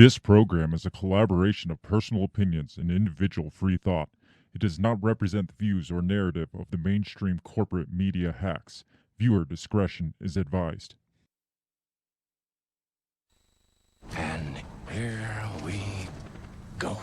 This program is a collaboration of personal opinions and individual free thought. It does not represent the views or narrative of the mainstream corporate media hacks. Viewer discretion is advised. And here we go.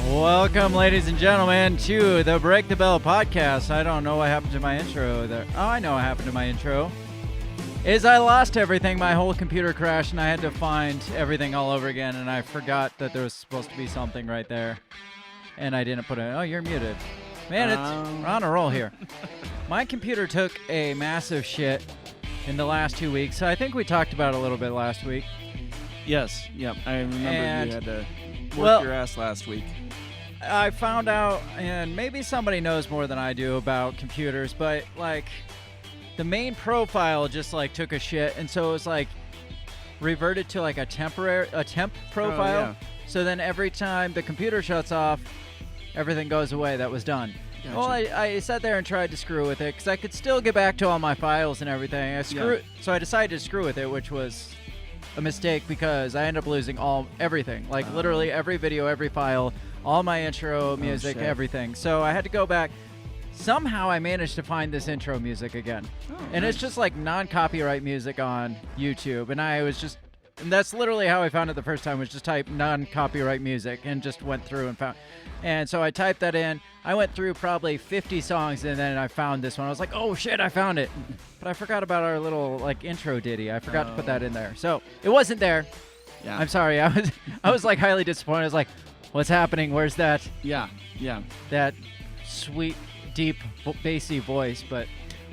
Welcome, ladies and gentlemen, to the Break the Bell podcast. I don't know what happened to my intro there. Oh, I know what happened to my intro. I lost everything. My whole computer crashed, and I had to find everything all over again, and I forgot that there was supposed to be something right there, and I didn't put it. Oh, you're muted. Man, we're on a roll here. My computer took a massive shit in the last 2 weeks. So I think we talked about it a little bit last week. Yes, yep. I remember And- you had to work your ass last week. I found out, and maybe somebody knows more than I do about computers, but like the main profile just like took a shit, and so it was like reverted to like a temp profile. yeah. So then every time the computer shuts off, everything goes away that was done. Gotcha. Well, I sat there and tried to screw with it because I could still get back to all my files and everything. So I decided to screw with it, which was a mistake because I ended up losing everything, like literally every video, every file, all my intro music, shit. everything. So I had to go back. Somehow I managed to find this intro music again. And it's just like non-copyright music on YouTube. And that's literally how I found it the first time, was just type non-copyright music and just went through and found. And so I typed that in. I went through probably 50 songs, and then I found this one. I was like, oh shit, I found it. But I forgot about our little like intro ditty. I forgot to put that in there. So it wasn't there. Yeah. I'm sorry. I was like highly disappointed. I was like, what's happening? Where's that Yeah. sweet, deep, bassy voice? But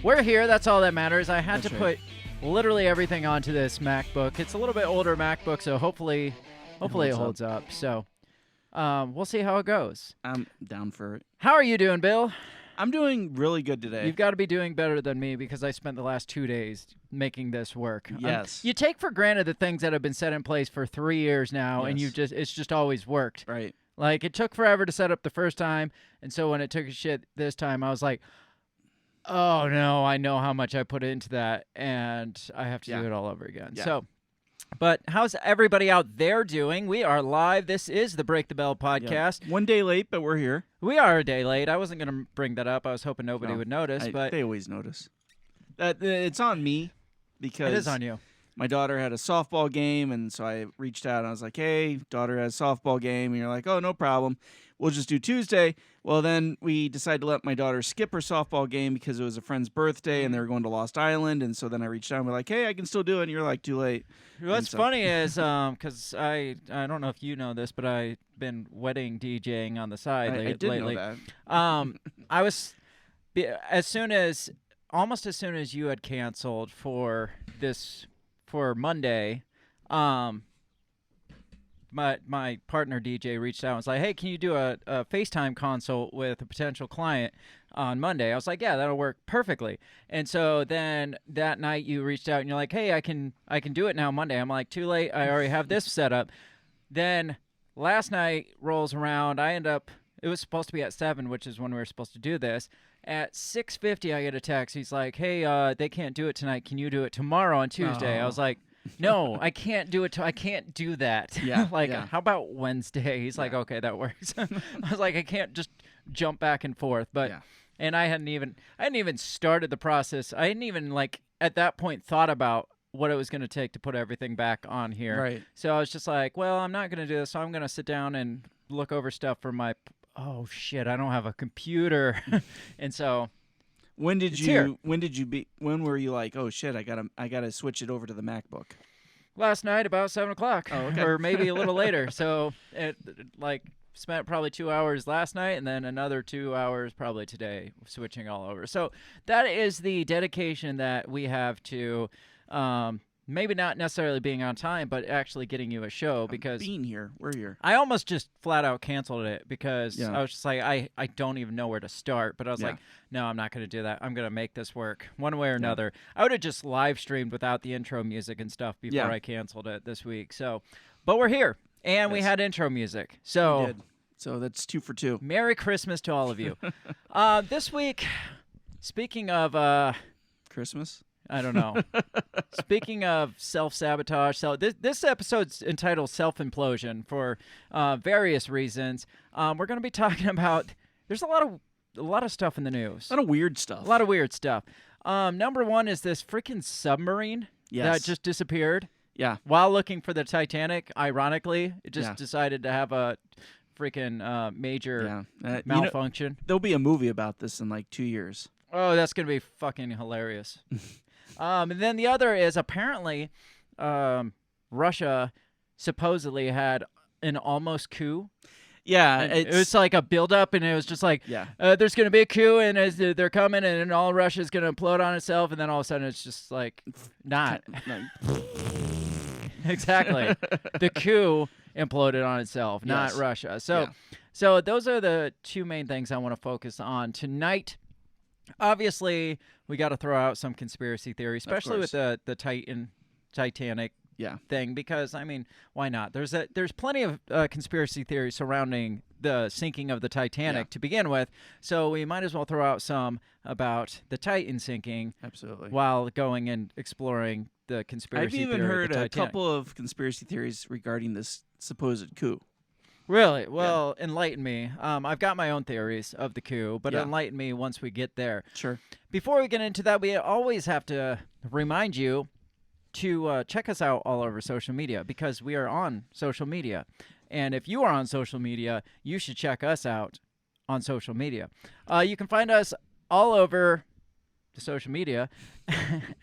we're here. That's all that matters. I had That's to right. put literally everything onto this MacBook. It's a little bit older MacBook, so hopefully it holds up. So we'll see how it goes. I'm down for it. How are you doing, Bill? I'm doing really good today. You've got to be doing better than me because I spent the last 2 days making this work. Yes. You take for granted the things that have been set in place for 3 years now, and Yes. it's just always worked. Right. Like, it took forever to set up the first time, and so when it took a shit this time, I was like, oh no, I know how much I put into that, and I have to do it all over again. Yeah. So, but how's everybody out there doing? We are live. This is the Break the Bell podcast. 1 day late, but we're here. We are a day late. I wasn't going to bring that up. I was hoping nobody No, would notice, but they always notice. It's on me because it is on you. my daughter had a softball game, and so I reached out and I was like, hey, daughter has a softball game. And you're like, oh, no problem. We'll just do Tuesday. Well, then we decided to let my daughter skip her softball game because it was a friend's birthday and they were going to Lost Island. And so then I reached out and we're like, hey, I can still do it. And you're like, too late. What's so- funny is, because I don't know if you know this, but I've been wedding DJing on the side I did lately. know that. I was almost as soon as you had canceled for Monday, my partner DJ reached out and was like, hey, can you do a FaceTime consult with a potential client on Monday? I was like, yeah, that'll work perfectly. And so then that night you reached out and you're like, hey, I can do it now Monday. I'm like, too late. I already have this set up. Then last night rolls around. It was supposed to be at 7, which is when we were supposed to do this. At 6:50, I get a text. He's like, hey, they can't do it tonight. Can you do it tomorrow on Tuesday? I was like, no, I can't do it. I can't do that. Yeah, Like, yeah. how about Wednesday? He's like, okay, that works. I was like, I can't just jump back and forth. But Yeah. and I hadn't even started the process. I hadn't even at that point thought about what it was going to take to put everything back on here. Right. So I was just like, well, I'm not going to do this. So I'm going to sit down and look over stuff for my. Oh shit! I don't have a computer, and so. When It's here. when were you like, oh shit, I gotta switch it over to the MacBook? Last night about 7 o'clock. Oh, okay. Or maybe a little later. So it spent probably 2 hours last night and then another 2 hours probably today, switching all over. So that is the dedication that we have to maybe not necessarily being on time, but actually getting you a show, because being here, we're here. I almost just flat out canceled it because Yeah. I was just like, I don't even know where to start. But I was Yeah. like, no, I'm not going to do that. I'm going to make this work one way or another. I would have just live streamed without the intro music and stuff before Yeah. I canceled it this week. So, but we're here and we Yes. had intro music. We So did. So that's 2 for 2. Merry Christmas to all of you. This week, speaking of, Christmas. I don't know. Speaking of self-sabotage, so this episode's entitled Self-Implosion for various reasons. We're going to be talking about, there's a lot of stuff in the news. A lot of weird stuff. A lot of weird stuff. Number one is this freaking submarine Yes. that just disappeared Yeah. while looking for the Titanic. Ironically, it just Yeah. decided to have a freaking major Yeah. malfunction. There'll be a movie about this in like 2 years. Oh, that's going to be fucking hilarious. And then the other is apparently Russia supposedly had an almost coup. Yeah. And it was like a buildup, and it was just like, Yeah. there's going to be a coup, and they're coming, and all Russia's going to implode on itself, and then all of a sudden it's just like, not. Exactly. The coup imploded on itself, not Yes. Russia. So, Yeah. so those are the two main things I want to focus on tonight. Obviously, we got to throw out some conspiracy theories, especially with the Titanic Yeah. thing, because I mean, why not? There's plenty of conspiracy theories surrounding the sinking of the Titanic to begin with, so we might as well throw out some about the Titan sinking Absolutely. while going and exploring the I've conspiracy even theory of heard the a Titanic. couple of conspiracy theories regarding this supposed coup. Really? Well, enlighten me. I've got my own theories of the coup, but Yeah. enlighten me once we get there. Sure. Before we get into that, we always have to remind you to check us out all over social media, because we are on social media. And if you are on social media, you should check us out on social media. You can find us all over the social media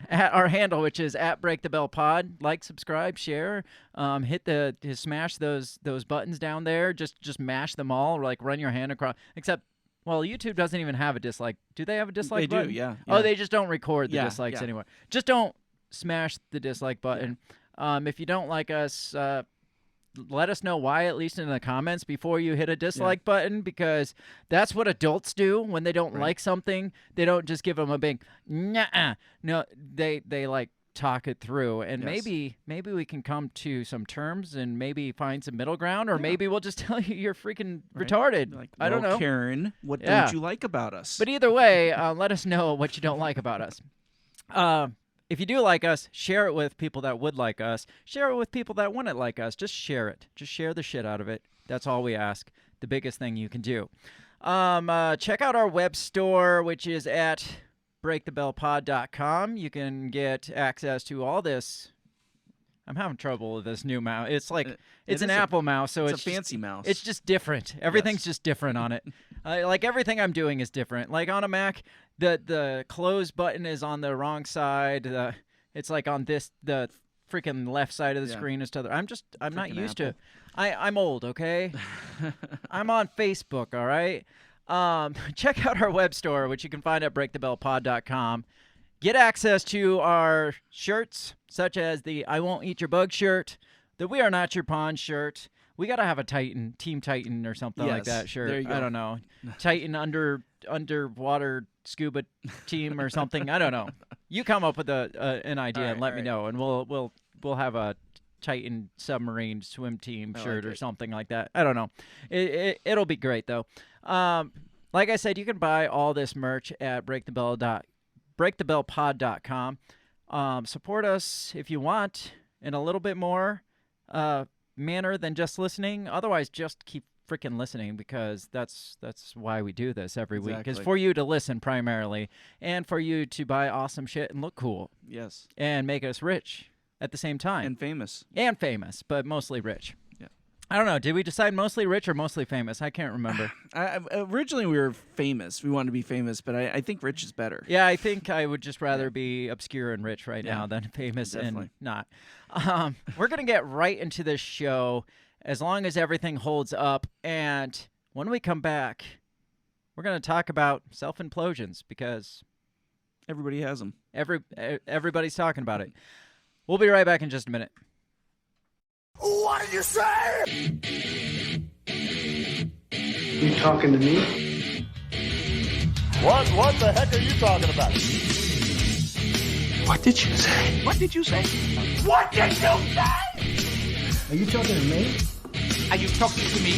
at our handle, which is at Break the Bell Pod. Like, subscribe, share, smash those buttons down there. Just mash them all, like run your hand across. Except, well, YouTube doesn't even have a dislike. Do they have a dislike They button? do, yeah. Oh, they just don't record the Yeah, dislikes yeah. anymore. Just don't smash the dislike button. If you don't like us, let us know why, at least in the comments, before you hit a dislike button, because that's what adults do when they don't like something. They don't just give them a big nah. No, they like talk it through, and Yes. maybe we can come to some terms and maybe find some middle ground, or maybe we'll just tell you you're freaking retarded. Like, I don't well, know. Karen, what Yeah. don't you like about us? But either way, let us know what you don't like about us. If you do like us, share it with people that would like us. Share it with people that wouldn't like us. Just share it. Just share the shit out of it. That's all we ask. The biggest thing you can do. Check out our web store, which is at breakthebellpod.com. You can get access to all this. I'm having trouble with this new mouse. It's like it's an Apple mouse, so it's a fancy mouse. It's just different. Everything's just different on it. Like everything I'm doing is different. Like on a Mac, the close button is on the wrong side. It's like on the freaking left side of the screen is to the. I'm not Freaking used Apple. to. I'm old, okay? I'm on Facebook, all right? Check out our web store, which you can find at breakthebellpod.com. Get access to our shirts, such as the I Won't Eat Your Bug shirt, the We Are Not Your Pawn shirt. We got to have a Titan, Team Titan or something like Yes, that shirt. there you go. I don't know. Titan underwater scuba team or something. I don't know. You come up with an idea and let me know, and we'll have a Titan submarine swim team shirt or something like that. I don't know. It'll be great, though. Like I said, you can buy all this merch at breakthebellpod.com. Support us if you want in a little bit more manner than just listening. Otherwise, just keep freaking listening, because that's why we do this every week. Is Exactly. for you to listen primarily, and for you to buy awesome shit and look cool Yes. and make us rich at the same time. And famous. And famous, but mostly rich. Yeah. I don't know. Did we decide mostly rich or mostly famous? I can't remember. Originally, we were famous. We wanted to be famous, but I think rich is better. Yeah, I think I would just rather be obscure and rich right now than famous definitely. and not. We're going to get right into this show as long as everything holds up. And when we come back, we're going to talk about self-implosions because Everybody has them. everybody's talking about it. We'll be right back in just a minute. What did you say? You talking to me? What the heck are you talking about? What did you say? What did you say? What did you say? Are you talking to me? Are you talking to me?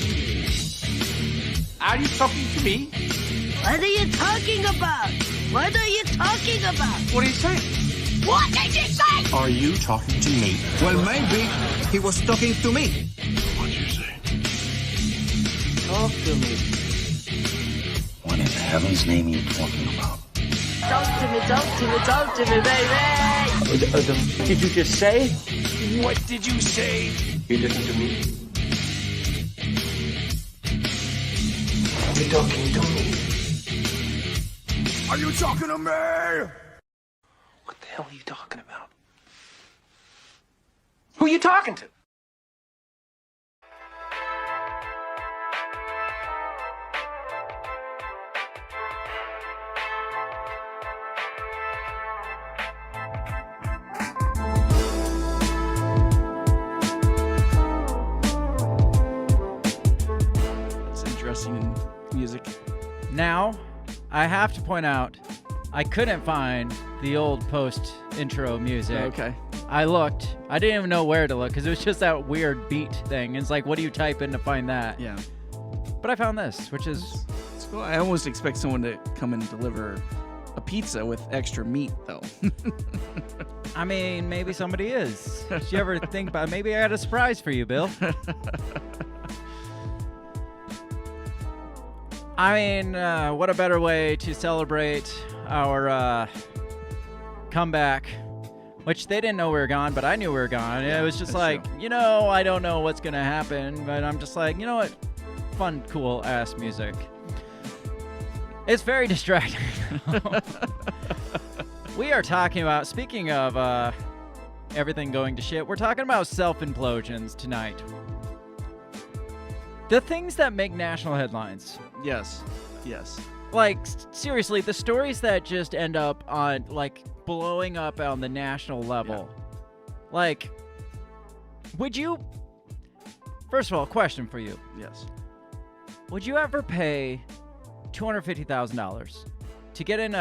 Are you talking to me? What are you talking about? What are you talking about? What are you saying? What did you say? Are you talking to me? Well, maybe he was talking to me. What'd you say? Talk to me. What in heaven's name are you talking about? Talk to me, talk to me, talk to me, baby. What did you just say? What did you say? You listen to me. Are you talking to me? Are you talking to me? What the hell are you talking about? Who are you talking to? It's interesting in music. Now, I have to point out, I couldn't find the old post intro music. Okay. I looked. I didn't even know where to look because it was just that weird beat thing. It's like, what do you type in to find that? Yeah. But I found this, which is It's cool. I almost expect someone to come and deliver a pizza with extra meat, though. I mean, maybe somebody is. Did you ever think about maybe I had a surprise for you, Bill? I mean, what a better way to celebrate our comeback, which they didn't know we were gone, but I knew we were gone. It was just that's like, true. I don't know what's going to happen, but I'm just like, you know what? Fun, cool ass music. It's very distracting. We are talking about, speaking of everything going to shit, we're talking about self-implosions tonight. The things that make national headlines. Yes. Yes. Like, seriously, the stories that just end up on, like, blowing up on the national level. Like, would you... First of all, question for you. Yes. Would you ever pay $250,000 to get in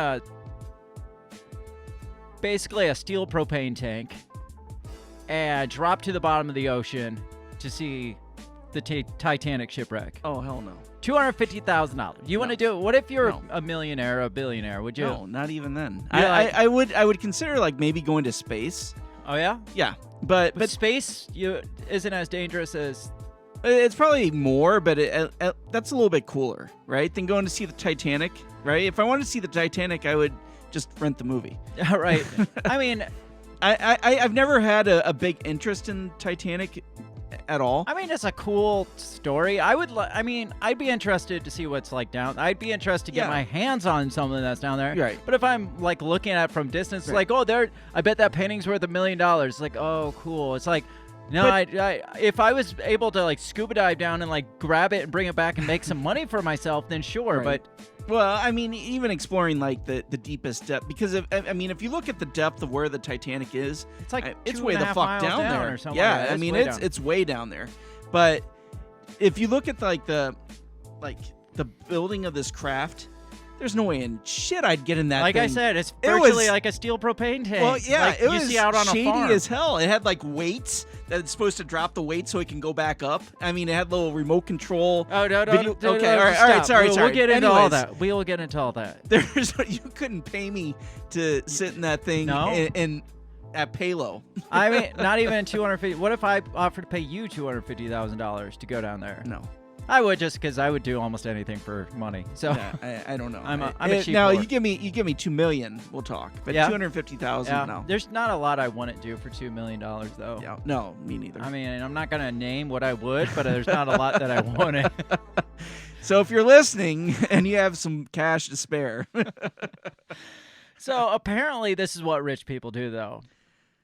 basically a steel propane tank and drop to the bottom of the ocean to see the Titanic shipwreck? Oh, hell no. $250,000. You want to do it? What if you're a millionaire or a billionaire? Would you? No, not even then. Yeah, I would consider like maybe going to space. Oh yeah. Yeah, but Space isn't as dangerous as. it's probably more, but that's a little bit cooler, right? Than going to see the Titanic, right? If I wanted to see the Titanic, I would just rent the movie. All right. I mean, I've never had a big interest in Titanic at all. I mean, it's a cool story. I'd be interested to see what's like down. I'd be interested to get my hands on something that's down there. Right. But if I'm like looking at it from distance, Right. like, I bet that painting's worth $1 million. Like, oh, cool. It's like, no, if I was able to like scuba dive down and like grab it and bring it back and make some money for myself, then sure. Right. But well, I mean, even exploring like the deepest depth, because if you look at the depth of where the Titanic is, it's like it's 2.5 way the fuck miles down there. or something. Yeah, like that. I mean, way down. it's way down there. But if you look at the building of this craft, there's no way in shit I'd get in that. Like thing. I said, it's It virtually was- like a steel propane tank. Well, yeah, like it you was see out on shady a farm. as hell. It had like weights that it's supposed to drop the weight so it can go back up. I mean, it had little remote control. Oh, no, video- no, okay, all right, sorry. We'll get into all Anyways. that. We'll get into all that. You couldn't pay me to sit in that thing No? in at Palo. I mean, not even $250. What if I offered to pay you $250,000 to go down there? No. I would, just because I would do almost anything for money. So Yeah, I don't know. I'm a cheap now whore. you give me $2 million, we'll talk. But Yeah. $250,000, Yeah, no. there's not a lot I wouldn't do for $2 million though. Yeah, no, me neither. I mean, I'm not gonna name what I would, but there's not a lot that I wouldn't. So if you're listening and you have some cash to spare, So apparently, this is what rich people do, though.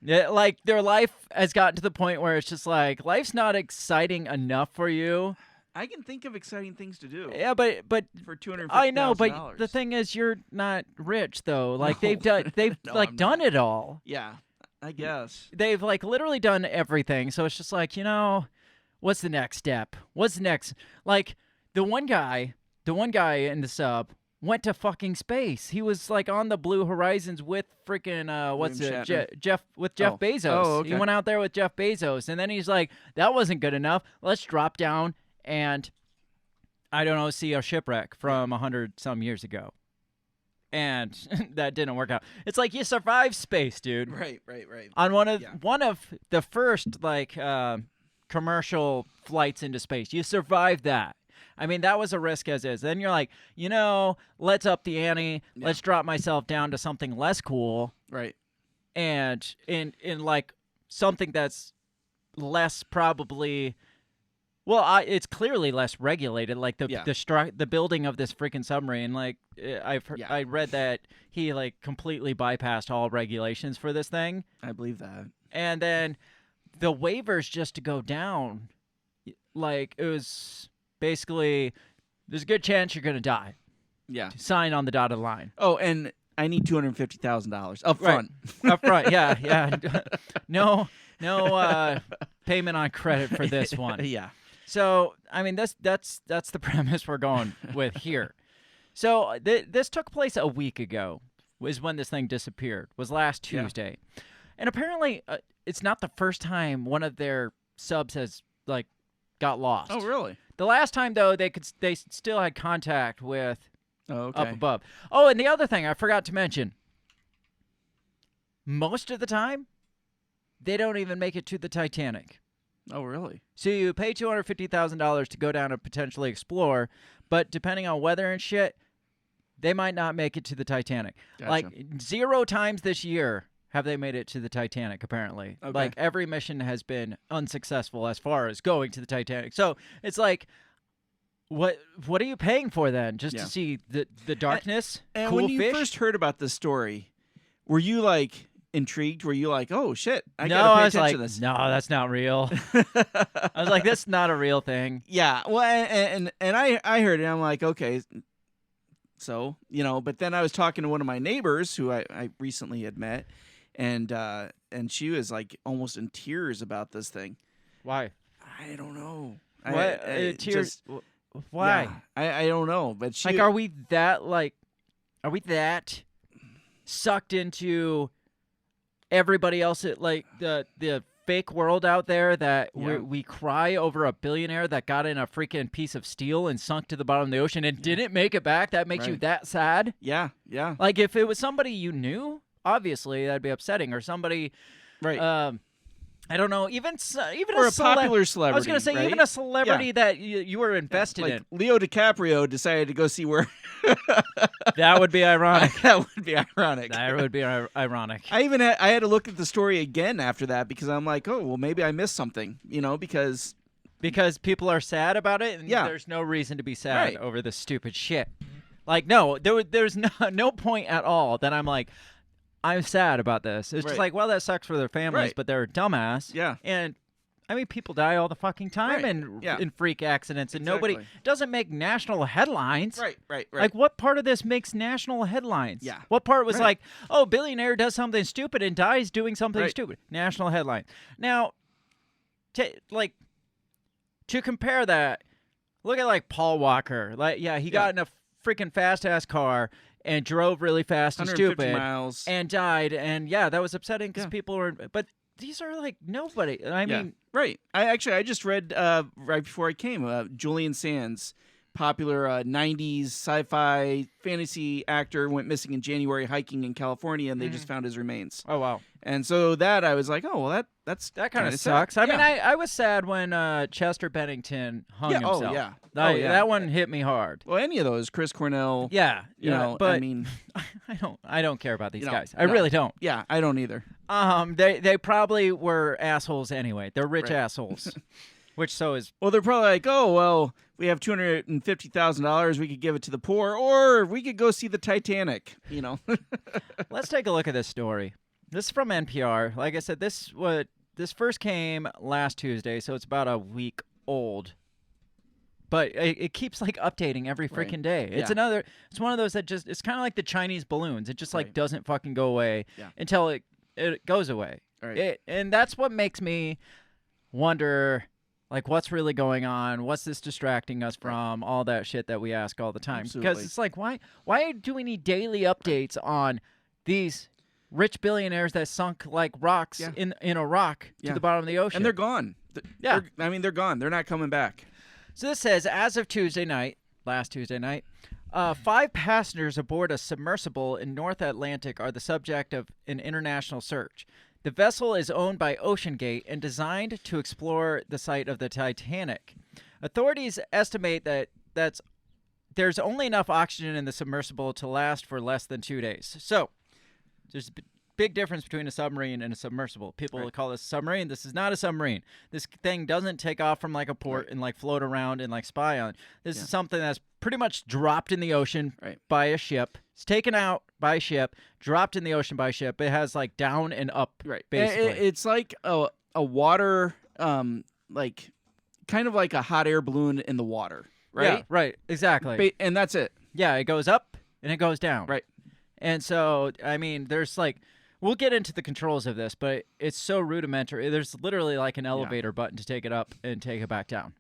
Yeah, like their life has gotten to the point where it's just like life's not exciting enough for you. I can think of exciting things to do. Yeah, but For $250,000. I know, but the thing is, you're not rich though. Like No. they've No, like I'm done not. it all. Yeah, I guess. They've like literally done everything. So it's just like, what's the next step? What's the next? Like the one guy in the sub went to fucking space. He was like on the Blue Horizons with freaking William Shatner. Jeff Oh. Bezos. Oh, okay. He went out there with Jeff Bezos, and then he's like, that wasn't good enough. Let's drop down and I don't know, see a shipwreck from 100 some years ago. And that didn't work out. It's like you survived space, dude. Right. On one of Yeah. the first like commercial flights into space. You survived that. I mean, that was a risk as is. Then you're like, let's up the ante. Yeah. Let's drop myself down to something less cool, Right. and in like something that's less probably. Well, it's clearly less regulated. Like the building of this freaking submarine. Like I read that he like completely bypassed all regulations for this thing, I believe that. and then the waivers just to go down, like it was basically there's a good chance you're gonna die. Yeah. Sign on the dotted line. Oh, and I need $250,000 up Right. front. Up front, yeah. No payment on credit for this one. Yeah. So, I mean, that's the premise we're going with here. So, this took place a week ago, was when this thing disappeared, was last Yeah. Tuesday. And apparently, it's not the first time one of their subs has, like, got lost. Oh, really? The last time, though, they still had contact with Oh, okay. up above. Oh, and the other thing I forgot to mention, most of the time, they don't even make it to the Titanic. Oh, really? So you pay $250,000 to go down and potentially explore, but depending on weather and shit, they might not make it to the Titanic. Gotcha. Like 0 times this year have they made it to the Titanic, apparently. Okay. Like every mission has been unsuccessful as far as going to the Titanic. So it's like, what are you paying for then? Just Yeah. to see the darkness? And cool when you fish? first heard about this story, were you like intrigued? Were you like, oh shit, I no, gotta pay I was attention like, to this? no, that's not real. I was like, that's not a real thing. Yeah. Well, and I heard it. I'm like, okay. So, but then I was talking to one of my neighbors who I recently had met, and she was like almost in tears about this thing. Why? I don't know. What? Tears? Why? Yeah, I don't know. But she, Like, are we that sucked into everybody else at like the fake world out there that Yeah. we cry over a billionaire that got in a freaking piece of steel and sunk to the bottom of the ocean and didn't make it back? That makes you Right. that sad? Yeah. Like, if it was somebody you knew, obviously that'd be upsetting, or somebody, Right. I don't know, even Or a popular I celebrity. was gonna say right? even a celebrity Yeah. that you were invested Like in. Leo DiCaprio decided to go see where. That would be ironic. That would be ironic. That would be ironic. I had to look at the story again after that because I'm like, oh well, maybe I missed something, because people are sad about it, and Yeah. there's no reason to be sad Right. over this stupid shit. Like, no, there's no point at all that I'm like, I'm sad about this. It's just Right. like, well, that sucks for their families, Right. but they're a dumbass. Yeah. And I mean, people die all the fucking time Right. in Yeah. in freak accidents, and nobody Exactly. doesn't make national headlines. Right. Like, what part of this makes national headlines? Yeah. What part was Right. like, oh, billionaire does something stupid and dies doing something Right. stupid? National headline. Now, to compare that, look at like Paul Walker. Like, yeah, he got in a freaking fast ass car and drove really fast and 150 stupid miles. and died. And yeah, that was upsetting because Yeah. people were. But these are like nobody. I Yeah. mean, Right. I just read right before I came. Julian Sands popular 90s sci-fi fantasy actor went missing in January hiking in California, and they just found his remains. Oh, wow. And so that I was like, oh, well, that That kind of kinda sucks. sad. I mean, I was sad when Chester Bennington hung Yeah, himself. oh, yeah. That one hit me hard. Well, any of those, Chris Cornell. Yeah, You know, but I mean, I don't care about these you know, guys. I no. really don't. Yeah, I don't either. They probably were assholes anyway. They're rich Right. assholes. Which so is Well, they're probably like, oh, well, we have $250,000. We could give it to the poor, or we could go see the Titanic. You know. Let's take a look at this story. This is from NPR. Like I said, this first came last Tuesday, so it's about a week old. But it keeps like updating every Right. freaking day. It's Yeah. it's one of those that just, it's kind of like the Chinese balloons. It just like Right. doesn't fucking go away Yeah. until it goes away. Right. And that's what makes me wonder, like, what's really going on? What's this distracting us from? All that shit that we ask all the time. Because Absolutely. it's like, why do we need daily updates on these rich billionaires that sunk like rocks Yeah. in Iraq to Yeah. the bottom of the ocean? And they're gone. Yeah. They're gone. They're not coming back. So this says, as of last Tuesday night, 5 passengers aboard a submersible in North Atlantic are the subject of an international search. The vessel is owned by OceanGate and designed to explore the site of the Titanic. Authorities estimate that there's only enough oxygen in the submersible to last for less than 2 days. So there's a big difference between a submarine and a submersible. People will call this a submarine. This is not a submarine. This thing doesn't take off from like a port and like float around and like spy on. This is something that's pretty much dropped in the ocean by a ship. It's taken out by a ship, dropped in the ocean by a ship. It has like down and up, basically. It's like a water, like kind of like a hot air balloon in the water, right? Yeah, right, exactly. And that's it. Yeah, it goes up and it goes down. Right. And so, I mean, there's like, we'll get into the controls of this, but it's so rudimentary. There's literally like an elevator button to take it up and take it back down.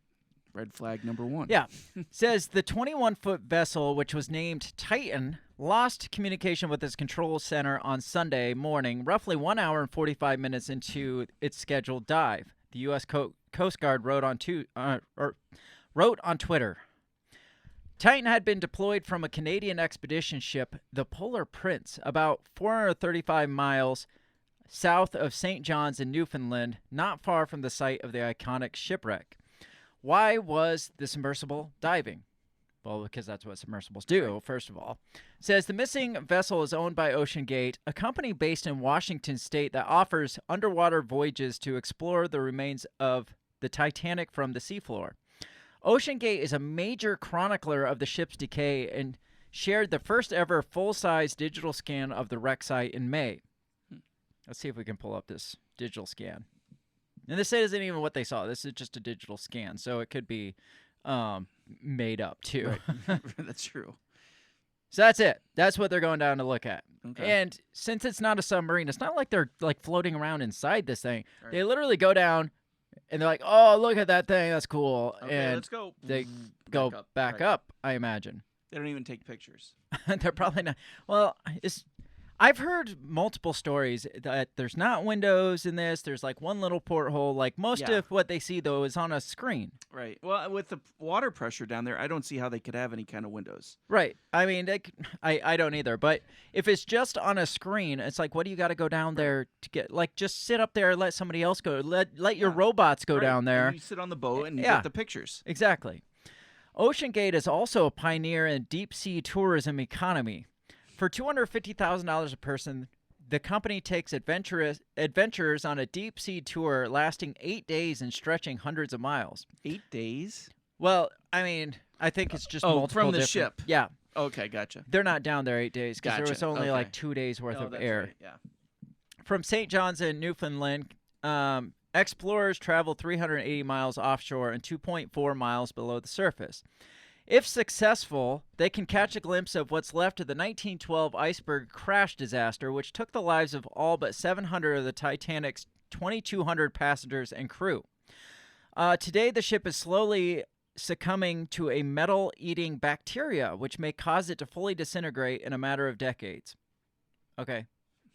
Red flag number 1. Yeah. Says the 21-foot vessel, which was named Titan, lost communication with its control center on Sunday morning, roughly 1 hour and 45 minutes into its scheduled dive. The U.S. Coast Guard wrote on Twitter. Titan had been deployed from a Canadian expedition ship, the Polar Prince, about 435 miles south of St. John's in Newfoundland, not far from the site of the iconic shipwreck. Why was the submersible diving? Well, because that's what submersibles do, first of all. It says the missing vessel is owned by OceanGate, a company based in Washington state that offers underwater voyages to explore the remains of the Titanic from the seafloor. OceanGate is a major chronicler of the ship's decay and shared the first ever full-size digital scan of the wreck site in May. Let's see if we can pull up this digital scan. And this isn't even what they saw. This is just a digital scan, so it could be made up too. Right. That's true. So that's it. That's what they're going down to look at. Okay. And since it's not a submarine, it's not like they're like floating around inside this thing. Right. They literally go down and they're like, "Oh, look at that thing. That's cool." Okay, and let's go. they go back Right. up, I imagine. They don't even take pictures. They're probably not. Well, I've heard multiple stories that there's not windows in this. There's like one little porthole. Like most of what they see, though, is on a screen. Right. Well, with the water pressure down there, I don't see how they could have any kind of windows. Right. I mean, I don't either. But if it's just on a screen, it's like, what do you got to go down there to get? Like, just sit up there and let somebody else go. Let your robots go Right. down there. And you sit on the boat and Yeah. get the pictures. Exactly. OceanGate is also a pioneer in deep-sea tourism economy. For $250,000 a person, the company takes adventurers on a deep-sea tour lasting 8 days and stretching hundreds of miles. 8 days? Well, I mean, I think it's just Oh, multiple from the different- ship. Yeah. Okay, gotcha. They're not down there 8 days because there was Gotcha, only okay. like 2 days worth Oh, of that's air. right, yeah. From St. John's in Newfoundland, explorers travel 380 miles offshore and 2.4 miles below the surface. If successful, they can catch a glimpse of what's left of the 1912 iceberg crash disaster, which took the lives of all but 700 of the Titanic's 2,200 passengers and crew. Today, the ship is slowly succumbing to a metal-eating bacteria, which may cause it to fully disintegrate in a matter of decades. Okay,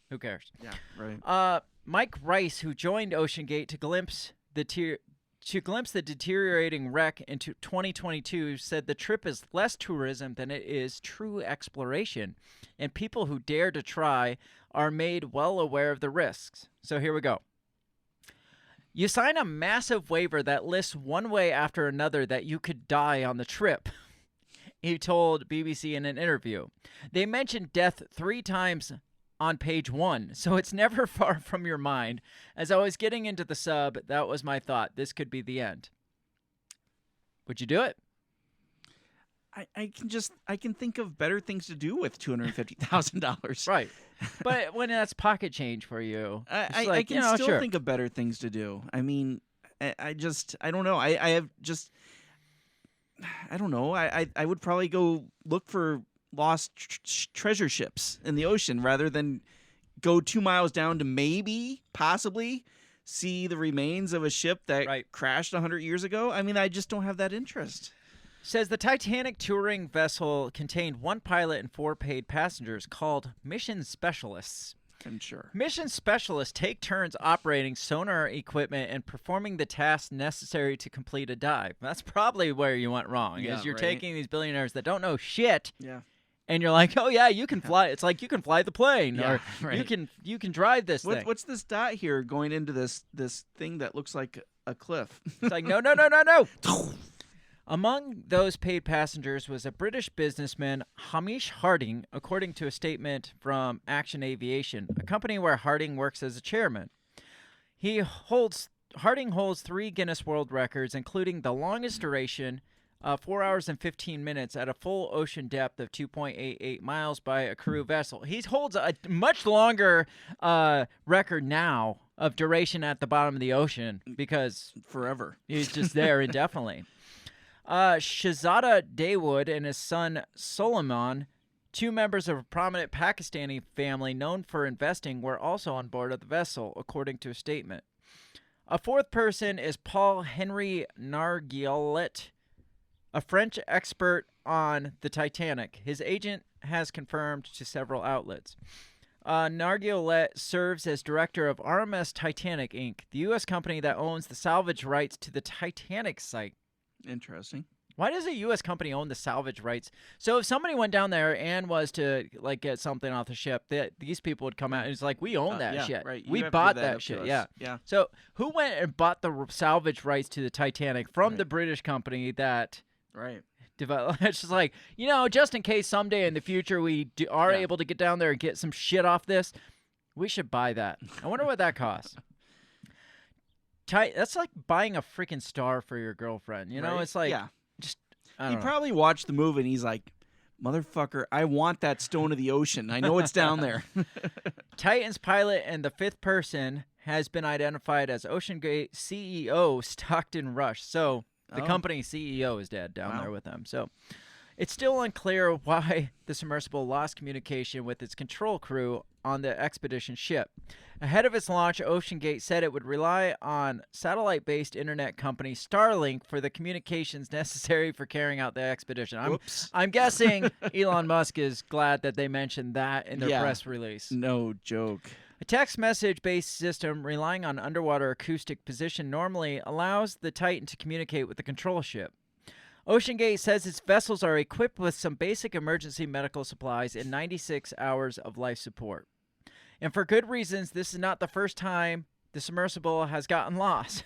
who cares? Yeah, right. Mike Rice, who joined OceanGate to glimpse the to glimpse the deteriorating wreck into 2022, said the trip is less tourism than it is true exploration, and people who dare to try are made well aware of the risks. So here we go. You sign a massive waiver that lists one way after another that you could die on the trip, he told BBC in an interview. They mentioned death 3 times on page 1, so it's never far from your mind. As I was getting into the sub, that was my thought. This could be the end. Would you do it? I can think of better things to do with $250,000. Right. But when that's pocket change for you, I can still sure. think of better things to do. I mean, I don't know. I don't know. I would probably go look for lost treasure ships in the ocean rather than go 2 miles down to possibly see the remains of a ship that crashed 100 years ago. I mean, I just don't have that interest. Says the Titanic touring vessel contained 1 pilot and 4 paid passengers called mission specialists. I'm sure. Mission specialists take turns operating sonar equipment and performing the tasks necessary to complete a dive. That's probably where you went wrong, is you're taking these billionaires that don't know shit. Yeah. And you're like, oh yeah, you can fly. It's like you can fly the plane, Yeah, or right. you can drive this thing. What's this dot here going into this thing that looks like a cliff? It's like no. Among those paid passengers was a British businessman, Hamish Harding, according to a statement from Action Aviation, a company where Harding works as a chairman. Harding holds 3 Guinness World Records, including the longest duration, 4 hours and 15 minutes at a full ocean depth of 2.88 miles by a crew vessel. He holds a much longer record now of duration at the bottom of the ocean because forever. He's just there indefinitely. Shahzada Dawood and his son Solomon, 2 members of a prominent Pakistani family known for investing, were also on board of the vessel, according to a statement. A 4th person is Paul Henry Narguillet, a French expert on the Titanic. His agent has confirmed to several outlets. Narguillet serves as director of RMS Titanic, Inc., the U.S. company that owns the salvage rights to the Titanic site. Interesting. Why does a U.S. company own the salvage rights? So if somebody went down there and was to get something off the ship, these people would come out and it's like, we own that shit. Right. We bought that shit. Yeah. So who went and bought the salvage rights to the Titanic from the British company that developed? It's just like, just in case someday in the future we are able to get down there and get some shit off this, we should buy that. I wonder what that costs. That's like buying a freaking star for your girlfriend. It's like, he probably watched the movie and he's like, motherfucker, I want that stone of the ocean. I know it's down there. Titan's pilot and the 5th person has been identified as OceanGate CEO Stockton Rush. So the company CEO is dead down there with them. So it's still unclear why the submersible lost communication with its control crew on the expedition ship. Ahead of its launch, OceanGate said it would rely on satellite-based internet company Starlink for the communications necessary for carrying out the expedition. I'm guessing Elon Musk is glad that they mentioned that in their press release. No joke. A text message-based system relying on underwater acoustic position normally allows the Titan to communicate with the control ship. OceanGate says its vessels are equipped with some basic emergency medical supplies and 96 hours of life support. And for good reasons, this is not the first time the submersible has gotten lost.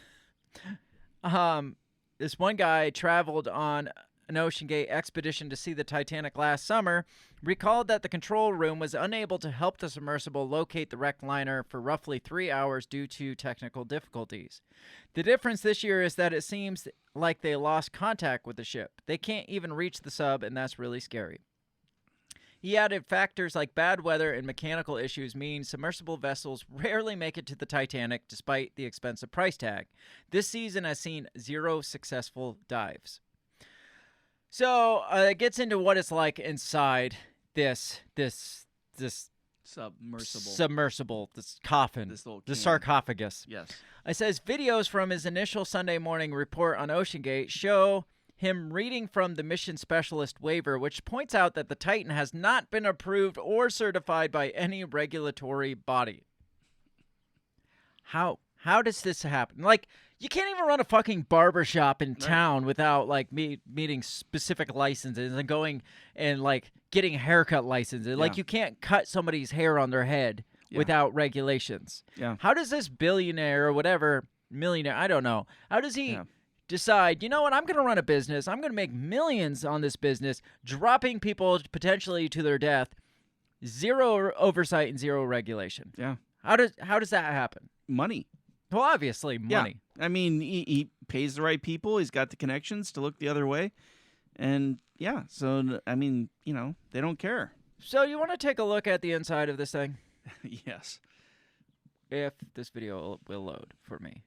This one guy traveled on an OceanGate expedition to see the Titanic last summer, recalled that the control room was unable to help the submersible locate the wrecked liner for roughly 3 hours due to technical difficulties. The difference this year is that it seems like they lost contact with the ship. They can't even reach the sub, and that's really scary. He added factors like bad weather and mechanical issues mean submersible vessels rarely make it to the Titanic despite the expensive price tag. This season has seen 0 successful dives. So it gets into what it's like inside this submersible, this coffin, the sarcophagus. Yes. It says videos from his initial Sunday morning report on OceanGate show him reading from the mission specialist waiver, which points out that the Titan has not been approved or certified by any regulatory body. How how does this happen? Like, you can't even run a fucking barber shop in town without like meeting specific licenses and going and like getting haircut licenses. Like, you can't cut somebody's hair on their head without regulations. Yeah. How does this billionaire or whatever, millionaire, I don't know, how does he decide, you know what, I'm going to run a business, I'm going to make millions on this business, dropping people potentially to their death, zero oversight and zero regulation? Yeah. How does that happen? Money. Well, obviously, money. Yeah. I mean, he pays the right people. He's got the connections to look the other way. And, yeah, so, I mean, you know, they don't care. So you want to take a look at the inside of this thing? Yes. If this video will load for me.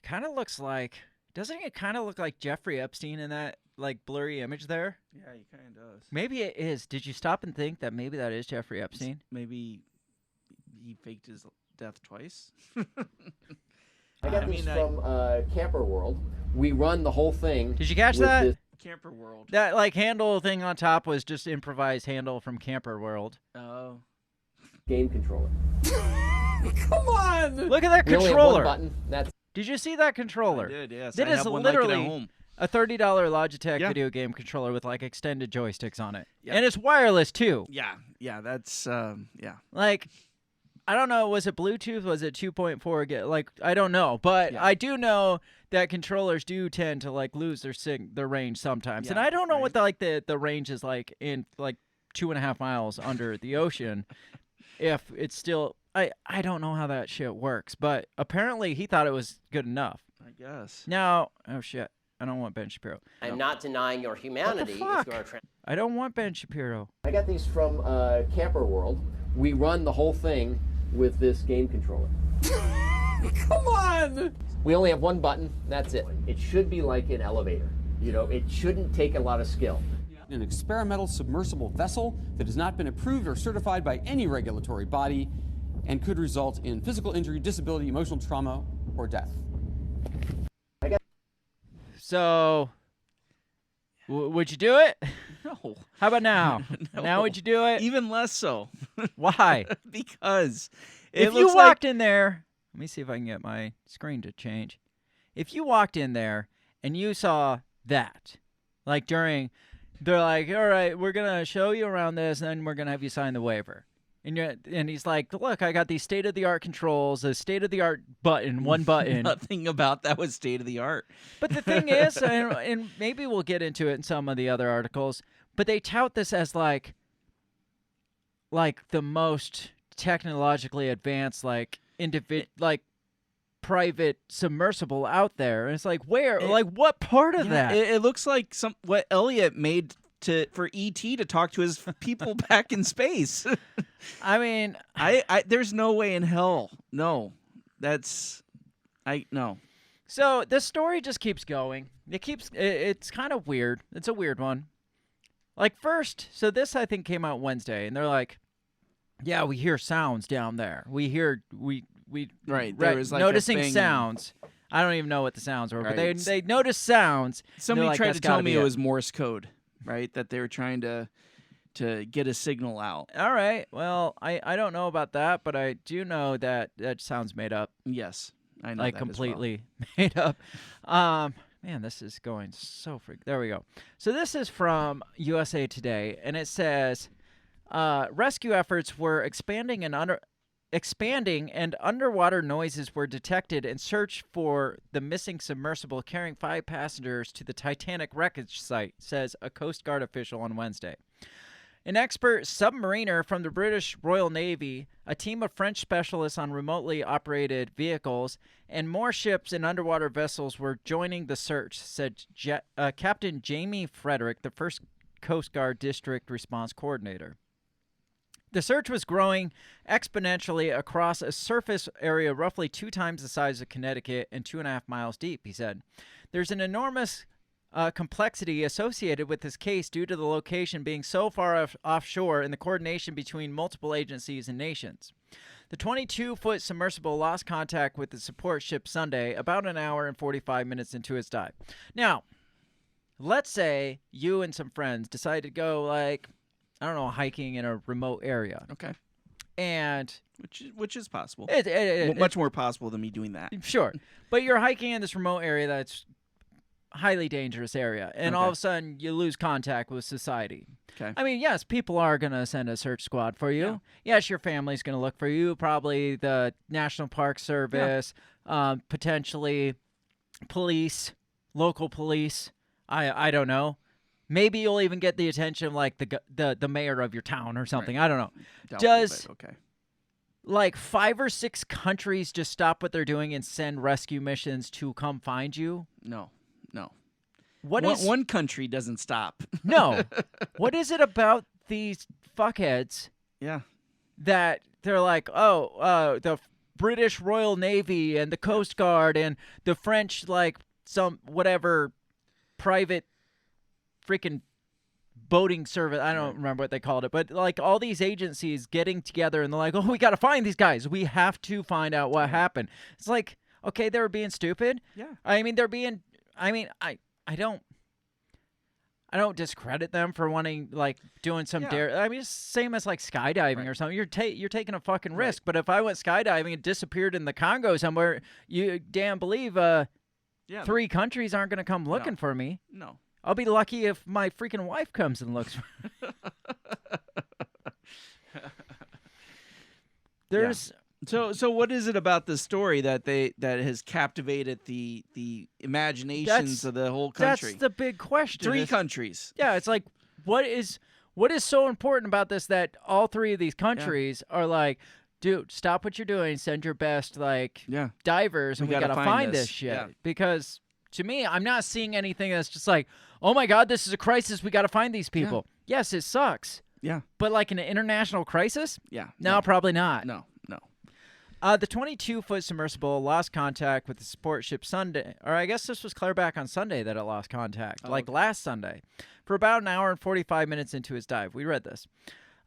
Kind of looks like, doesn't it kind of look like Jeffrey Epstein in that, like, blurry image there? Yeah, he kind of does. Maybe it is. Did you stop and think that maybe that is Jeffrey Epstein? Maybe he faked his death twice. I got these from Camper World. We run the whole thing. Did you catch that? Camper World. That, like, handle thing on top was just improvised handle from Camper World. Oh. Game controller. Come on! Look at that We only have controller. one button. That's Did you see that controller? I did, yes. That I is have one like it at literally home. a $30 Logitech video game controller with, like, extended joysticks on it. And it's wireless, too. Yeah, that's, yeah. Like, I don't know, was it Bluetooth? Was it 2.4? Like, I don't know. But I do know that controllers do tend to, like, lose their range sometimes. And I don't know what, the range is like in, like, 2.5 miles under the ocean. If it's still... I don't know how that shit works. But apparently he thought it was good enough. I guess. Now... Oh, shit. I don't want Ben Shapiro. I'm not denying your humanity. What the If fuck? you're I don't want Ben Shapiro. I got these from Camper World. We run the whole thing with this game controller. Come on! We only have one button. That's it. It should be like an elevator. You know, it shouldn't take a lot of skill. An experimental submersible vessel that has not been approved or certified by any regulatory body and could result in physical injury, disability, emotional trauma, or death. So, would you do it? No. How about now? No. Now would you do it? Even less so. Why? Because if you walked in there, let me see if I can get my screen to change. If you walked in there and you saw that, like they're like, all right, we're going to show you around this, and then we're going to have you sign the waiver. And he's like, look, I got these state-of-the-art controls, a state-of-the-art button, one button. Nothing about that was state-of-the-art. But the thing is, and maybe we'll get into it in some of the other articles, but they tout this as like the most technologically advanced, like private submersible out there. And it's like, where? Like, what part of that? It looks like what Elliot made for E.T. to talk to his people back in space. I mean, I there's no way in hell. No. No. So the story just keeps going. It's kind of weird. It's a weird one. Like so this I think came out Wednesday, and they're like, yeah, we hear sounds down there. We right. There was like noticing sounds. I don't even know what the sounds were, but they noticed sounds. Somebody tried to tell me it was Morse code, right? That they were trying to get a signal out. All right. Well, I don't know about that, but I do know that sounds made up. Yes, I know like that completely made up. Man, this is going so freak. There we go. So this is from USA Today, and it says rescue efforts were expanding and underwater noises were detected in search for the missing submersible carrying 5 passengers to the Titanic wreckage site, says a Coast Guard official on Wednesday. An expert submariner from the British Royal Navy, a team of French specialists on remotely operated vehicles, and more ships and underwater vessels were joining the search, said Captain Jamie Frederick, the 1st Coast Guard District Response Coordinator. The search was growing exponentially across a surface area roughly 2 times the size of Connecticut and 2.5 miles deep, he said. There's an enormous complexity associated with this case due to the location being so far offshore and the coordination between multiple agencies and nations. The 22-foot submersible lost contact with the support ship Sunday about an hour and 45 minutes into its dive. Now, let's say you and some friends decide to go, like, I don't know, hiking in a remote area. Okay. And which is possible. Much more possible than me doing that. Sure. But you're hiking in this remote area that's highly dangerous area, and all of a sudden you lose contact with society. Okay. I mean, yes, people are going to send a search squad for you. Yeah. Yes, your family's going to look for you, probably the National Park Service, potentially police, local police. I don't know. Maybe you'll even get the attention of like the mayor of your town or something. Right. I don't know. Does like 5 or 6 countries just stop what they're doing and send rescue missions to come find you? No. One country doesn't stop? No. What is it about these fuckheads? Yeah. That they're like, the British Royal Navy and the Coast Guard and the French, like some whatever private freaking boating service. I don't remember what they called it, but like all these agencies getting together and they're like, we got to find these guys. We have to find out what happened. It's like, okay, they were being stupid. Yeah. I mean, I don't discredit them for wanting, like, doing some dare. I mean, it's same as, like, skydiving or something. You're taking a fucking risk. But if I went skydiving and disappeared in the Congo somewhere, you damn believe 3 countries aren't going to come looking for me. No. I'll be lucky if my freaking wife comes and looks for me. There's... So what is it about the story that has captivated the imaginations of the whole country? That's the big question. 3 countries. Yeah, it's like what is so important about this that all 3 of these countries are like, dude, stop what you're doing, send your best divers, and we gotta find this shit. Yeah. Because to me, I'm not seeing anything that's just like, oh my God, this is a crisis, we gotta find these people. Yeah. Yes, it sucks. Yeah. But like an international crisis? Yeah. No, probably not. No. The 22-foot submersible lost contact with the support ship Sunday, or I guess this was clear back on Sunday that it lost contact, last Sunday, for about an hour and 45 minutes into its dive. We read this.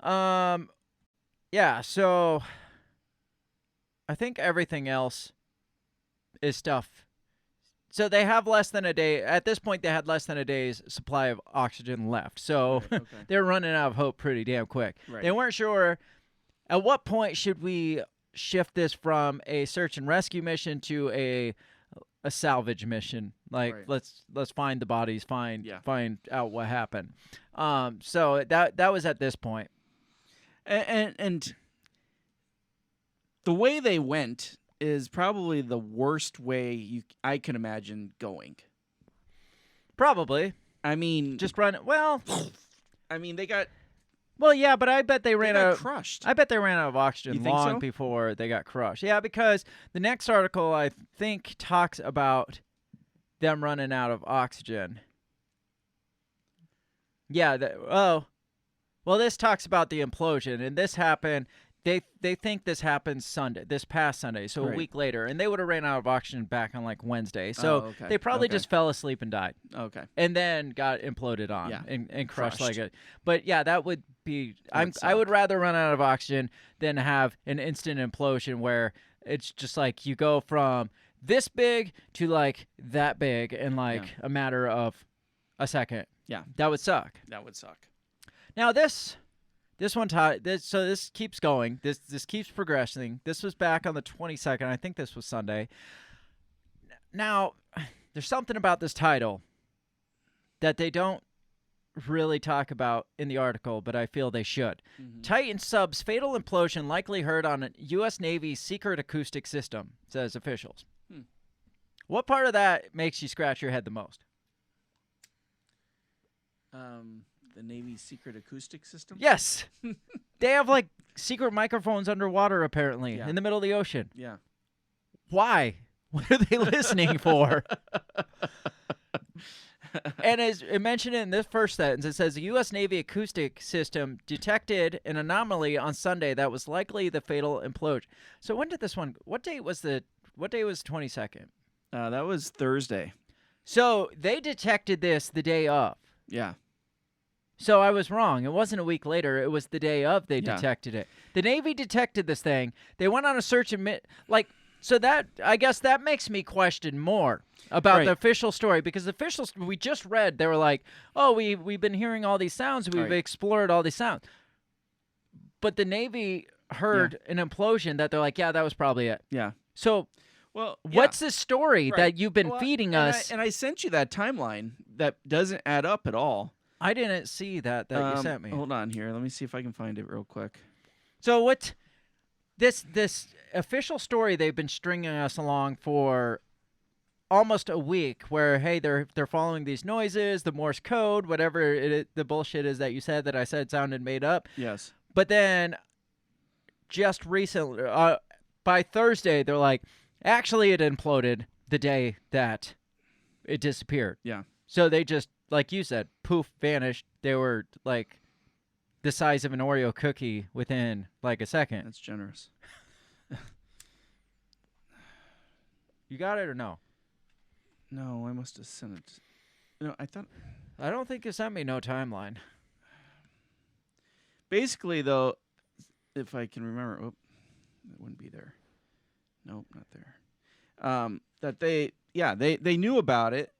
Yeah, so I think everything else is stuff. So they have less than a day. At this point, they had less than a day's supply of oxygen left. So they're running out of hope pretty damn quick. Right. They weren't sure at what point should we shift this from a search and rescue mission to a salvage mission. Like let's find the bodies, find out what happened. So that was at this point. And the way they went is probably the worst way I can imagine going. Probably. I mean, just run. Well, I mean, they got. Well, yeah, but I bet they ran out. Crushed. I bet they ran out of oxygen long so? before they got crushed. Yeah, because the next article I think talks about them running out of oxygen. Yeah. Well, this talks about the implosion, and this happened. They think this happened this past Sunday, so a week later, and they would have ran out of oxygen back on like Wednesday. So they probably just fell asleep and died. Okay. And then got imploded on and crushed like it. But yeah, that would be. I would rather run out of oxygen than have an instant implosion where it's just like you go from this big to like that big in like a matter of a second. Yeah, that would suck. Now this keeps going. This keeps progressing. This was back on the 22nd. I think this was Sunday. Now, there's something about this title that they don't really talk about in the article, but I feel they should. Mm-hmm. Titan sub's fatal implosion likely heard on a U.S. Navy's secret acoustic system, says officials. What part of that makes you scratch your head the most? The Navy's secret acoustic system? Yes. They have, like, secret microphones underwater, apparently, in the middle of the ocean. Yeah. Why? What are they listening for? And as it mentioned in this first sentence, it says the U.S. Navy acoustic system detected an anomaly on Sunday that was likely the fatal implosion. So when did this one? What day was 22nd? That was Thursday. So they detected this the day of. Yeah. So I was wrong. It wasn't a week later. It was the day of they detected it. The Navy detected this thing. They went on a search and so that I guess that makes me question more about the official story, because the official we just read, they were like, "Oh, we've been hearing all these sounds. We've explored all these sounds." But the Navy heard an implosion that they're like, yeah, that was probably it. Yeah. So Well, what's the story that you've been feeding us? And I sent you that timeline that doesn't add up at all. I didn't see that you sent me. Hold on here. Let me see if I can find it real quick. So what this official story they've been stringing us along for almost a week, where hey, they're following these noises, the Morse code, whatever the bullshit is that you said that I said sounded made up. Yes. But then just recently, by Thursday, they're like, actually, it imploded the day that it disappeared. Yeah. So they just, like you said, poof, vanished. They were like the size of an Oreo cookie within like a second. That's generous. You got it or no? No, I must have sent it. No, I don't think you sent me no timeline. Basically, though, if I can remember, it wouldn't be there. Nope, not there. That they knew about it.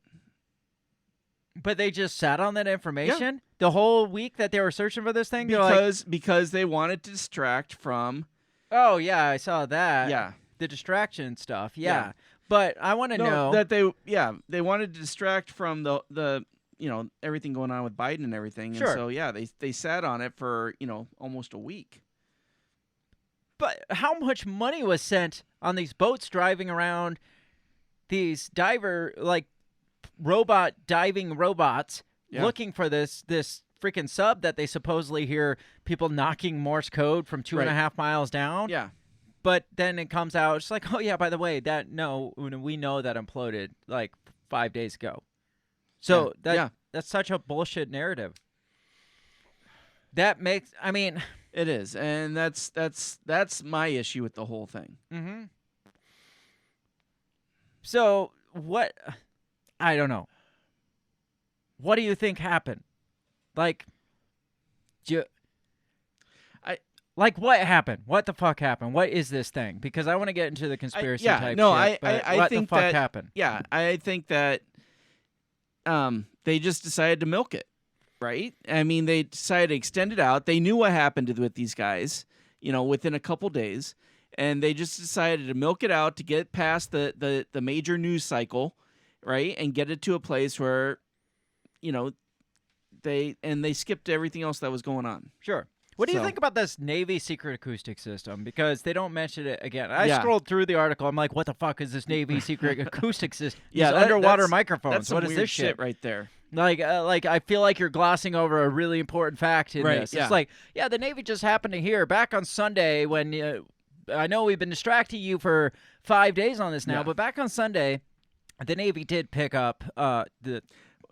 But they just sat on that information the whole week that they were searching for this thing? Because they wanted to distract from... Oh, yeah, I saw that. Yeah. The distraction stuff, yeah. But I want to know... that they wanted to distract from the everything going on with Biden and everything. Sure. And so, they sat on it for, almost a week. But how much money was sent on these boats driving around, these robot diving robots looking for this freaking sub that they supposedly hear people knocking Morse code from 2.5 miles down? Yeah. But then it comes out, it's like, oh yeah, by the way, we know that imploded like 5 days ago. So that's such a bullshit narrative. That makes, it is, and that's my issue with the whole thing. Mm-hmm. So what? I don't know. What do you think happened? Like, what happened? What the fuck happened? What is this thing? Because I want to get into the conspiracy type shit. I think what the fuck that happened? Yeah, I think that they just decided to milk it. Right? They decided to extend it out. They knew what happened with these guys, within a couple days, and they just decided to milk it out to get past the major news cycle, right? And get it to a place where, they skipped everything else that was going on. Sure. What do you think about this Navy secret acoustic system? Because they don't mention it again. I scrolled through the article. I'm like, what the fuck is this Navy secret acoustic system? These underwater microphones. That's some what is weird this shit right there? Like I feel like you're glossing over a really important fact in this. It's like, the Navy just happened to hear back on Sunday when I know we've been distracting you for 5 days on this now, but back on Sunday, the Navy did pick up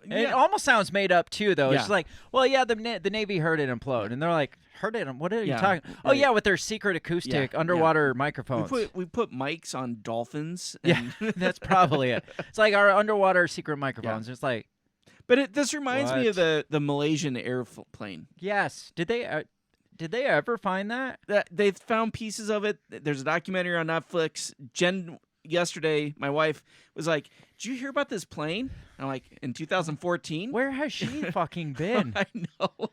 It almost sounds made up too, though. It's like, well, the Navy heard it implode, and they're like, heard it? What are you talking? Oh yeah, with their secret acoustic underwater microphones. We put mics on dolphins. And that's probably it. It's like our underwater secret microphones. It's like, but this reminds me of the Malaysian airplane. Yes. Did they ever find that? They found pieces of it. There's a documentary on Netflix. Jen yesterday, my wife was like, "Did you hear about this plane?" And I'm like, "In 2014." Where has she fucking been? I know.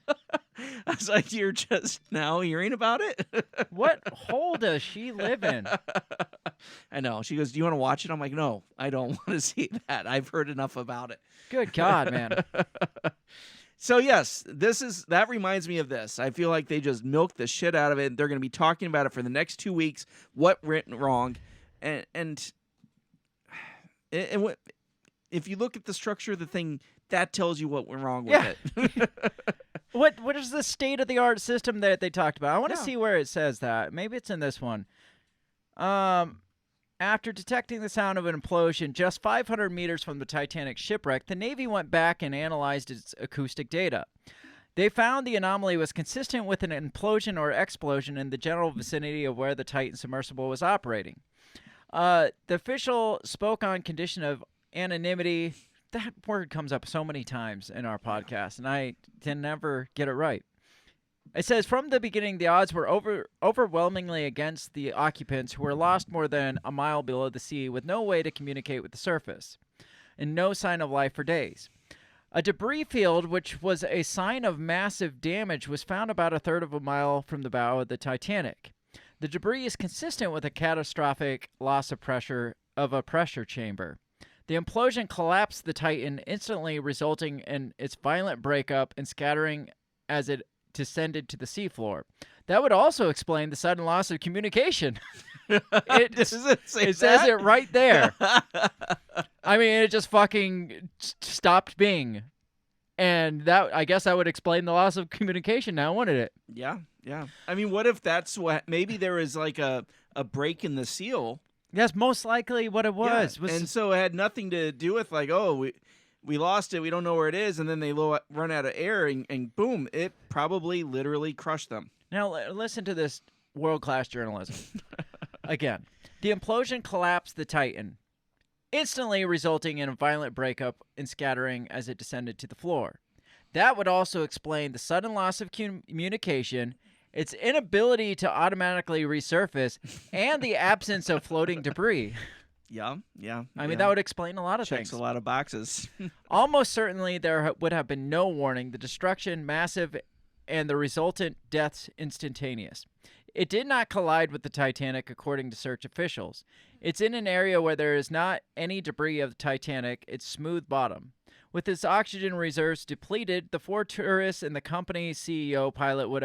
I was like, "You're just now hearing about it?" What hole does she live in? I know. She goes, "Do you want to watch it?" I'm like, "No, I don't want to see that. I've heard enough about it." Good God, man. So yes, that reminds me of this. I feel like they just milked the shit out of it. They're going to be talking about it for the next 2 weeks. What went wrong, and what, if you look at the structure of the thing, that tells you what went wrong with it. What is the state of the art system that they talked about? I want to see where it says that. Maybe it's in this one. After detecting the sound of an implosion just 500 meters from the Titanic shipwreck, the Navy went back and analyzed its acoustic data. They found the anomaly was consistent with an implosion or explosion in the general vicinity of where the Titan submersible was operating. The official spoke on condition of anonymity. That word comes up so many times in our podcast, and I can never get it right. It says, from the beginning, the odds were overwhelmingly against the occupants, who were lost more than a mile below the sea with no way to communicate with the surface, and no sign of life for days. A debris field, which was a sign of massive damage, was found about a third of a mile from the bow of the Titanic. The debris is consistent with a catastrophic loss of pressure of a pressure chamber. The implosion collapsed the Titan, instantly resulting in its violent breakup and scattering as it descended to the seafloor. That would also explain the sudden loss of communication. It says it right there. I mean, it just fucking stopped being. And that, I guess that would explain the loss of communication now, wouldn't it? Yeah, yeah. I mean, what if that's what, maybe there was like a break in the seal. That's most likely what it was. Yeah. And so it had nothing to do with like, oh, we lost it, we don't know where it is, and then they run out of air, and boom, it probably literally crushed them. Now, listen to this world-class journalism. Again, the implosion collapsed the Titan, instantly resulting in a violent breakup and scattering as it descended to the floor. That would also explain the sudden loss of communication, its inability to automatically resurface, and the absence of floating debris. Yeah. I mean, that would explain a lot of things. things. A lot of boxes. Almost certainly there would have been no warning, the destruction massive, and the resultant deaths instantaneous. It did not collide with the Titanic, according to search officials. It's in an area where there is not any debris of the Titanic, its smooth bottom. With its oxygen reserves depleted, the 4 tourists and the company's CEO pilot would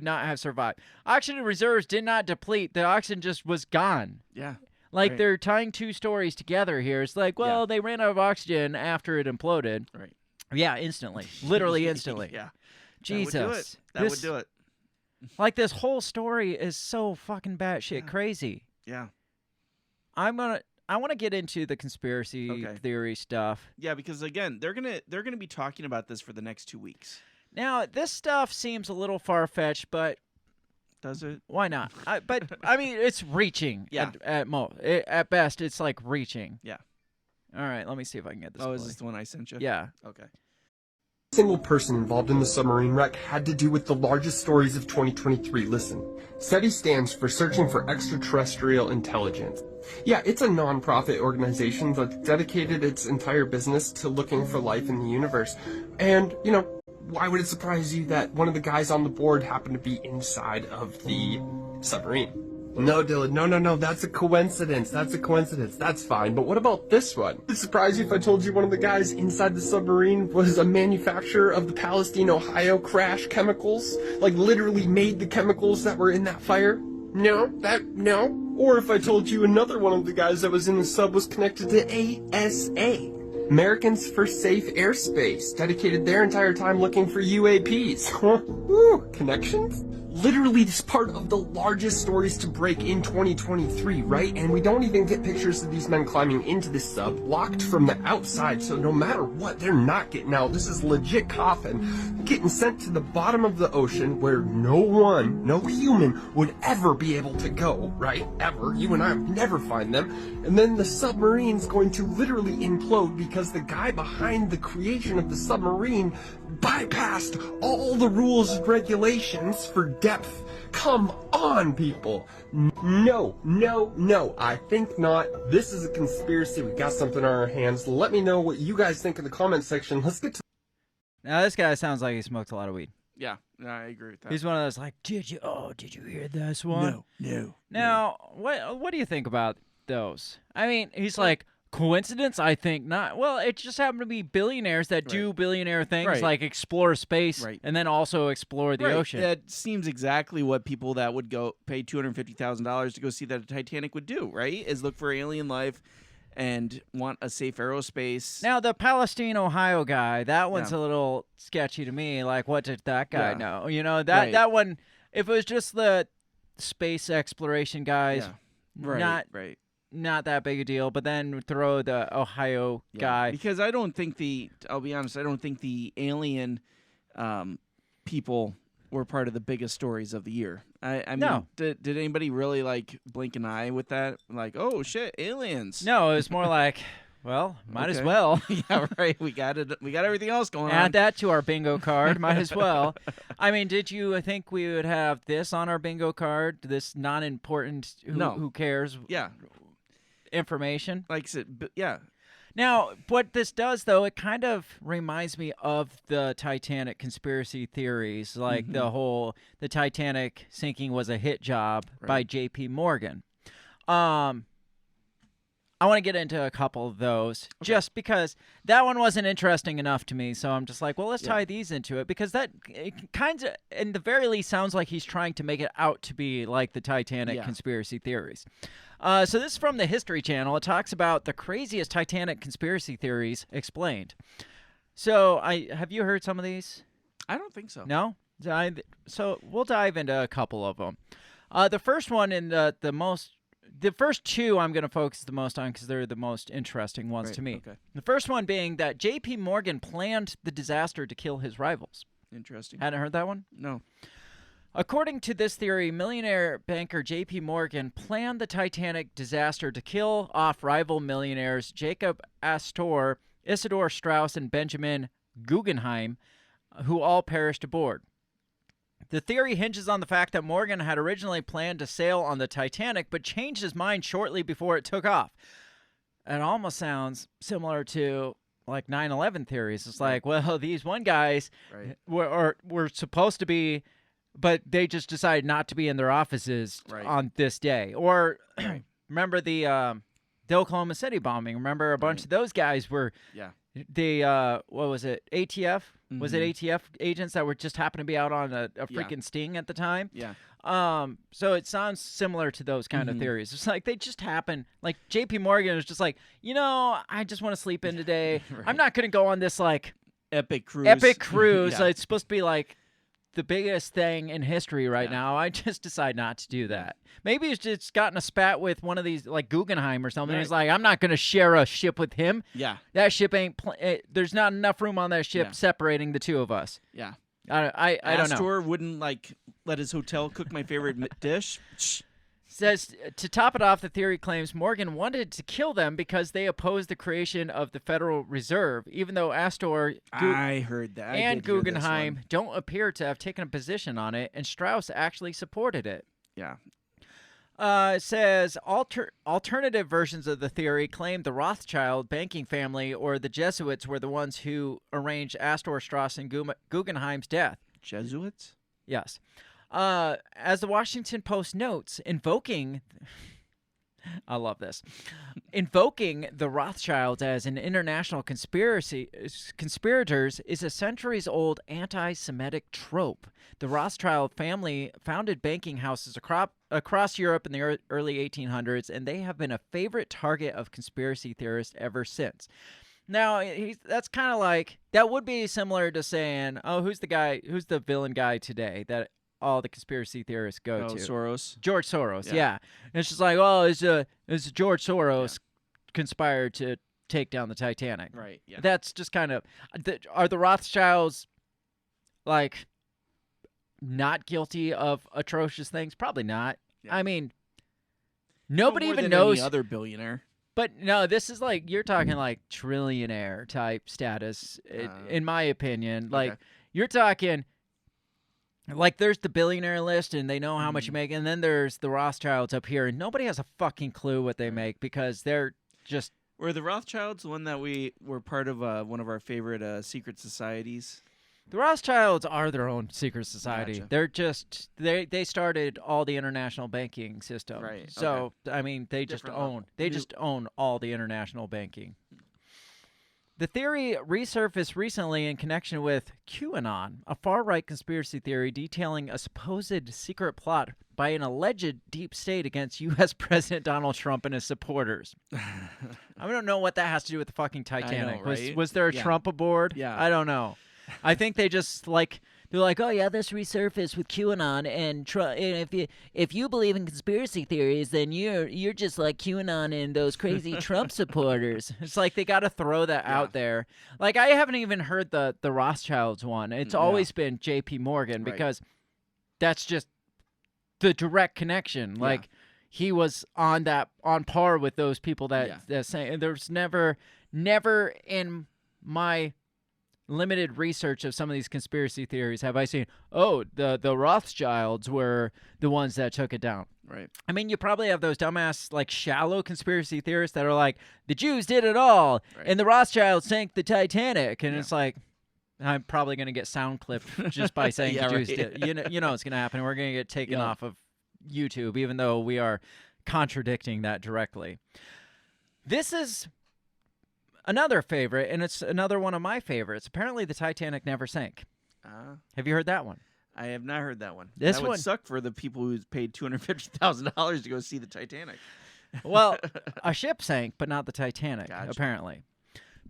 not have survived. Oxygen reserves did not deplete. The oxygen just was gone. Yeah. Like, right. They're tying two stories together here. It's like, well, they ran out of oxygen after it imploded. Right. Yeah, instantly. Literally instantly. Yeah. Jesus. That would do it. Like, this whole story is so fucking batshit crazy. Yeah. I want to get into the conspiracy theory stuff. Yeah, because again, they're gonna be talking about this for the next 2 weeks. Now, this stuff seems a little far-fetched, but does it? Why not? But I mean, it's reaching. Yeah. At best, it's like reaching. Yeah. All right, let me see if I can get this. Oh, is this the one I sent you? Yeah. Okay. Single person involved in the submarine wreck had to do with the largest stories of 2023. Listen, SETI stands for Searching for Extraterrestrial Intelligence. Yeah, it's a non-profit organization that's dedicated its entire business to looking for life in the universe. And, you know, why would it surprise you that one of the guys on the board happened to be inside of the submarine? No, Dylan, no, that's a coincidence. That's fine. But what about this one? Would it surprise you if I told you one of the guys inside the submarine was a manufacturer of the Palestine, Ohio crash chemicals? Like, literally made the chemicals that were in that fire? No. Or if I told you another one of the guys that was in the sub was connected to ASA. Americans for Safe Airspace, dedicated their entire time looking for UAPs. Ooh, connections? Literally, this part of the largest stories to break in 2023, right? And we don't even get pictures of these men climbing into the sub, locked from the outside, so no matter what, they're not getting out. This is legit coffin, getting sent to the bottom of the ocean where no human would ever be able to go, right? Ever. You and I would never find them. And then the submarine's going to literally implode because the guy behind the creation of the submarine bypassed all the rules and regulations for depth. Come on, people. No. I think not. This is a conspiracy. We got something on our hands. Let me know what you guys think in the comment section. Let's get to... Now, this guy sounds like he smoked a lot of weed. Yeah, I agree with that. He's one of those like, did you hear this one? No. Now, what do you think about those? I mean, he's like, coincidence? I think not. Well, it just happened to be billionaires that do billionaire things, like explore space and then also explore the ocean. That seems exactly what people that would go pay $250,000 to go see the Titanic would do, right? Is look for alien life and want a safe aerospace. Now, the Palestine, Ohio guy, that one's a little sketchy to me. Like, what did that guy know? You know, that one, if it was just the space exploration guys, not that big a deal, but then throw the Ohio guy. Because I'll be honest, I don't think the alien people were part of the biggest stories of the year. I mean, did anybody really like blink an eye with that? Like, oh shit, aliens. No, it was more like, well, might as well. Yeah, right. We got it. We got everything else going on. Add that to our bingo card. Might as well. I mean, did you think we would have this on our bingo card? This non-important, who cares? Yeah. Information. Like I said, yeah. Now, what this does, though, it kind of reminds me of the Titanic conspiracy theories, like the Titanic sinking was a hit job by J.P. Morgan. I want to get into a couple of those just because that one wasn't interesting enough to me. So I'm just like, well, let's tie these into it because that kind of, in the very least, sounds like he's trying to make it out to be like the Titanic conspiracy theories. So this is from the History Channel. It talks about the craziest Titanic conspiracy theories explained. So have you heard some of these? I don't think so. No? So we'll dive into a couple of them. The first one in the first two I'm going to focus the most on because they're the most interesting ones to me. Okay. The first one being that J.P. Morgan planned the disaster to kill his rivals. Interesting. Hadn't heard that one? No. According to this theory, millionaire banker J.P. Morgan planned the Titanic disaster to kill off rival millionaires Jacob Astor, Isidor Straus, and Benjamin Guggenheim, who all perished aboard. The theory hinges on the fact that Morgan had originally planned to sail on the Titanic, but changed his mind shortly before it took off. It almost sounds similar to like 9/11 theories. It's like, well, these one guys were supposed to be, but they just decided not to be in their offices on this day. Or remember the Oklahoma City bombing? Remember a bunch of those guys were what was it, ATF? Was it ATF agents that were just happened to be out on a freaking sting at the time? Yeah. So it sounds similar to those kind of theories. It's like they just happen. Like J.P. Morgan is just like, I just want to sleep in today. I'm not going to go on this like epic cruise. It's supposed to be like the biggest thing in history right now. I just decide not to do that. Maybe he's just gotten a spat with one of these like Guggenheim or something. He's like, I'm not going to share a ship with him. Yeah. That ship ain't, there's not enough room on that ship separating the two of us. Yeah. I don't know. Astor wouldn't like let his hotel cook my favorite dish. Says, to top it off, the theory claims Morgan wanted to kill them because they opposed the creation of the Federal Reserve, even though Astor I heard that. and Guggenheim don't appear to have taken a position on it, and Strauss actually supported it. Yeah. It says alternative versions of the theory claim the Rothschild banking family or the Jesuits were the ones who arranged Astor, Strauss, and Guggenheim's death. Jesuits? Yes. As the Washington Post notes, I love this. Invoking the Rothschilds as an international conspirators is a centuries-old anti-Semitic trope. The Rothschild family founded banking houses across Europe in the early 1800s, and they have been a favorite target of conspiracy theorists ever since. Now, that's kind of like, that would be similar to saying, oh, who's the villain guy today that all the conspiracy theorists go to? Soros. George Soros, yeah. And it's just like, oh, it's George Soros conspired to take down the Titanic. Right, yeah. That's just kind of, are the Rothschilds, like, not guilty of atrocious things? Probably not. Yeah. I mean, nobody no more even than knows. Any other billionaire. But no, this is like, you're talking like trillionaire type status, in my opinion. Like, you're talking, like, there's the billionaire list, and they know how much you make, and then there's the Rothschilds up here, and nobody has a fucking clue what they make because they're just... Were the Rothschilds one that we were part of one of our favorite secret societies? The Rothschilds are their own secret society. Gotcha. They're just they started all the international banking system. Right. So I mean, they just own all the international banking. The theory resurfaced recently in connection with QAnon, a far-right conspiracy theory detailing a supposed secret plot by an alleged deep state against U.S. President Donald Trump and his supporters. I don't know what that has to do with the fucking Titanic. I know, right? Was there a Trump aboard? Yeah. I don't know. I think they just they're like, oh yeah, this resurfaced with QAnon, and if you believe in conspiracy theories, then you're just like QAnon and those crazy Trump supporters. It's like they got to throw that out there. Like, I haven't even heard the Rothschilds one. It's always been J.P. Morgan because that's just the direct connection. Like, he was on par with those people that say. There's never in my limited research of some of these conspiracy theories have I seen, oh, the Rothschilds were the ones that took it down. Right. I mean, you probably have those dumbass, like, shallow conspiracy theorists that are like, the Jews did it all, and the Rothschilds sank the Titanic. And it's like, I'm probably going to get sound clipped just by saying the Jews did. You know what's going to happen. We're going to get taken off of YouTube, even though we are contradicting that directly. This is another favorite, and it's another one of my favorites. Apparently, the Titanic never sank. Have you heard that one? I have not heard that one. This that one would suck for the people who paid $250,000 to go see the Titanic. Well, a ship sank, but not the Titanic, apparently.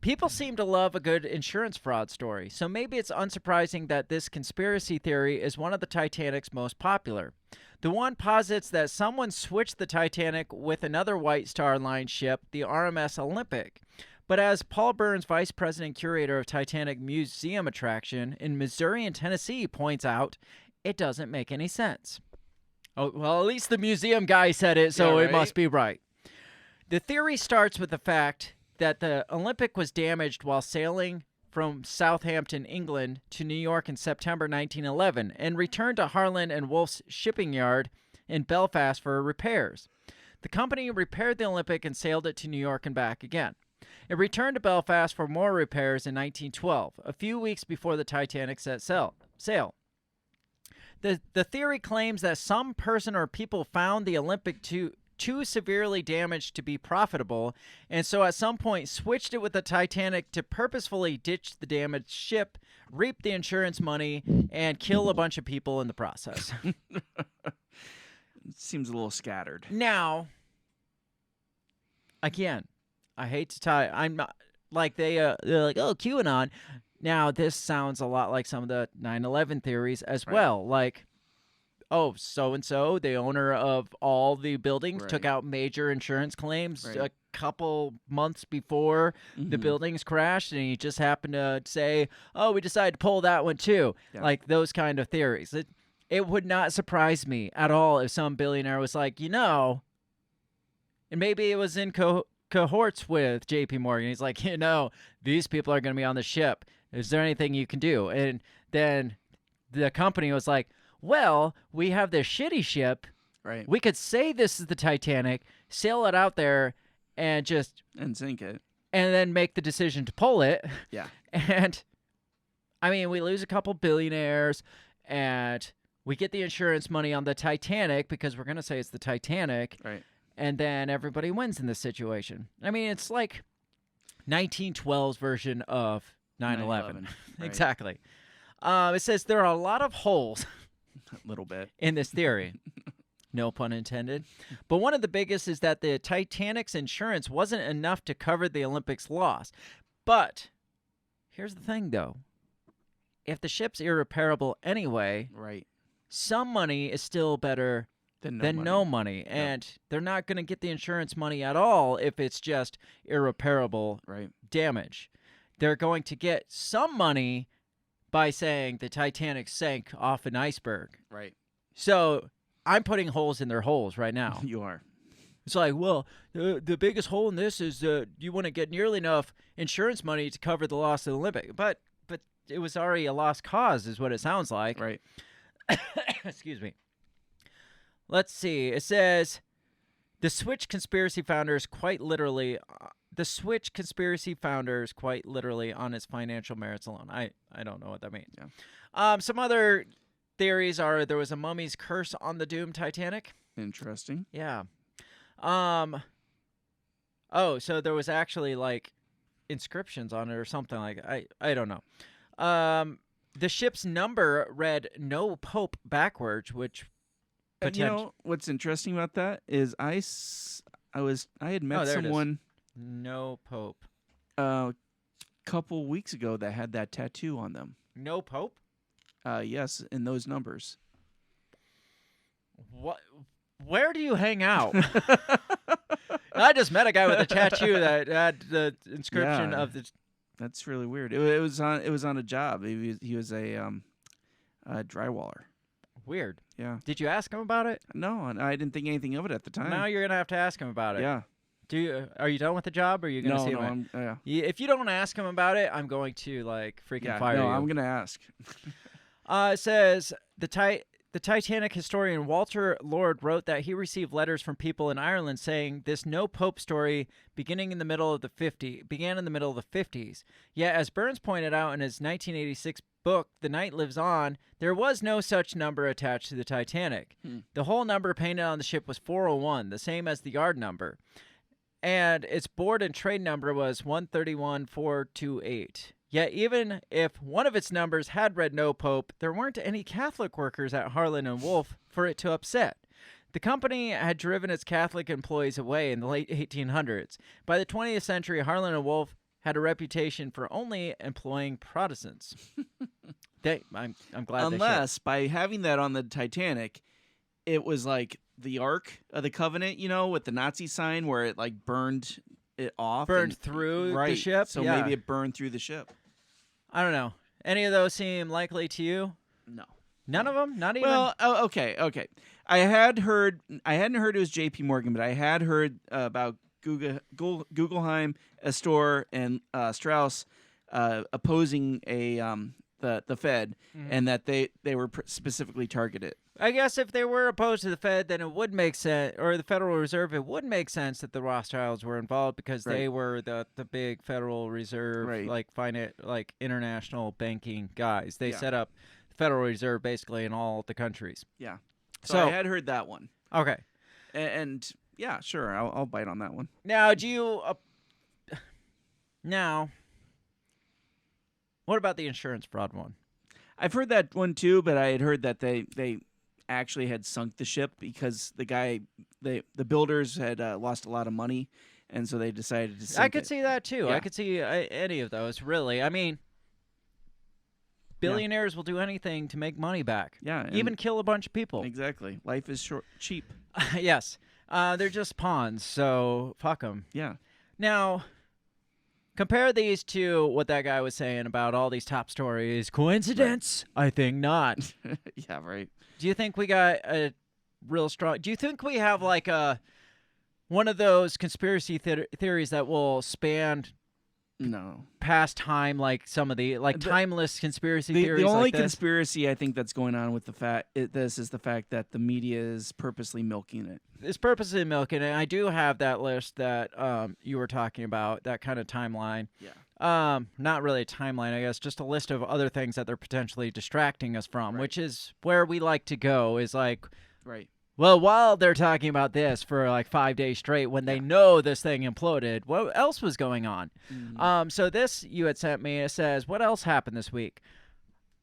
People seem to love a good insurance fraud story, so maybe it's unsurprising that this conspiracy theory is one of the Titanic's most popular. The one posits that someone switched the Titanic with another White Star Line ship, the RMS Olympic. But as Paul Burns, vice president curator of Titanic Museum Attraction in Missouri and Tennessee, points out, it doesn't make any sense. Oh, well, at least the museum guy said it, so it must be right. The theory starts with the fact that the Olympic was damaged while sailing from Southampton, England, to New York in September 1911 and returned to Harland and Wolff's shipping yard in Belfast for repairs. The company repaired the Olympic and sailed it to New York and back again. It returned to Belfast for more repairs in 1912, a few weeks before the Titanic set sail. The theory claims that some person or people found the Olympic too severely damaged to be profitable, and so at some point switched it with the Titanic to purposefully ditch the damaged ship, reap the insurance money, and kill a bunch of people in the process. Seems a little scattered. Now, again, I hate to tie. I'm not like they're like, oh, QAnon. Now this sounds a lot like some of the 9/11 theories as well. Like, oh, so and so, the owner of all the buildings, took out major insurance claims a couple months before the buildings crashed, and he just happened to say, "Oh, we decided to pull that one too." Like those kind of theories. It would not surprise me at all if some billionaire was like, and maybe it was in cohorts with J.P. Morgan. He's like, these people are going to be on the ship. Is there anything you can do? And then the company was like, well, we have this shitty ship. Right. We could say this is the Titanic, sail it out there, and sink it. And then make the decision to pull it. Yeah. And, I mean, we lose a couple billionaires, and we get the insurance money on the Titanic because we're going to say it's the Titanic. Right. And then everybody wins in this situation. I mean, it's like 1912's version of 9/11. Right. Exactly. It says there are a lot of holes a little bit in this theory. No pun intended. But one of the biggest is that the Titanic's insurance wasn't enough to cover the Olympics' loss. But here's the thing, though. If the ship's irreparable anyway, some money is still better than no money. And they're not going to get the insurance money at all if it's just irreparable damage. They're going to get some money by saying the Titanic sank off an iceberg. Right. So I'm putting holes in their holes right now. You are. It's like, well, the biggest hole in this is you want to get nearly enough insurance money to cover the loss of the Olympic. But it was already a lost cause is what it sounds like. Right. Excuse me. Let's see. It says the Switch conspiracy founders quite literally on its financial merits alone. I don't know what that means. Yeah. Some other theories are there was a mummy's curse on the doomed Titanic. Interesting. Yeah. So there was actually like inscriptions on it or something like I don't know. The ship's number read "No Pope" backwards, which. And you know what's interesting about that is I had met someone. No Pope. A couple weeks ago that had that tattoo on them. No Pope? Yes, in those numbers. What? Where do you hang out? I just met a guy with a tattoo that had the inscription of the. That's really weird. It was on a job. He was a drywaller. Weird. Yeah. Did you ask him about it? No, I didn't think anything of it at the time. Now you're gonna have to ask him about it. Yeah. Are you done with the job, or are you going to see him? If you don't ask him about it, I'm going to fire you. No, I'm going to ask. It says the Titanic historian Walter Lord wrote that he received letters from people in Ireland saying this no pope story began in the middle of the 50s. Yet, as Burns pointed out in his 1986 book, The Night Lives On, there was no such number attached to the Titanic. The whole number painted on the ship was 401, the same as the yard number. And its board and trade number was 131428. Yet even if one of its numbers had read no pope, there weren't any Catholic workers at Harland and Wolff for it to upset. The company had driven its Catholic employees away in the late 1800s. By the 20th century, Harland and Wolff had a reputation for only employing Protestants. I'm glad Unless, by having that on the Titanic, it was like the Ark of the Covenant, with the Nazi sign where it burned it off. Burned through the ship? So maybe it burned through the ship. I don't know. Any of those seem likely to you? No. None of them? Not even? Well, okay. I hadn't heard it was J.P. Morgan, but I had heard about Guggenheim, Astor, and Strauss opposing the Fed, and that they were specifically targeted. I guess if they were opposed to the Fed, then it would make sense, or the Federal Reserve, it would make sense that the Rothschilds were involved because they were the big Federal Reserve, international banking guys. They set up the Federal Reserve basically in all the countries. Yeah. So I had heard that one. Okay. And yeah, sure, I'll bite on that one. Now, do you... Now, what about the insurance fraud one? I've heard that one too, but I had heard that they actually had sunk the ship because the builders had lost a lot of money, and so they decided to sink I could see that too. Yeah. I could see any of those, really. I mean, billionaires will do anything to make money back. Yeah. Even kill a bunch of people. Exactly. Life is cheap. Yes. They're just pawns, so fuck them. Yeah. Now, compare these to what that guy was saying about all these top stories. Coincidence? Right. I think not. Yeah, right. Do you think we got a real strong... Do you think we have one of those conspiracy theories that will span... No. Past time, like some of the timeless conspiracy theories. The only like this? conspiracy I think that's going on with this is the fact that the media is purposely milking it. It's purposely milking it. I do have that list that you were talking about, that kind of timeline. Yeah. Not really a timeline, I guess, just a list of other things that they're potentially distracting us from, which is where we like to go. Is like, right. Well, while they're talking about this for 5 days straight, when they know this thing imploded, what else was going on? Mm-hmm. So this you had sent me, it says, what else happened this week?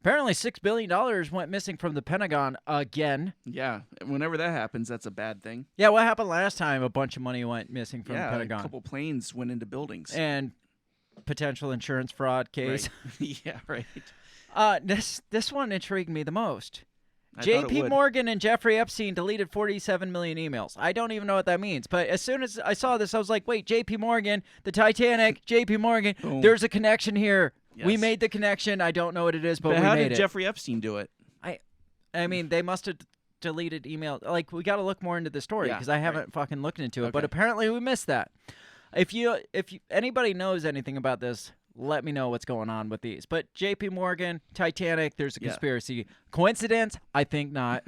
Apparently $6 billion went missing from the Pentagon again. Yeah, whenever that happens, that's a bad thing. Yeah, what happened last time a bunch of money went missing from the Pentagon? A couple planes went into buildings. And potential insurance fraud case. Right. Yeah, right. This one intrigued me the most. J.P. Morgan and Jeffrey Epstein deleted 47 million emails. I don't even know what that means, but as soon as I saw this, I was like, wait, J.P. Morgan, the Titanic, J.P. Morgan, Boom. There's a connection here. Yes. We made the connection. I don't know what it is, but we how made did it. Jeffrey Epstein do it? I mean, they must have deleted email. We got to look more into the story because I haven't fucking looked into it, but apparently we missed that. If anybody knows anything about this, let me know what's going on with these. But J.P. Morgan, Titanic, there's a conspiracy. Coincidence? I think not.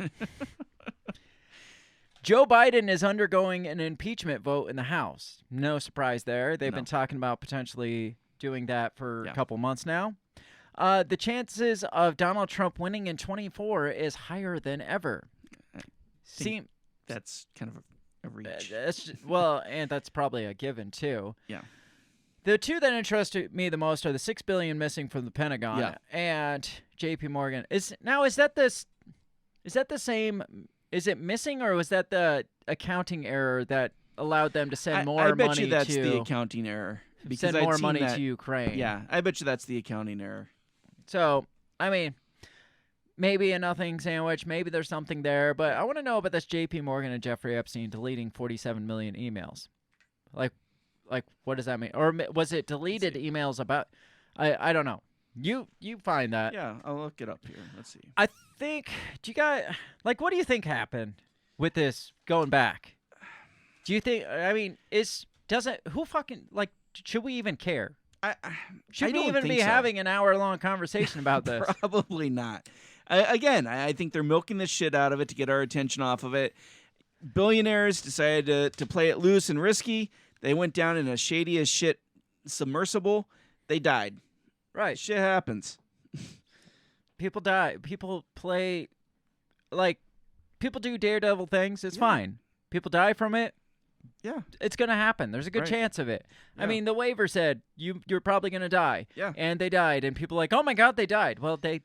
Joe Biden is undergoing an impeachment vote in the House. No surprise there. They've been talking about potentially doing that for a couple months now. The chances of Donald Trump winning in 2024 is higher than ever. That's kind of a reach. And that's probably a given too. Yeah. The two that interest me the most are the $6 billion missing from the Pentagon and J.P. Morgan. Is that the same? Is it missing, or was that the accounting error that allowed them to send more money? I bet you that's the accounting error. Because send more money to Ukraine. Yeah, I bet you that's the accounting error. So, I mean, maybe a nothing sandwich. Maybe there's something there, but I want to know about this J.P. Morgan and Jeffrey Epstein deleting 47 million emails. Like, what does that mean? Or was it deleted emails about... I don't know. You find that. Yeah, I'll look it up here. Let's see. I think... Do you guys... what do you think happened with this going back? Do you think... I mean, is who fucking like? Should we even care? Should we don't even think be so. having an hour-long conversation about this? Probably not. I think they're milking the shit out of it to get our attention off of it. Billionaires decided to play it loose and risky. They went down in a shady as shit submersible. They died. Right. Shit happens. People die. People play, like, people do daredevil things. It's fine. People die from it. Yeah. It's going to happen. There's a good chance of it. Yeah. I mean, the waiver said you're probably going to die. Yeah. And they died. And people are like, oh, my God, they died. Well, they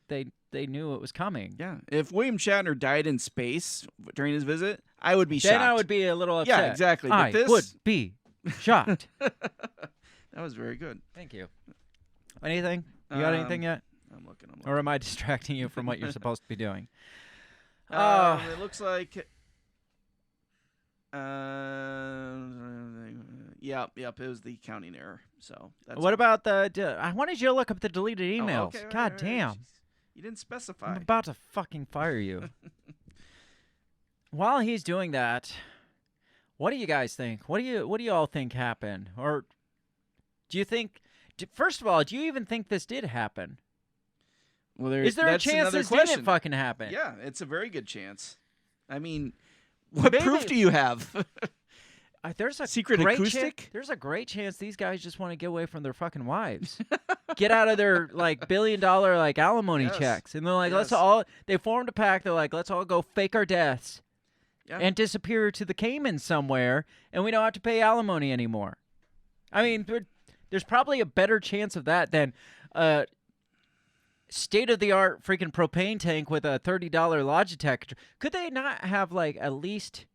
knew it was coming. Yeah. If William Shatner died in space during his visit, I would be shocked. Then I would be a little upset. Yeah, exactly. But I would be shocked. That was very good. Thank you. Anything? You got anything yet? I'm looking. Or am I distracting you from what you're supposed to be doing? It looks like. Yep. It was the counting error. So. That's What about the? I wanted you to look up the deleted emails. Okay, God right. damn! You didn't specify. I'm about to fucking fire you. While he's doing that, what do you guys think? What do you all think happened? Or do you think? First of all, do you even think this did happen? Well, is there a chance this didn't fucking happen? Yeah, it's a very good chance. I mean, what proof do you have? There's a secret great acoustic. There's a great chance these guys just want to get away from their fucking wives, get out of their like $1 billion like alimony checks, and they're like, let's all. They formed a pact. They're like, let's all go fake our deaths, and disappear to the Caymans somewhere, and we don't have to pay alimony anymore. I mean, there's probably a better chance of that than state-of-the-art freaking propane tank with a $30 Logitech. Could they not have like at least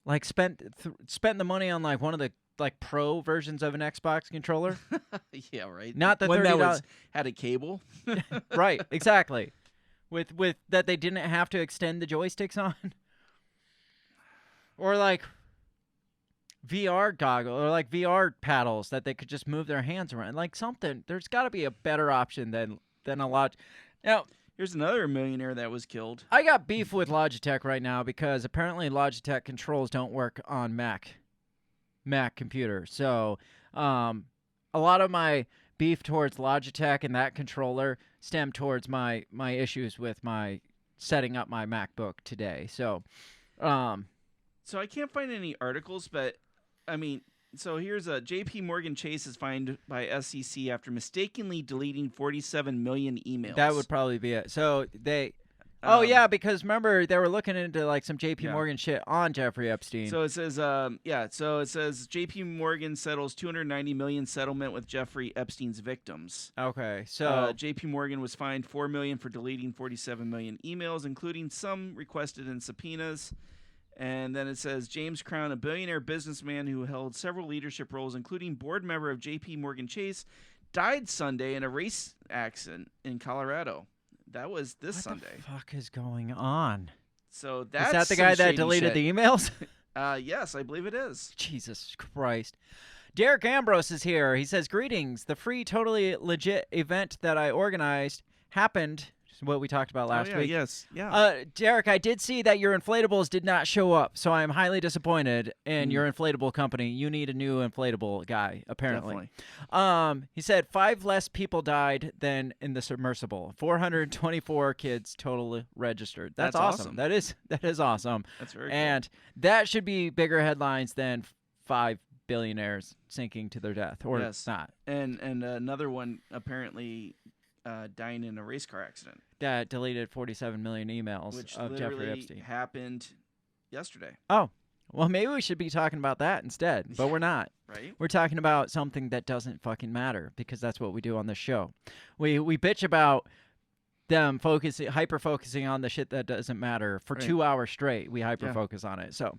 like spent the money on like one of the like pro versions of an Xbox controller? Yeah, right. Not the one $30 that had a cable. Right, exactly. With that they didn't have to extend the joysticks on, or like VR goggles or like VR paddles that they could just move their hands around, like something. There's got to be a better option than a lot. Now, here's another millionaire that was killed. I got beef with Logitech right now because apparently Logitech controls don't work on Mac computers. So, a lot of my beef towards Logitech and that controller stem towards my issues with my setting up my MacBook today. So, So I can't find any articles, but I mean, so here's a JP Morgan Chase is fined by SEC after mistakenly deleting 47 million emails. That would probably be it. So they, because remember they were looking into like some JP Morgan shit on Jeffrey Epstein. So it says, So it says JP Morgan settles 290 million settlement with Jeffrey Epstein's victims. Okay, so JP Morgan was fined $4 million for deleting 47 million emails, including some requested in subpoenas. And then it says James Crown, a billionaire businessman who held several leadership roles, including board member of JP Morgan Chase, died Sunday in a race accident in Colorado. That was this Sunday. What the fuck is going on? So that's is that the guy that deleted shit. the emails? Yes, I believe it is. Jesus Christ. Derek Ambrose is here. He says, greetings. The free, totally legit event that I organized happened, what we talked about last week. Yes. Yeah. Derek, I did see that your inflatables did not show up, so I am highly disappointed in your inflatable company. You need a new inflatable guy, apparently. Definitely. He said 5 less people died than in the submersible. 424 kids total registered. That's awesome. That is awesome. That's very And that should be bigger headlines than 5 billionaires sinking to their death, or not. And another one apparently dying in a race car accident. That deleted 47 million emails Which of Jeffrey Epstein. literally happened yesterday. Oh, well, maybe we should be talking about that instead, but we're not. Right? We're talking about something that doesn't fucking matter, because that's what we do on this show. We bitch about them hyper-focusing on the shit that doesn't matter for 2 hours straight. We hyper-focus on it. So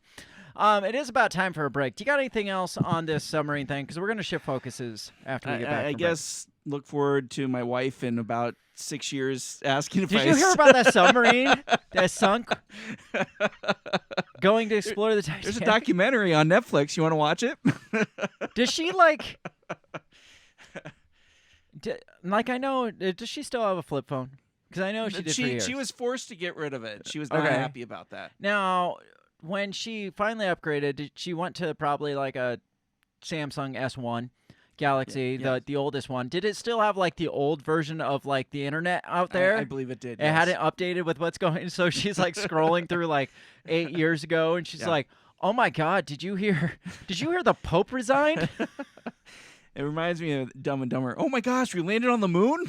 it is about time for a break. Do you got anything else on this submarine thing? Because we're going to shift focuses after we get back. I guess look forward to my wife in about 6 years asking if Did you hear about that submarine that sunk? Going to explore the Titanic. There's a documentary on Netflix. You want to watch it? Does she like... I know, does she still have a flip phone? Because I know she did for years. She was forced to get rid of it. She was not happy about that. Now, when she finally upgraded, she went to probably like a Samsung S1 Galaxy, the oldest one. Did it still have like the old version of like the internet out there? I believe it did. It hadn't updated with what's going. So she's like scrolling through like 8 years ago, and she's like, "Oh my God, did you hear the Pope resigned?" It reminds me of Dumb and Dumber. Oh my gosh, we landed on the moon?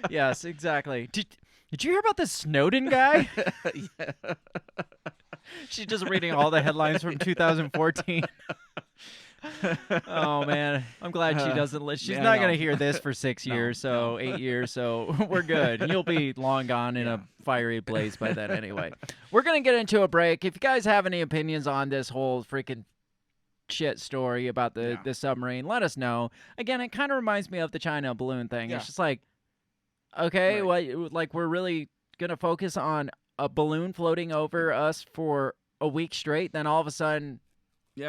Yes, exactly. Did you hear about this Snowden guy? She's just reading all the headlines from 2014. Oh man, I'm glad she doesn't. She's not gonna hear this for 6 years, 8 years. So we're good. You'll be long gone in a fiery blaze by then, anyway. We're gonna get into a break. If you guys have any opinions on this whole freaking shit story about the submarine, let us know. Again, it kind of reminds me of the China balloon thing. It's just like, okay, like we're really gonna focus on a balloon floating over us for a week straight, then all of a sudden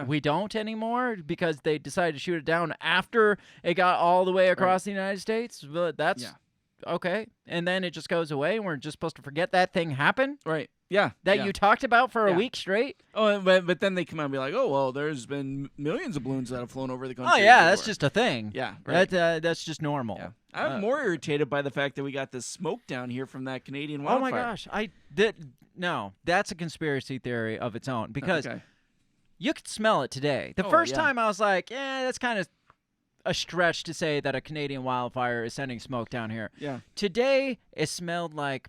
we don't anymore because they decided to shoot it down after it got all the way across the United States. But that's okay. And then it just goes away, and we're just supposed to forget that thing happened? Right. Yeah. That you talked about for a week straight? Oh, but then they come out and be like, oh, well, there's been millions of balloons that have flown over the country. Oh, yeah, that's just a thing. Yeah, right. That's just normal. Yeah. I'm more irritated by the fact that we got this smoke down here from that Canadian wildfire. Oh, my gosh. No, that's a conspiracy theory of its own because you could smell it today. The first time I was like, that's kind of a stretch to say that a Canadian wildfire is sending smoke down here. Yeah. Today, it smelled like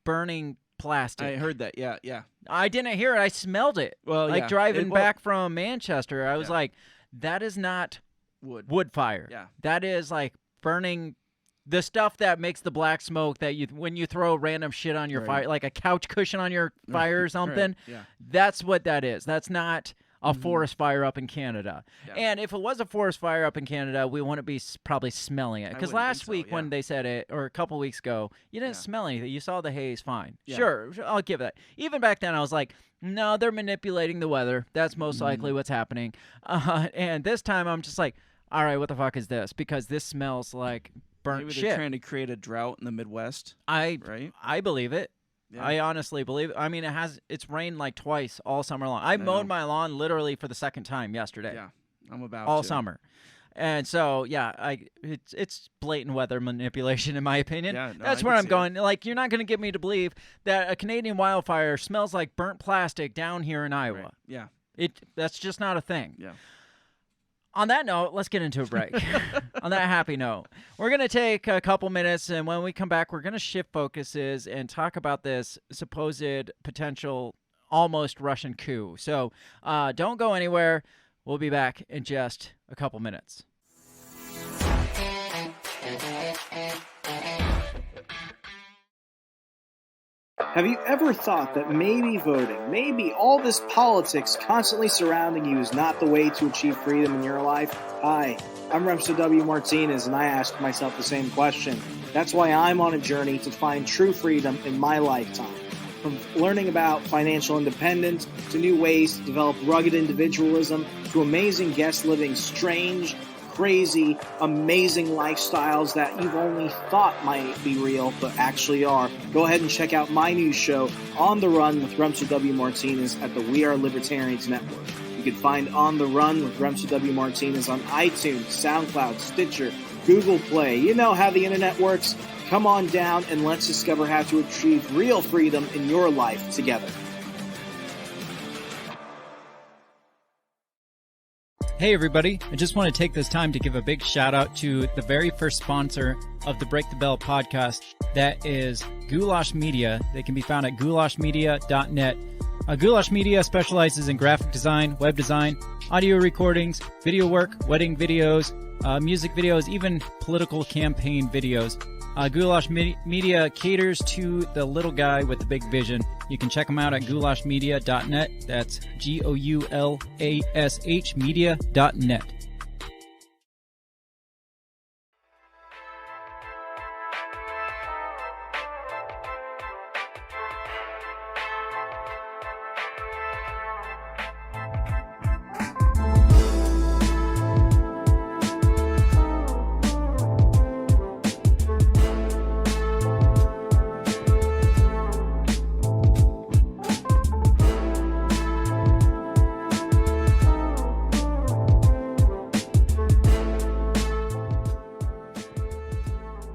burning plastic. I heard that. Yeah. I didn't hear it. I smelled it. Well, like driving back from Manchester, I was like, that is not wood fire. Yeah. That is like burning the stuff that makes the black smoke that when you throw random shit on your fire, like a couch cushion on your fire or something. Yeah. That's what that is. That's not a forest fire up in Canada. Yeah. And if it was a forest fire up in Canada, we wouldn't be probably smelling it. Because last week when they said it, or a couple weeks ago, you didn't smell anything. You saw the haze fine. Yeah. Sure, I'll give that. Even back then, I was like, no, they're manipulating the weather. That's most likely what's happening. And this time, I'm just like, all right, what the fuck is this? Because this smells like burnt Maybe shit. They're trying to create a drought in the Midwest. I believe it. Yeah. I honestly believe it. I mean, it's rained like twice all summer long. I mowed my lawn literally for the second time yesterday. Yeah, I'm about all to. summer. And so, it's blatant weather manipulation, in my opinion. Yeah, that's where I'm going. Like, you're not going to get me to believe that a Canadian wildfire smells like burnt plastic down here in Iowa. Right. Yeah. That's just not a thing. Yeah. On that note, let's get into a break. On that happy note, we're going to take a couple minutes, and when we come back, we're going to shift focuses and talk about this supposed potential almost Russian coup. So don't go anywhere. We'll be back in just a couple minutes. Have you ever thought that maybe voting, maybe all this politics constantly surrounding you is not the way to achieve freedom in your life? Hi, I'm Remso W. Martinez, and I ask myself the same question. That's why I'm on a journey to find true freedom in my lifetime. From learning about financial independence, to new ways to develop rugged individualism, to amazing guests living strange, crazy, amazing lifestyles that you've only thought might be real, but actually are. Go ahead and check out my new show, On the Run with Remso W. Martinez at the We Are Libertarians Network. You can find On the Run with Remso W. Martinez on iTunes, SoundCloud, Stitcher, Google Play. You know how the internet works. Come on down and let's discover how to achieve real freedom in your life together. Hey everybody, I just want to take this time to give a big shout out to the very first sponsor of the Break the Bell podcast. That is Goulash Media. They can be found at goulashmedia.net. Goulash Media specializes in graphic design, web design, audio recordings, video work, wedding videos, music videos, even political campaign videos. Goulash Media caters to the little guy with the big vision. You can check them out at goulashmedia.net. That's GOULASH media.net.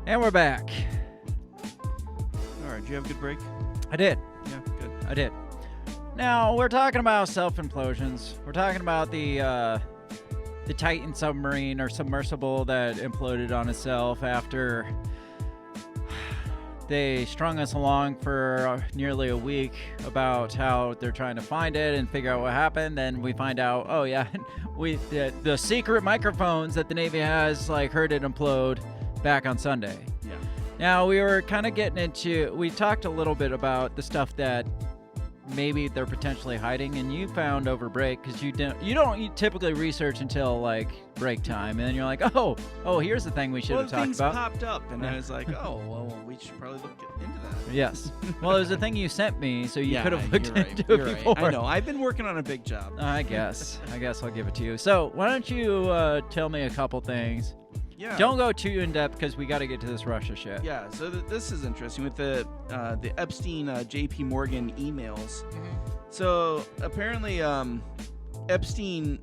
And we're back. All right, did you have a good break? I did. Yeah, good. I did. Now, we're talking about self-implosions. We're talking about the Titan submarine or submersible that imploded on itself after they strung us along for nearly a week about how they're trying to find it and figure out what happened. Then we find out, oh yeah, the secret microphones that the Navy has heard it implode back on Sunday. Yeah. Now we were kind of getting into. We talked a little bit about the stuff that maybe they're potentially hiding, and you found over break because you don't typically research until break time, and then you're like, oh, here's the thing we should have talked things about. Popped up, and I was like, oh, well, we should probably look into that. Yes. Well, it was a thing you sent me, so you could have looked into it You're before. Right. I know. I've been working on a big job. I guess I'll give it to you. So why don't you tell me a couple things? Yeah. Don't go too in depth because we got to get to this Russia shit. Yeah. So this is interesting with the Epstein J.P. Morgan emails. So apparently Epstein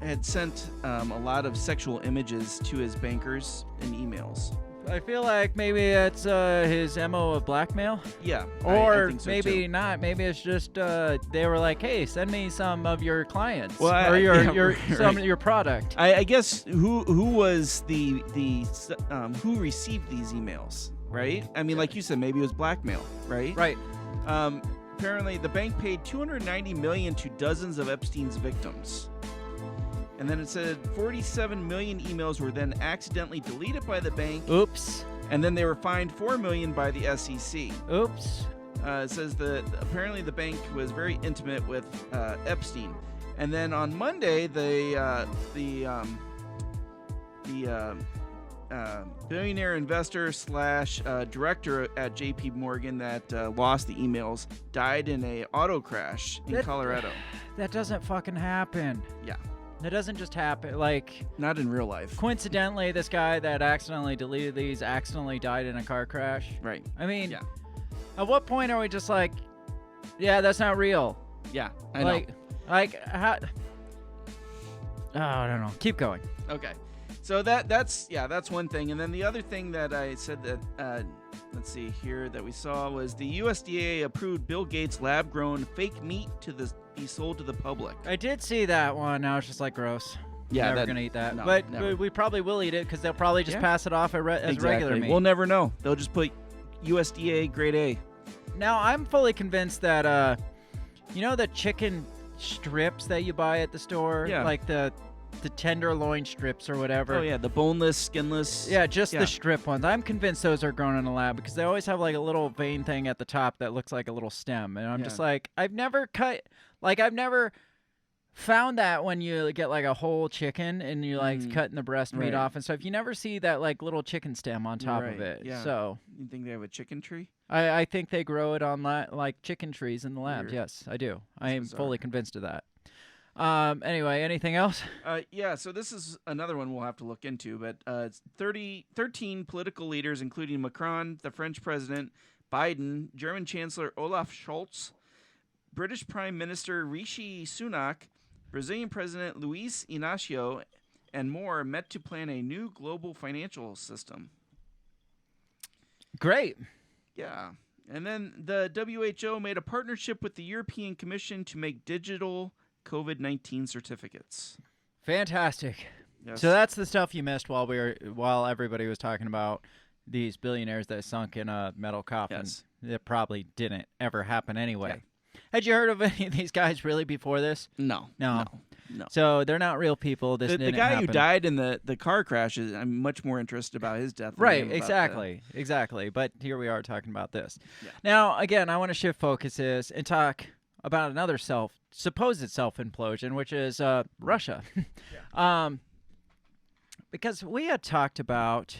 had sent a lot of sexual images to his bankers in emails. I feel like maybe it's his MO of blackmail. Yeah. Or I think so maybe too. not. Maybe it's just they were like, "Hey, send me some of your clients Well, or right. some of your product." I guess who was the who received these emails, right? I mean, like you said, maybe it was blackmail, right? Right. Apparently, the bank paid $290 million to dozens of Epstein's victims. And then it said 47 million emails were then accidentally deleted by the bank. Oops. And then they were fined $4 million by the SEC. Oops. It says that apparently the bank was very intimate with Epstein. And then on Monday, the billionaire investor / director at J.P. Morgan that lost the emails died in a auto crash in Colorado. That doesn't fucking happen. Yeah. That doesn't just happen. Not in real life. Coincidentally, this guy that accidentally deleted these accidentally died in a car crash. Right. I mean, yeah. At what point are we just like, yeah, that's not real? Yeah, I know. How? Oh, I don't know. Keep going. Okay. So that's one thing. And then the other thing that I said that, let's see here, that we saw was the USDA approved Bill Gates' lab-grown fake meat to be sold to the public. I did see that one. I was just like, gross. Yeah, never gonna eat that. No, but never. we probably will eat it because they'll probably just pass it off as regular meat. We'll never know. They'll just put USDA grade A. Now I'm fully convinced that the chicken strips that you buy at the store, like the tenderloin strips or whatever. Oh yeah, the boneless, skinless. Yeah, just the strip ones. I'm convinced those are grown in a lab because they always have a little vein thing at the top that looks like a little stem, and I'm just like, I've never found that when you get a whole chicken and you cutting the breast meat off and stuff. You never see that little chicken stem on top of it. Yeah. So you think they have a chicken tree? I think they grow it on chicken trees in the lab. Yes, I do. I am fully convinced of that. Anyway, anything else? Yeah, so this is another one we'll have to look into, but it's 13 political leaders, including Macron, the French president, Biden, German Chancellor Olaf Scholz, British Prime Minister Rishi Sunak, Brazilian President Luiz Inácio, and more met to plan a new global financial system. Great. Yeah. And then the WHO made a partnership with the European Commission to make digital COVID-19 certificates. Fantastic. Yes. So that's the stuff you missed while everybody was talking about these billionaires that sunk in a metal coffin. Yes. That probably didn't ever happen anyway. Yeah. Had you heard of any of these guys really before this? No. So they're not real people. This the didn't guy happen. who died in the car crash is I'm much more interested about his death. Right, exactly. But here we are talking about this. Yeah. Now, again, I want to shift focuses and talk about another supposed self-implosion, which is Russia. Because we had talked about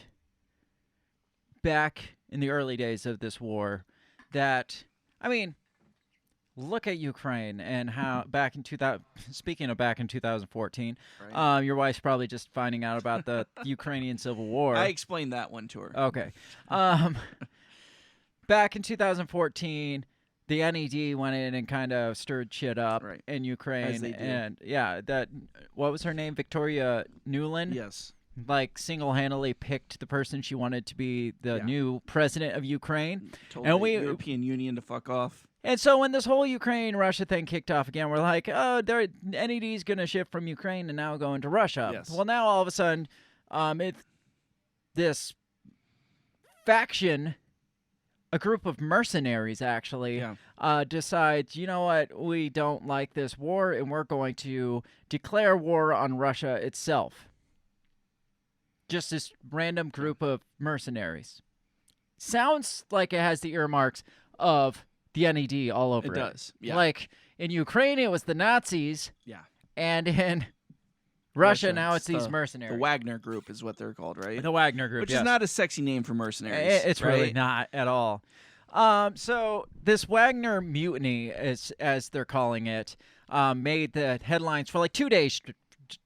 back in the early days of this war that, look at Ukraine and how back in 2014, right. Your wife's probably just finding out about the Ukrainian civil war. I explained that one to her. Okay. Back in 2014, the NED went in and kind of stirred shit up in Ukraine. As they do. And what was her name? Victoria Nuland? Yes. like single-handedly picked the person she wanted to be the new president of Ukraine. Told And the European Union to fuck off. And so when this whole Ukraine-Russia thing kicked off again, we're like, oh, NED's going to shift from Ukraine and now go into Russia. Yes. Well, now all of a sudden, this faction, a group of mercenaries actually, decides, you know what, we don't like this war and we're going to declare war on Russia itself. Just this random group of mercenaries. Sounds like it has the earmarks of the NED all over it. It does, yeah. Like, in Ukraine, it was the Nazis. Yeah. And in Russia, now it's these the mercenaries. The Wagner Group is what they're called, right? The Wagner Group, Which yes. is not a sexy name for mercenaries. It's right? really not at all. So this Wagner mutiny, as they're calling it, made the headlines for like 2 days,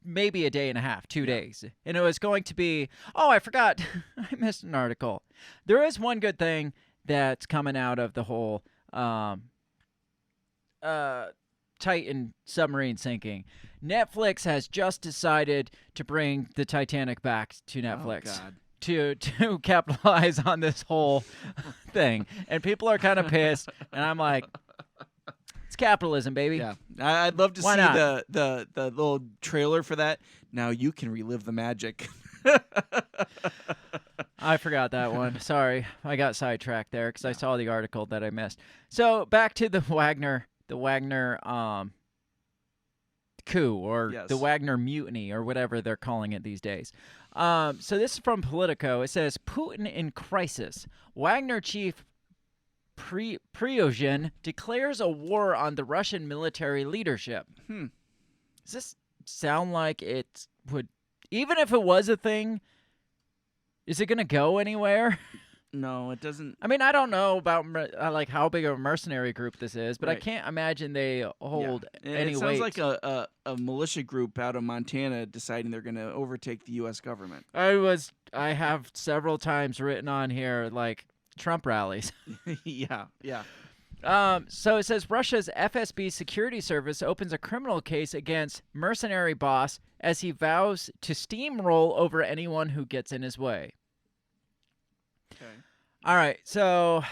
maybe a day and a half, 2 days. And it was going to be, oh, I forgot. I missed an article. There is one good thing that's coming out of the whole Titan submarine sinking. Netflix has just decided to bring the Titanic back to Netflix. Oh, God. To capitalize on this whole thing. And people are kind of pissed. And I'm like, it's capitalism, baby. Yeah. I'd love to Why see not? the little trailer for that. Now you can relive the magic. I forgot that one. Sorry. I got sidetracked there because I saw the article that I missed. So back to the Wagner coup, or the Wagner mutiny, or whatever they're calling it these days. So this is from Politico. It says, Putin in crisis. Wagner chief Prigozhin declares a war on the Russian military leadership. Does this sound like it would, even if it was a thing, is it going to go anywhere? No, it doesn't. I mean, I don't know about like how big of a mercenary group this is, but I Right. can't imagine they hold any It sounds weight. like a militia group out of Montana deciding they're going to overtake the U.S. government. I have several times written on here like Trump rallies. Yeah. So it says Russia's FSB security service opens a criminal case against mercenary boss as he vows to steamroll over anyone who gets in his way. Okay. All right, so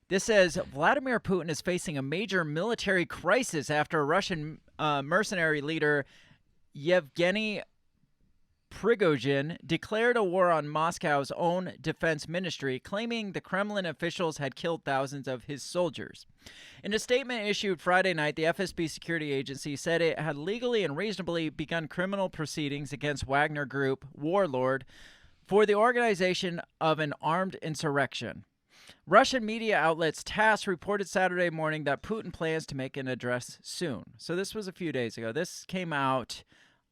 this says Vladimir Putin is facing a major military crisis after Russian mercenary leader Yevgeny Prigozhin declared a war on Moscow's own defense ministry, claiming the Kremlin officials had killed thousands of his soldiers. In a statement issued Friday night, the FSB security agency said it had legally and reasonably begun criminal proceedings against Wagner Group warlord for the organization of an armed insurrection. Russian media outlets TASS reported Saturday morning that Putin plans to make an address soon. So this was a few days ago. This came out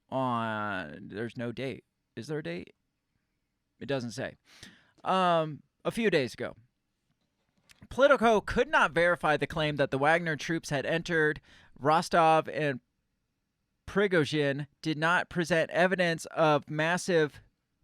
on, there's no date. Is there a date? It doesn't say. A few days ago. Politico could not verify the claim that the Wagner troops had entered Rostov, and Prigozhin did not present evidence of massive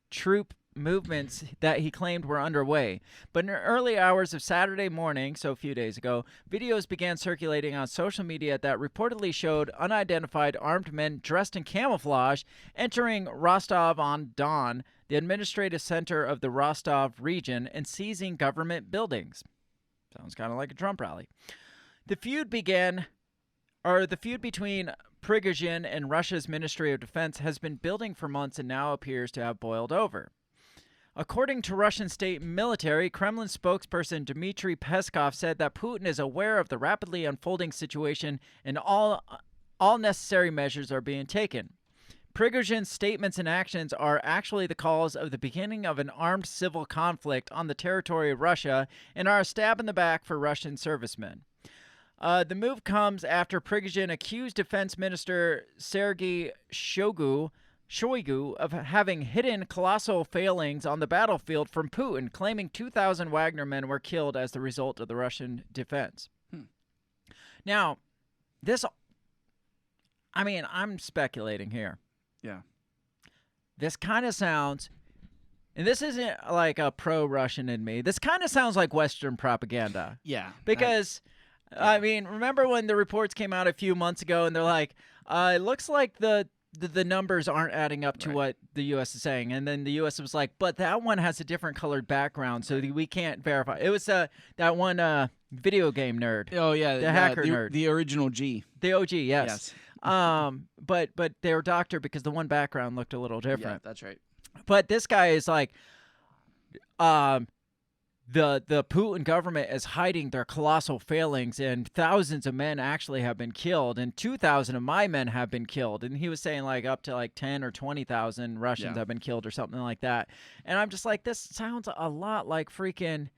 troop movements that he claimed were underway. But in the early hours of Saturday morning, so a few days ago, videos began circulating on social media that reportedly showed unidentified armed men dressed in camouflage entering Rostov-on-Don, the administrative center of the Rostov region, and seizing government buildings. Sounds kind of like a Trump rally. The feud between Prigozhin and Russia's Ministry of Defense has been building for months and now appears to have boiled over. According to Russian state military, Kremlin spokesperson Dmitry Peskov said that Putin is aware of the rapidly unfolding situation and all necessary measures are being taken. Prigozhin's statements and actions are actually the cause of the beginning of an armed civil conflict on the territory of Russia and are a stab in the back for Russian servicemen. The move comes after Prigozhin accused Defense Minister Sergei Shoigu of having hidden colossal failings on the battlefield from Putin, claiming 2,000 Wagner men were killed as the result of the Russian defense. Now, I'm speculating here. Yeah. This kind of sounds, and this isn't like a pro-Russian in me, this kind of sounds like Western propaganda. Yeah. Because, I mean, remember when the reports came out a few months ago and they're like, it looks like the the numbers aren't adding up to Right. what the U.S. is saying. And then the U.S. was like, but that one has a different colored background, so we can't verify. It was that one video game nerd. Oh yeah, the hacker nerd. the original G. The OG, yes. Yes. But they were doctored because the one background looked a little Yeah, different. that's right. But this guy is like, the Putin government is hiding their colossal failings, and thousands of men actually have been killed, and 2,000 of my men have been killed. And he was saying like up to like 10 or 20,000 Russians have been killed or something like that. And I'm just like, this sounds a lot like freaking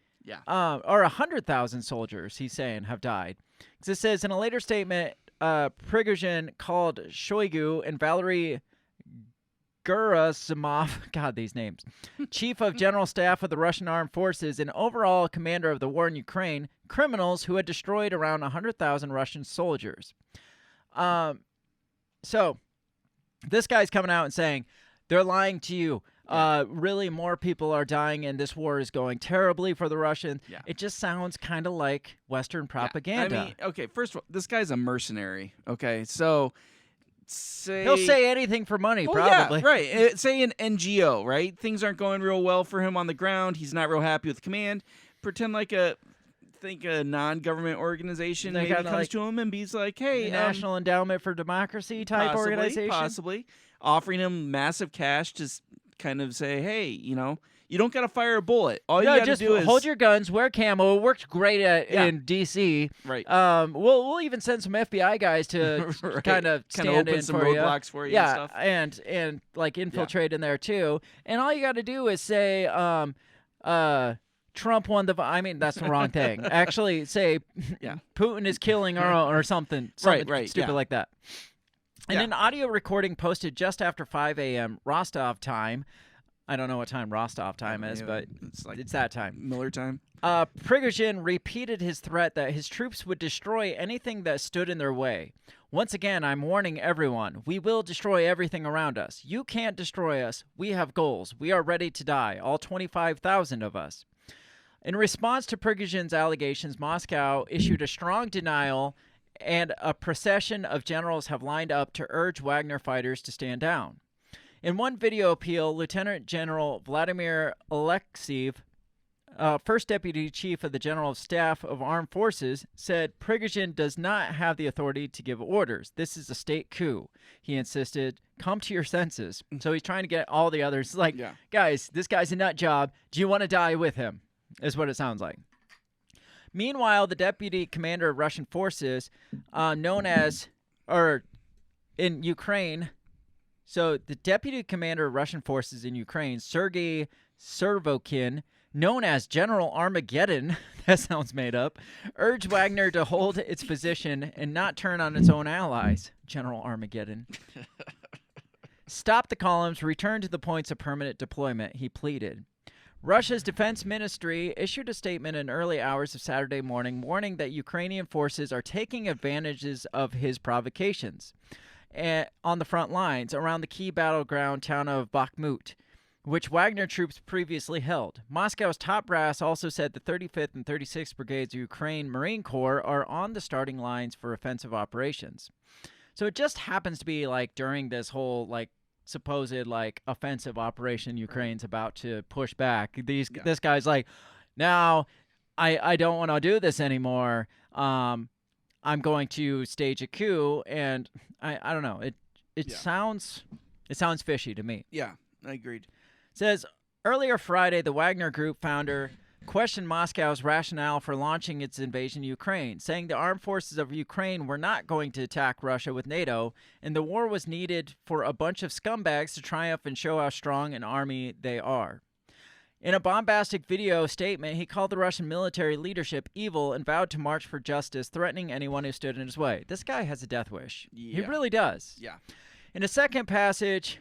or 100,000 soldiers, he's saying, have died. Because it says in a later statement, Prigozhin called Shoigu and Valery Gerasimov, God, these names, Chief of General Staff of the Russian Armed Forces and overall commander of the war in Ukraine, criminals who had destroyed around 100,000 Russian soldiers. So this guy's coming out and saying, they're lying to you. Really, more people are dying, and this war is going terribly for the Russians. Yeah. It just sounds kind of like Western propaganda. I mean, okay, first of all, this guy's a mercenary. Okay, so he'll say anything for money, probably. Yeah, right. Say an NGO, right? Things aren't going real well for him on the ground. He's not real happy with command. Pretend like a non-government organization maybe comes to him and he's like, hey, National Endowment for Democracy type organization, possibly offering him massive cash to kind of say, hey, you don't got to fire a bullet. All you got to do is hold your guns, wear camo. It worked great in D.C. Right. We'll even send some FBI guys to kind of stand open in some for roadblocks for you. Yeah, and stuff. and like infiltrate in there too. And all you got to do is say, Trump won the. I mean, that's the wrong thing. Actually, say, Putin is killing our own or something right, stupid like that. And an audio recording posted just after 5 a.m. Rostov time. I don't know what time Rostov time is, but it's that time. Miller time. Prigozhin repeated his threat that his troops would destroy anything that stood in their way. Once again, I'm warning everyone, we will destroy everything around us. You can't destroy us. We have goals. We are ready to die, all 25,000 of us. In response to Prigozhin's allegations, Moscow issued a strong denial, and a procession of generals have lined up to urge Wagner fighters to stand down. In one video appeal, Lieutenant General Vladimir Alexeyev, First Deputy Chief of the General Staff of Armed Forces, said Prigozhin does not have the authority to give orders. This is a state coup. He insisted, come to your senses. So he's trying to get all the others, like, guys, this guy's a nut job. Do you want to die with him? Is what it sounds like. Meanwhile, the deputy commander of Russian forces, in Ukraine, so the deputy commander of Russian forces in Ukraine, Sergei Servokin, known as General Armageddon, that sounds made up, urged Wagner to hold its position and not turn on its own allies. General Armageddon. Stop the columns, return to the points of permanent deployment, he pleaded. Russia's defense ministry issued a statement in early hours of Saturday morning warning that Ukrainian forces are taking advantages of his provocations on the front lines around the key battleground town of Bakhmut, which Wagner troops previously held. Moscow's top brass also said the 35th and 36th Brigades of Ukraine Marine Corps are on the starting lines for offensive operations. So it just happens to be like during this whole supposed offensive operation Ukraine's about to push back. This guy's like, now I don't want to do this anymore. I'm going to stage a coup, and I don't know. It sounds fishy to me. Yeah, I agreed. It says earlier Friday, the Wagner Group founder questioned Moscow's rationale for launching its invasion of Ukraine, saying the armed forces of Ukraine were not going to attack Russia with NATO, and the war was needed for a bunch of scumbags to triumph and show how strong an army they are. In a bombastic video statement, he called the Russian military leadership evil and vowed to march for justice, threatening anyone who stood in his way. This guy has a death wish. Yeah. He really does. Yeah. In a second message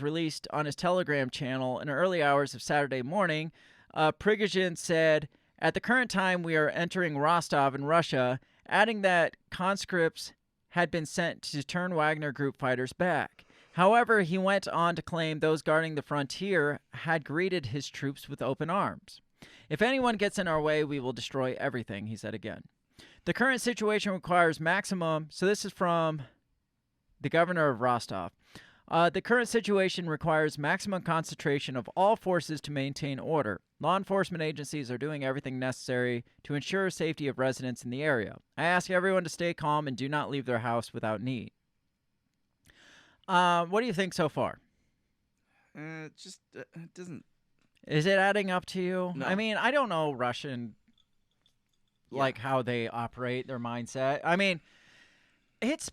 released on his Telegram channel in the early hours of Saturday morning, Prigozhin said, at the current time we are entering Rostov in Russia, adding that conscripts had been sent to turn Wagner Group fighters back. However, he went on to claim those guarding the frontier had greeted his troops with open arms. If anyone gets in our way, we will destroy everything, he said again. The current situation requires maximum, so this is from the governor of Rostov. The current situation requires maximum concentration of all forces to maintain order. Law enforcement agencies are doing everything necessary to ensure safety of residents in the area. I ask everyone to stay calm and do not leave their house without need. What do you think so far? It just it doesn't. Is it adding up to you? No. I mean, I don't know Russian, like how they operate, their mindset. I mean, it's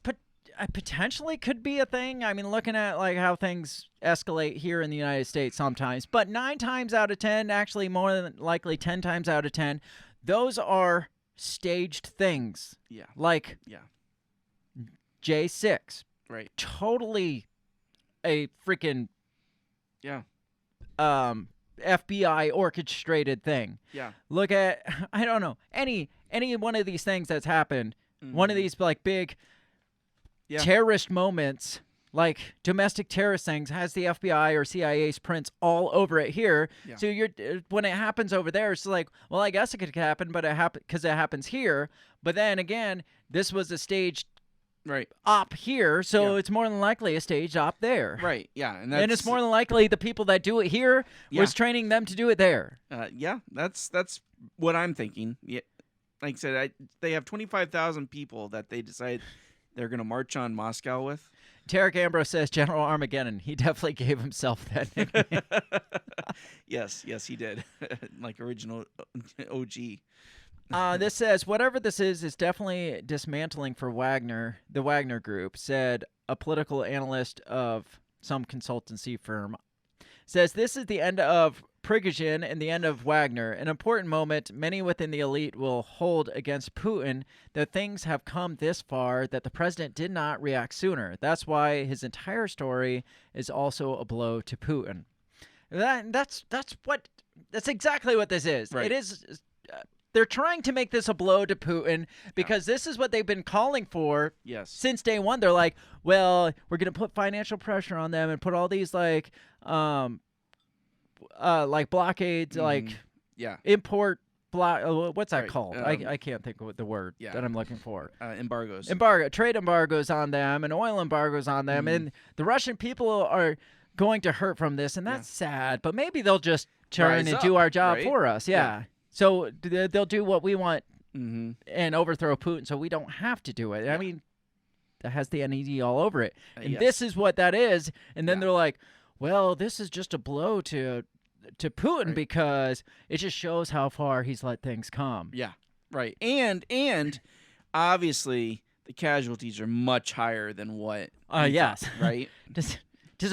potentially could be a thing. I mean, looking at like how things escalate here in the United States sometimes, but 9 times out of 10, actually more than likely 10 times out of 10, those are staged things. Yeah. Like J6. Right. Totally a freaking FBI orchestrated thing. Yeah. Look at, I don't know, any one of these things that's happened, one of these like big terrorist moments, like domestic terrorist things, has the FBI or CIA's prints all over it here. Yeah. So when it happens over there, it's like, well, I guess it could happen, but because it happens here. But then again, this was a staged op here, so it's more than likely a staged op there. Right. Yeah. And it's more than likely the people that do it here was training them to do it there. Yeah. That's what I'm thinking. Yeah. Like I said, they have 25,000 people that they decide they're going to march on Moscow with. Tarek Ambrose says General Armageddon. He definitely gave himself that nickname. Yes, he did. Like original OG. This says, whatever this is definitely dismantling for Wagner, the Wagner Group, said a political analyst of some consultancy firm. Says, this is the end of Prigozhin and the end of Wagner, an important moment many within the elite will hold against Putin, that things have come this far that the president did not react sooner. That's why his entire story is also a blow to Putin. That's exactly what this is. Right. It is. They're trying to make this a blow to Putin because this is what they've been calling for since day one. They're like, well, we're going to put financial pressure on them and put all these like blockades, like import what's that called? I can't think of the word that I'm looking for. Embargoes. Trade embargoes on them and oil embargoes on them. And the Russian people are going to hurt from this, and that's sad. But maybe they'll just turn and do our job for us. Yeah. So they'll do what we want and overthrow Putin so we don't have to do it. Yeah. I mean, that has the NED all over it. And this is what that is. And then they're like, well, this is just a blow to Putin because it just shows how far he's let things come. Yeah, right. And obviously the casualties are much higher than what yes. Right? Does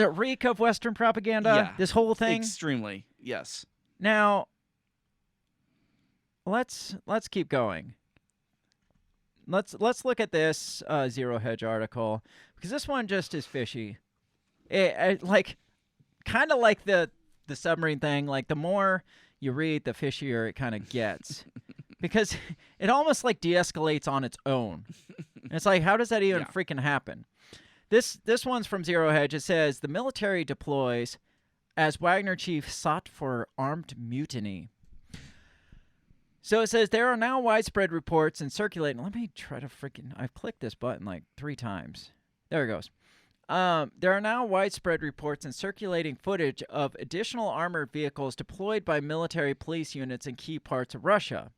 it reek of Western propaganda, this whole thing? Extremely, yes. Now, let's keep going. Let's look at this Zero Hedge article because this one just is fishy. Like kind of like the submarine thing. Like the more you read, the fishier it kind of gets because it almost like de-escalates on its own. It's like, how does that even freaking happen? This one's from Zero Hedge. It says the military deploys as Wagner chief sought for armed mutiny. So it says there are now widespread reports and circulating. Let me try to I've clicked this button like 3 times. There it goes. There are now widespread reports and circulating footage of additional armored vehicles deployed by military police units in key parts of Russia,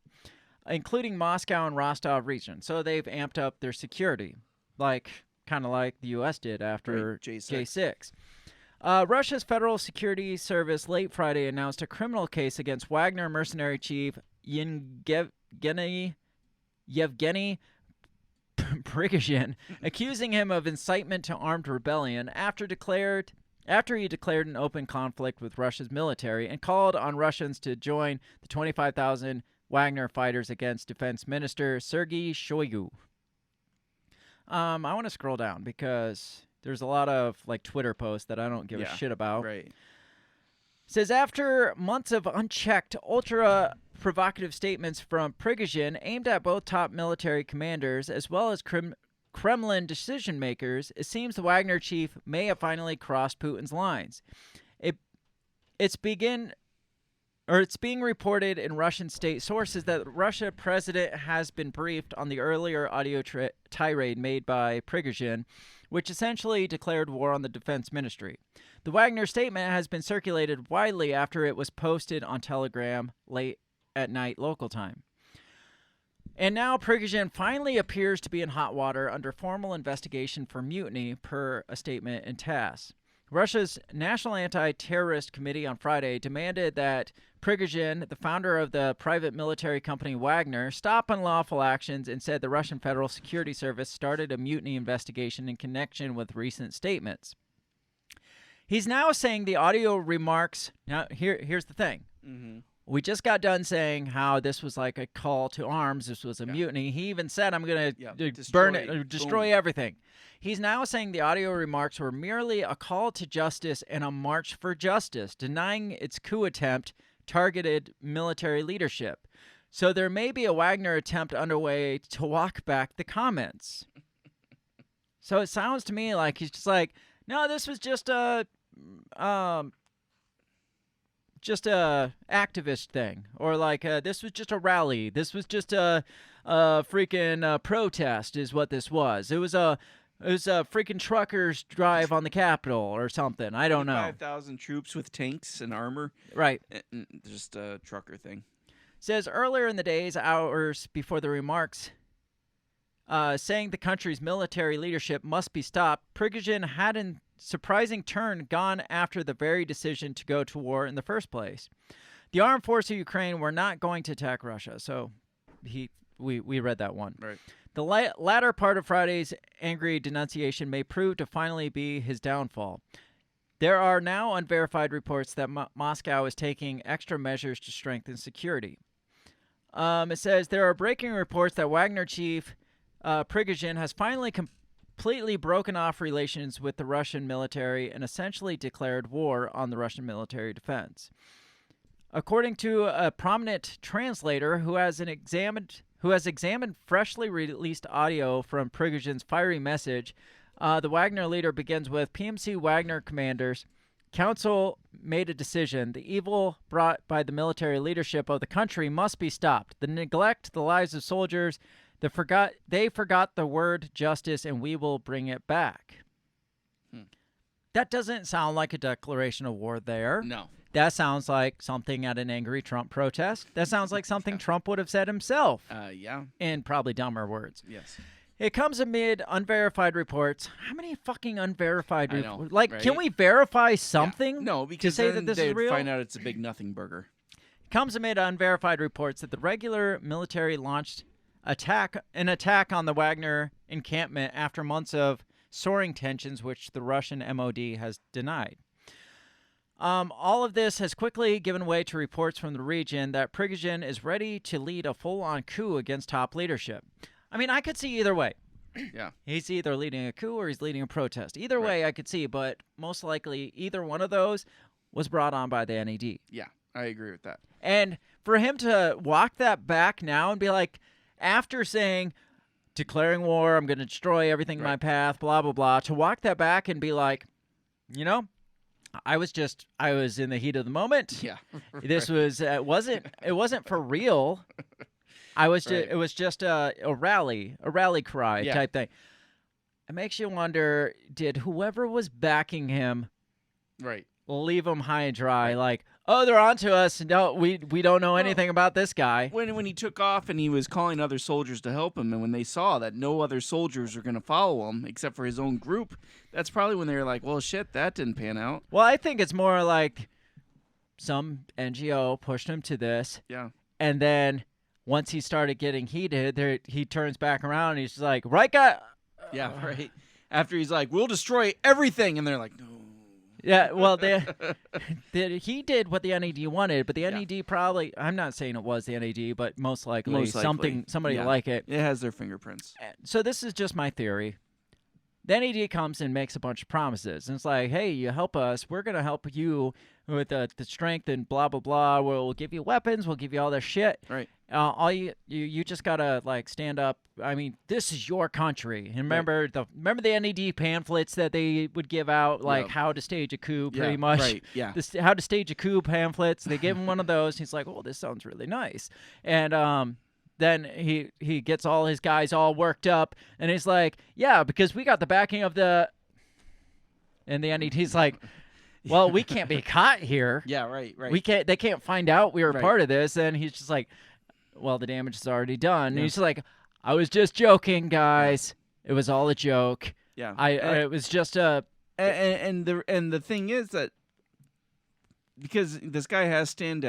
including Moscow and Rostov region. So they've amped up their security, kind of like the U.S. did after J6. Russia's Federal Security Service late Friday announced a criminal case against Wagner mercenary chief Yevgeny Prigozhin, accusing him of incitement to armed rebellion after he declared an open conflict with Russia's military and called on Russians to join the 25,000 Wagner fighters against Defense Minister Sergei Shoigu. I want to scroll down because there's a lot of Twitter posts that I don't give a shit about. Right. Says after months of unchecked, ultra-provocative statements from Prigozhin aimed at both top military commanders as well as Kremlin decision-makers, it seems the Wagner chief may have finally crossed Putin's lines. It's being reported in Russian state sources that the Russia president has been briefed on the earlier audio tirade made by Prigozhin, which essentially declared war on the defense ministry. The Wagner statement has been circulated widely after it was posted on Telegram late at night local time. And now Prigozhin finally appears to be in hot water under formal investigation for mutiny, per a statement in TASS. Russia's National Anti-Terrorist Committee on Friday demanded that Prigozhin, the founder of the private military company Wagner, stop unlawful actions and said the Russian Federal Security Service started a mutiny investigation in connection with recent statements. He's now saying the audio remarks. Now, here's the thing. Mm-hmm. We just got done saying how this was like a call to arms. This was a mutiny. He even said, I'm going to burn it, destroy everything. He's now saying the audio remarks were merely a call to justice and a march for justice, denying its coup attempt targeted military leadership. So there may be a Wagner attempt underway to walk back the comments. So it sounds to me like he's just like, no, this was just a activist thing, or like this was just a rally. This was just a freaking protest, is what this was. It was a freaking truckers drive on the Capitol or something. I don't know. 5,000 troops with tanks and armor. Right. Just a trucker thing. Says earlier in the days, hours before the remarks, saying the country's military leadership must be stopped, Prigozhin had in surprising turn gone after the very decision to go to war in the first place. The armed forces of Ukraine were not going to attack Russia, so we read that one. Right. The latter part of Friday's angry denunciation may prove to finally be his downfall. There are now unverified reports that Moscow is taking extra measures to strengthen security. It says there are breaking reports that Wagner chief Prigozhin has finally completely broken off relations with the Russian military and essentially declared war on the Russian military defense. According to a prominent translator who has examined freshly released audio from Prigozhin's fiery message, the Wagner leader begins with, PMC Wagner commanders, Council made a decision. The evil brought by the military leadership of the country must be stopped. The neglect, the lives of soldiers, they forgot the word justice, and we will bring it back. That doesn't sound like a declaration of war there. No. That sounds like something at an angry Trump protest. That sounds like something Trump would have said himself. Yeah. In probably dumber words. Yes. It comes amid unverified reports. How many fucking unverified reports? Like, right? Can we verify something? Yeah. No, because to say that this is real? find out it's a big nothing burger. It comes amid unverified reports that the regular military launched an attack on the Wagner encampment after months of soaring tensions, which the Russian MOD has denied. All of this has quickly given way to reports from the region that Prigozhin is ready to lead a full-on coup against top leadership. I mean, I could see either way. Yeah. He's either leading a coup or he's leading a protest. Either way I could see, but most likely either one of those was brought on by the NED. Yeah, I agree with that. And for him to walk that back now and be like, after saying, declaring war, I'm going to destroy everything in my path, blah, blah, blah, to walk that back and be like, you know, I was in the heat of the moment. Yeah. This was, it wasn't for real. It was just a rally cry type thing. It makes you wonder, did whoever was backing him leave him high and dry? Like, oh, they're onto us. No, we don't know anything about this guy. When he took off and he was calling other soldiers to help him, and when they saw that no other soldiers were going to follow him except for his own group, that's probably when they were like, well, shit, that didn't pan out. Well, I think it's more like some NGO pushed him to this. Yeah. And then once he started getting heated, he turns back around and he's just like, right, guy? Yeah, right. After he's like, we'll destroy everything. And they're like, no. Yeah, well, he did what the NED wanted, but the NED probably, I'm not saying it was the NED, but most likely. Somebody like it. It has their fingerprints. So this is just my theory. The NED comes and makes a bunch of promises. And it's like, hey, you help us. We're going to help you with the strength and blah, blah, blah. We'll give you weapons. We'll give you all this shit. Right. All you just got to, like, stand up. I mean, this is your country. And remember the NED pamphlets that they would give out, like how to stage a coup, pretty much. Right, yeah. How to stage a coup pamphlets. They gave him one of those. He's like, oh, this sounds really nice. And then he gets all his guys all worked up, and he's like, yeah, because we got the backing of the. In the end, he's like, well, we can't be caught here. Yeah, right. We can't. They can't find out we were Right. part of this. And he's just like, well, the damage is already done. And he's just like, I was just joking, guys. It was all a joke. Yeah. It was just a. And the thing is that because this guy has stood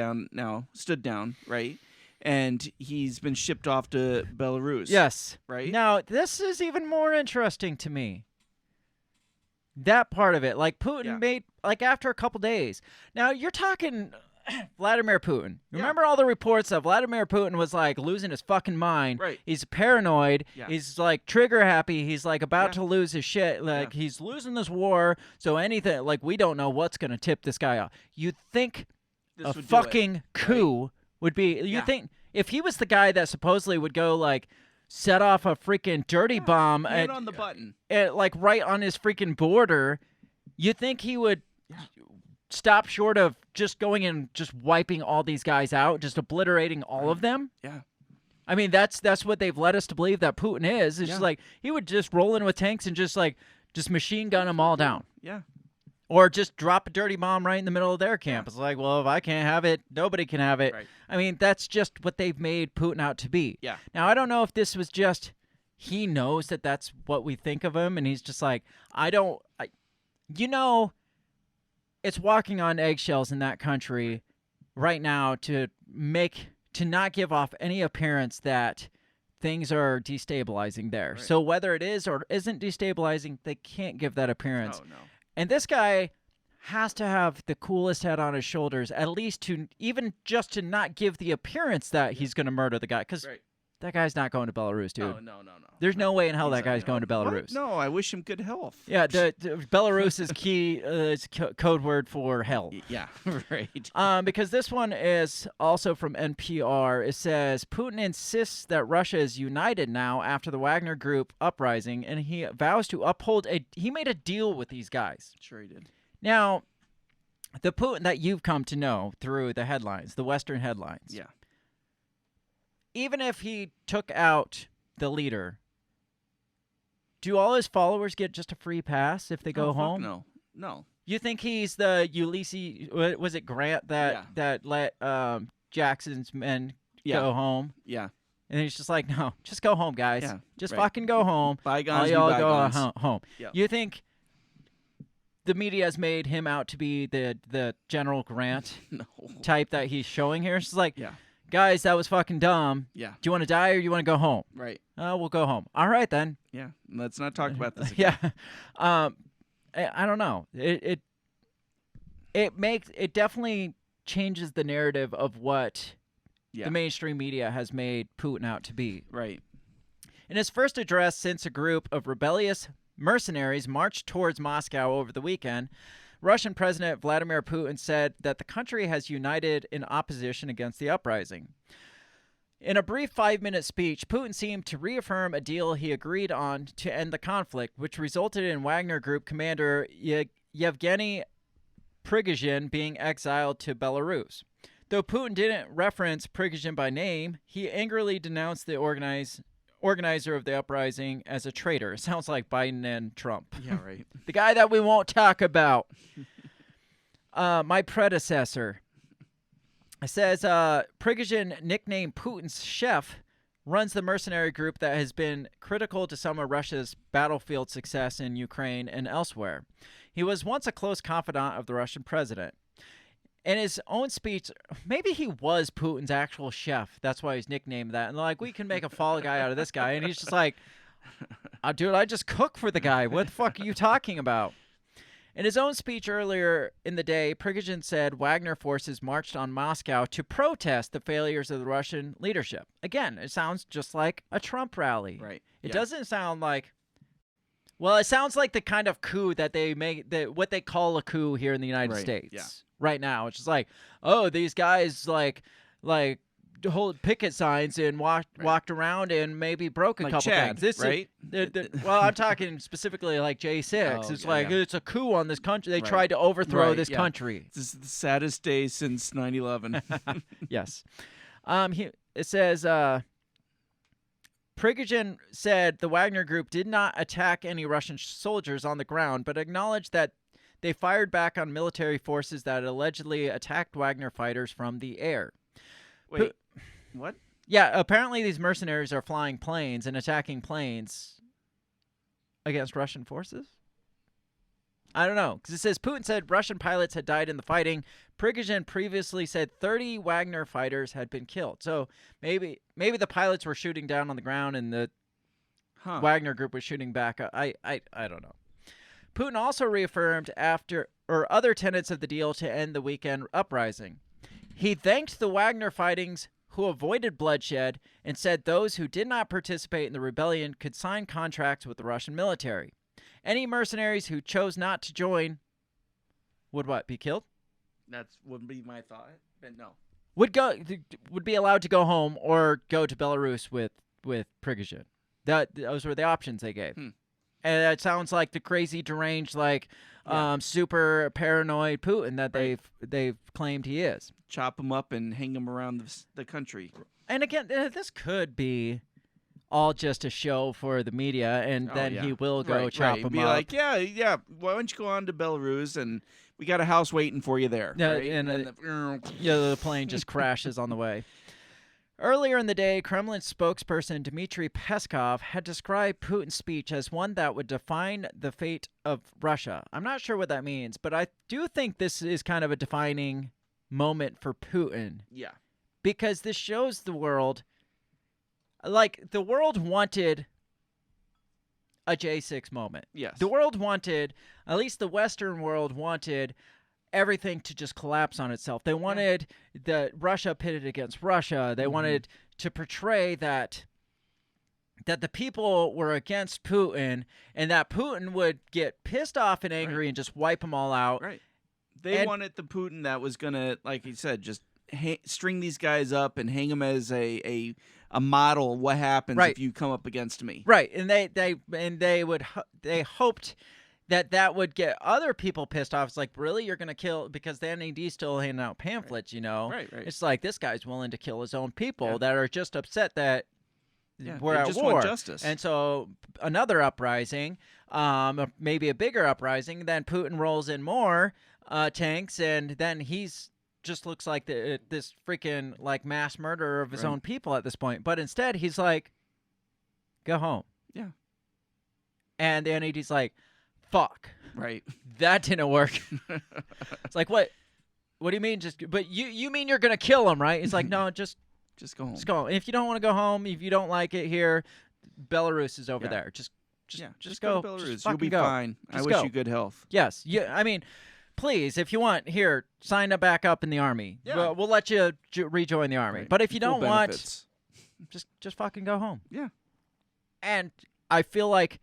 down, right? And he's been shipped off to Belarus. Yes. Right? Now, this is even more interesting to me. That part of it. Like, Putin made, like, after a couple days. Now, you're talking Vladimir Putin. Remember all the reports of Vladimir Putin was, like, losing his fucking mind. Right. He's paranoid. Yeah. He's, like, trigger happy. He's, like, about to lose his shit. Like, he's losing this war. So anything, like, we don't know what's going to tip this guy off. You'd think This a would do fucking it, coup would be, you think, if he was the guy that supposedly would go, like, set off a freaking dirty bomb Hit on the button. like right on his freaking border, you think he would stop short of just going and just wiping all these guys out, just obliterating all of them? Yeah. I mean, that's what they've led us to believe that Putin is. It's just like he would just roll in with tanks and just machine gun them all down. Yeah. Or just drop a dirty bomb right in the middle of their camp. It's like, well, if I can't have it, nobody can have it. Right. I mean, that's just what they've made Putin out to be. Yeah. Now, I don't know if this was just he knows that that's what we think of him, and he's just like, it's walking on eggshells in that country right now to not give off any appearance that things are destabilizing there. Right. So whether it is or isn't destabilizing, they can't give that appearance. Oh, no. And this guy has to have the coolest head on his shoulders, at least to not give the appearance that he's going to murder the guy. Because that guy's not going to Belarus, dude. No. There's no way in hell that guy's going to Belarus. What? No, I wish him good health. Yeah, the Belarus is key. It's code word for hell. Yeah, right. Because this one is also from NPR. It says Putin insists that Russia is united now after the Wagner Group uprising, and he vows to uphold he made a deal with these guys. Sure he did. Now, the Putin that you've come to know through the headlines, the Western headlines. Yeah. Even if he took out the leader, do all his followers get just a free pass if they go home? No. You think he's the Ulysses? Was it Grant that let Jackson's men go home? Yeah. And he's just like, no, just go home, guys. Yeah, just right. fucking go home. Bygones be all bygones. go home. Yeah. You think the media has made him out to be the General Grant type that he's showing here? It's like, guys, that was fucking dumb. Yeah. Do you want to die or do you want to go home? Right. We'll go home. All right, then. Yeah. Let's not talk about this again. Yeah. I don't know. It definitely changes the narrative of what the mainstream media has made Putin out to be. Right. In his first address since a group of rebellious mercenaries marched towards Moscow over the weekend, Russian President Vladimir Putin said that the country has united in opposition against the uprising. In a brief 5-minute speech, Putin seemed to reaffirm a deal he agreed on to end the conflict, which resulted in Wagner Group commander Yevgeny Prigozhin being exiled to Belarus. Though Putin didn't reference Prigozhin by name, he angrily denounced the organizer of the uprising as a traitor. It sounds like Biden and Trump. Yeah, right. The guy that we won't talk about. My predecessor. It says Prigozhin, nicknamed Putin's chef, runs the mercenary group that has been critical to some of Russia's battlefield success in Ukraine and elsewhere. He was once a close confidant of the Russian president. In his own speech, maybe he was Putin's actual chef. That's why he's nicknamed that. And like, we can make a fall guy out of this guy. And he's just like, dude, I just cook for the guy. What the fuck are you talking about? In his own speech earlier in the day, Prigozhin said Wagner forces marched on Moscow to protest the failures of the Russian leadership. Again, it sounds just like a Trump rally. Right. It doesn't sound like... Well, it sounds like the kind of coup that they make, what they call a coup here in the United States. Yeah. Right now. It's just like, oh, these guys like hold picket signs and walked around and maybe broke a couple Chad, things. Right? Well, I'm talking specifically like J6. Oh, It's yeah, like, yeah. it's a coup on this country. They tried to overthrow this country. This is the saddest day since 9/11. Yes. It says Prigozhin said the Wagner Group did not attack any Russian soldiers on the ground, but acknowledged that they fired back on military forces that allegedly attacked Wagner fighters from the air. Wait, what? Yeah, apparently these mercenaries are flying planes and attacking planes against Russian forces? I don't know, because it says Putin said Russian pilots had died in the fighting. Prigozhin previously said 30 Wagner fighters had been killed. So maybe the pilots were shooting down on the ground and the Wagner Group was shooting back. I don't know. Putin also reaffirmed other tenets of the deal to end the weekend uprising. He thanked the Wagner fightings who avoided bloodshed and said those who did not participate in the rebellion could sign contracts with the Russian military. Any mercenaries who chose not to join would be killed? That would be my thought, but no. Would be allowed to go home or go to Belarus with Prigozhin. Those were the options they gave. And it sounds like the crazy, deranged, super paranoid Putin that they've claimed he is. Chop him up and hang him around the country. And again, this could be all just a show for the media, and then he will go chop him be up. Like, yeah, why don't you go on to Belarus, and we got a house waiting for you there. Yeah, right? and the plane just crashes on the way. Earlier in the day, Kremlin spokesperson Dmitry Peskov had described Putin's speech as one that would define the fate of Russia. I'm not sure what that means, but I do think this is kind of a defining moment for Putin. Yeah. Because this shows the world, the world wanted a J6 moment. Yes. The world wanted, at least the Western world wanted, everything to just collapse on itself. They wanted the Russia pitted against Russia. They wanted to portray that the people were against Putin and that Putin would get pissed off and angry and just wipe them all out. Right. They wanted the Putin that was going to, like you said, just string these guys up and hang them as a model of what happens if you come up against me. Right. And they hoped that would get other people pissed off. It's like, really? You're going to kill? Because the NAD's still handing out pamphlets, Right. It's like, this guy's willing to kill his own people that are just upset that we're they at just war. want justice. And so another uprising, maybe a bigger uprising, then Putin rolls in more tanks, and then he's just looks like this freaking mass murderer of his own people at this point. But instead, he's like, go home. Yeah. And the NAD's like, fuck. Right. That didn't work. It's like, what? What do you mean? But you mean you're gonna kill him, right? It's like, no, just go home. Just go home. And if you don't want to go home, if you don't like it here, Belarus is over there. Just go to Belarus. Just You'll be go. fine. Just I wish go. you good health. Yes. I mean, please, if you want, here, sign up back up in the army. Yeah. We'll let you rejoin the army. Right. But if you Full don't benefits. want, just fucking go home. Yeah. And I feel like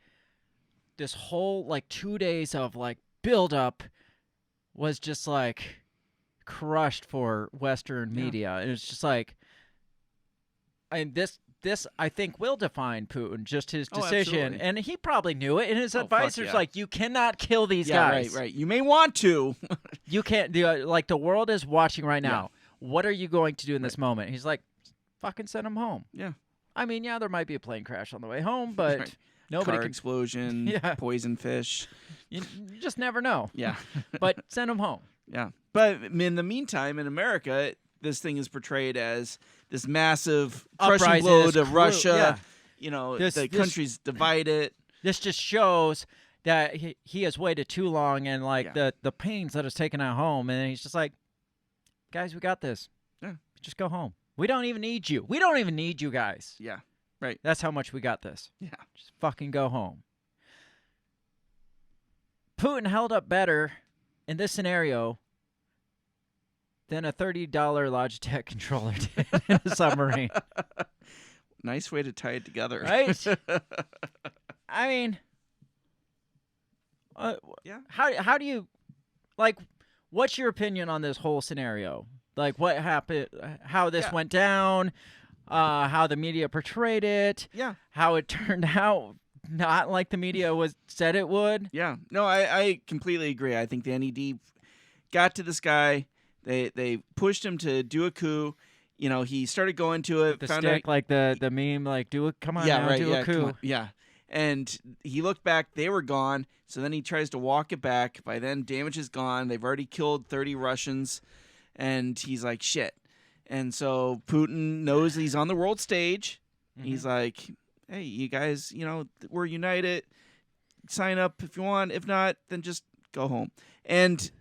this whole 2 days of build up was just crushed for Western media. And it's just this I think will define Putin, just his decision. Absolutely. And he probably knew it. And his advisors you cannot kill these guys. Right. You may want to. You can't the world is watching right now. Yeah. What are you going to do in this moment? He's like, fucking send him home. Yeah. I mean, there might be a plane crash on the way home, but nobody Car explosion, poison fish. You just never know. Yeah. But send them home. Yeah. But in the meantime, in America, this thing is portrayed as this massive crushing blow to Russia. Yeah. The country's divided. This just shows that he has waited too long, and the pains that it's taken at home, and he's just like, guys, we got this. Yeah. Just go home. We don't even need you. We don't even need you guys. Yeah. Right. That's how much we got this. Yeah. Just fucking go home. Putin held up better in this scenario than a $30 Logitech controller did in a submarine. Nice way to tie it together. Right? I mean, how do you, what's your opinion on this whole scenario? What happened, how this went down, how the media portrayed it, how it turned out not like the media said it would. Yeah. No, I completely agree. I think the NED got to this guy. They pushed him to do a coup. he started going to it. The found stick, out, like the meme, like do it. Come on, now, right, do a come coup. on, yeah. And he looked back; they were gone. So then he tries to walk it back. By then, damage is gone. They've already killed 30 Russians, and he's like, "Shit." And so Putin knows he's on the world stage. Mm-hmm. He's like, "Hey, you guys, we're united. Sign up if you want. If not, then just go home." And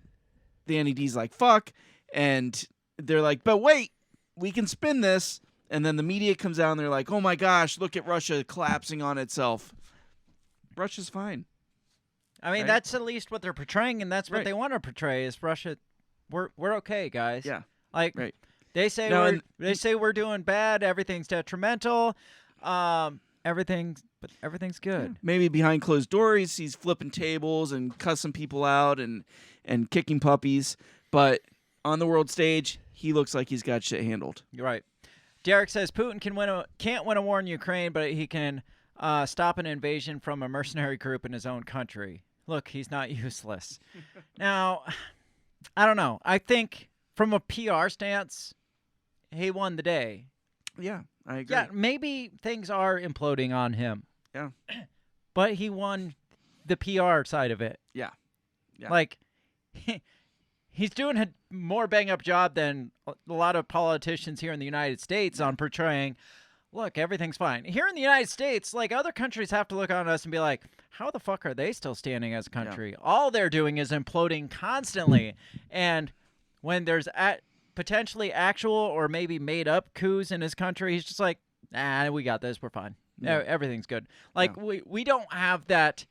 the NED's like, "Fuck." And they're like, "But wait, we can spin this." And then the media comes out and they're like, "Oh my gosh, look at Russia collapsing on itself." Russia's fine. I mean, Right? that's at least what they're portraying, and that's what Right. they want to portray is Russia. We're okay, guys. Yeah. Like Right. they say Now, they say we're doing bad. Everything's detrimental. Everything's good. Maybe behind closed doors, he's flipping tables and cussing people out and kicking puppies. But on the world stage, he looks like he's got shit handled. You're right. Derek says Putin can't win a war in Ukraine, but he can stop an invasion from a mercenary group in his own country. Look, he's not useless. Now, I don't know. I think from a PR stance, he won the day. Yeah, I agree. Yeah, maybe things are imploding on him. Yeah. But he won the PR side of it. Yeah. Yeah. Like, he's doing a more bang-up job than a lot of politicians here in the United States on portraying, look, everything's fine. Here in the United States, like, other countries have to look on us and be like, how the fuck are they still standing as a country? Yeah. All they're doing is imploding constantly. And when there's potentially actual or maybe made-up coups in his country, he's just like, we got this. We're fine. Yeah. Everything's good. Like, we don't have that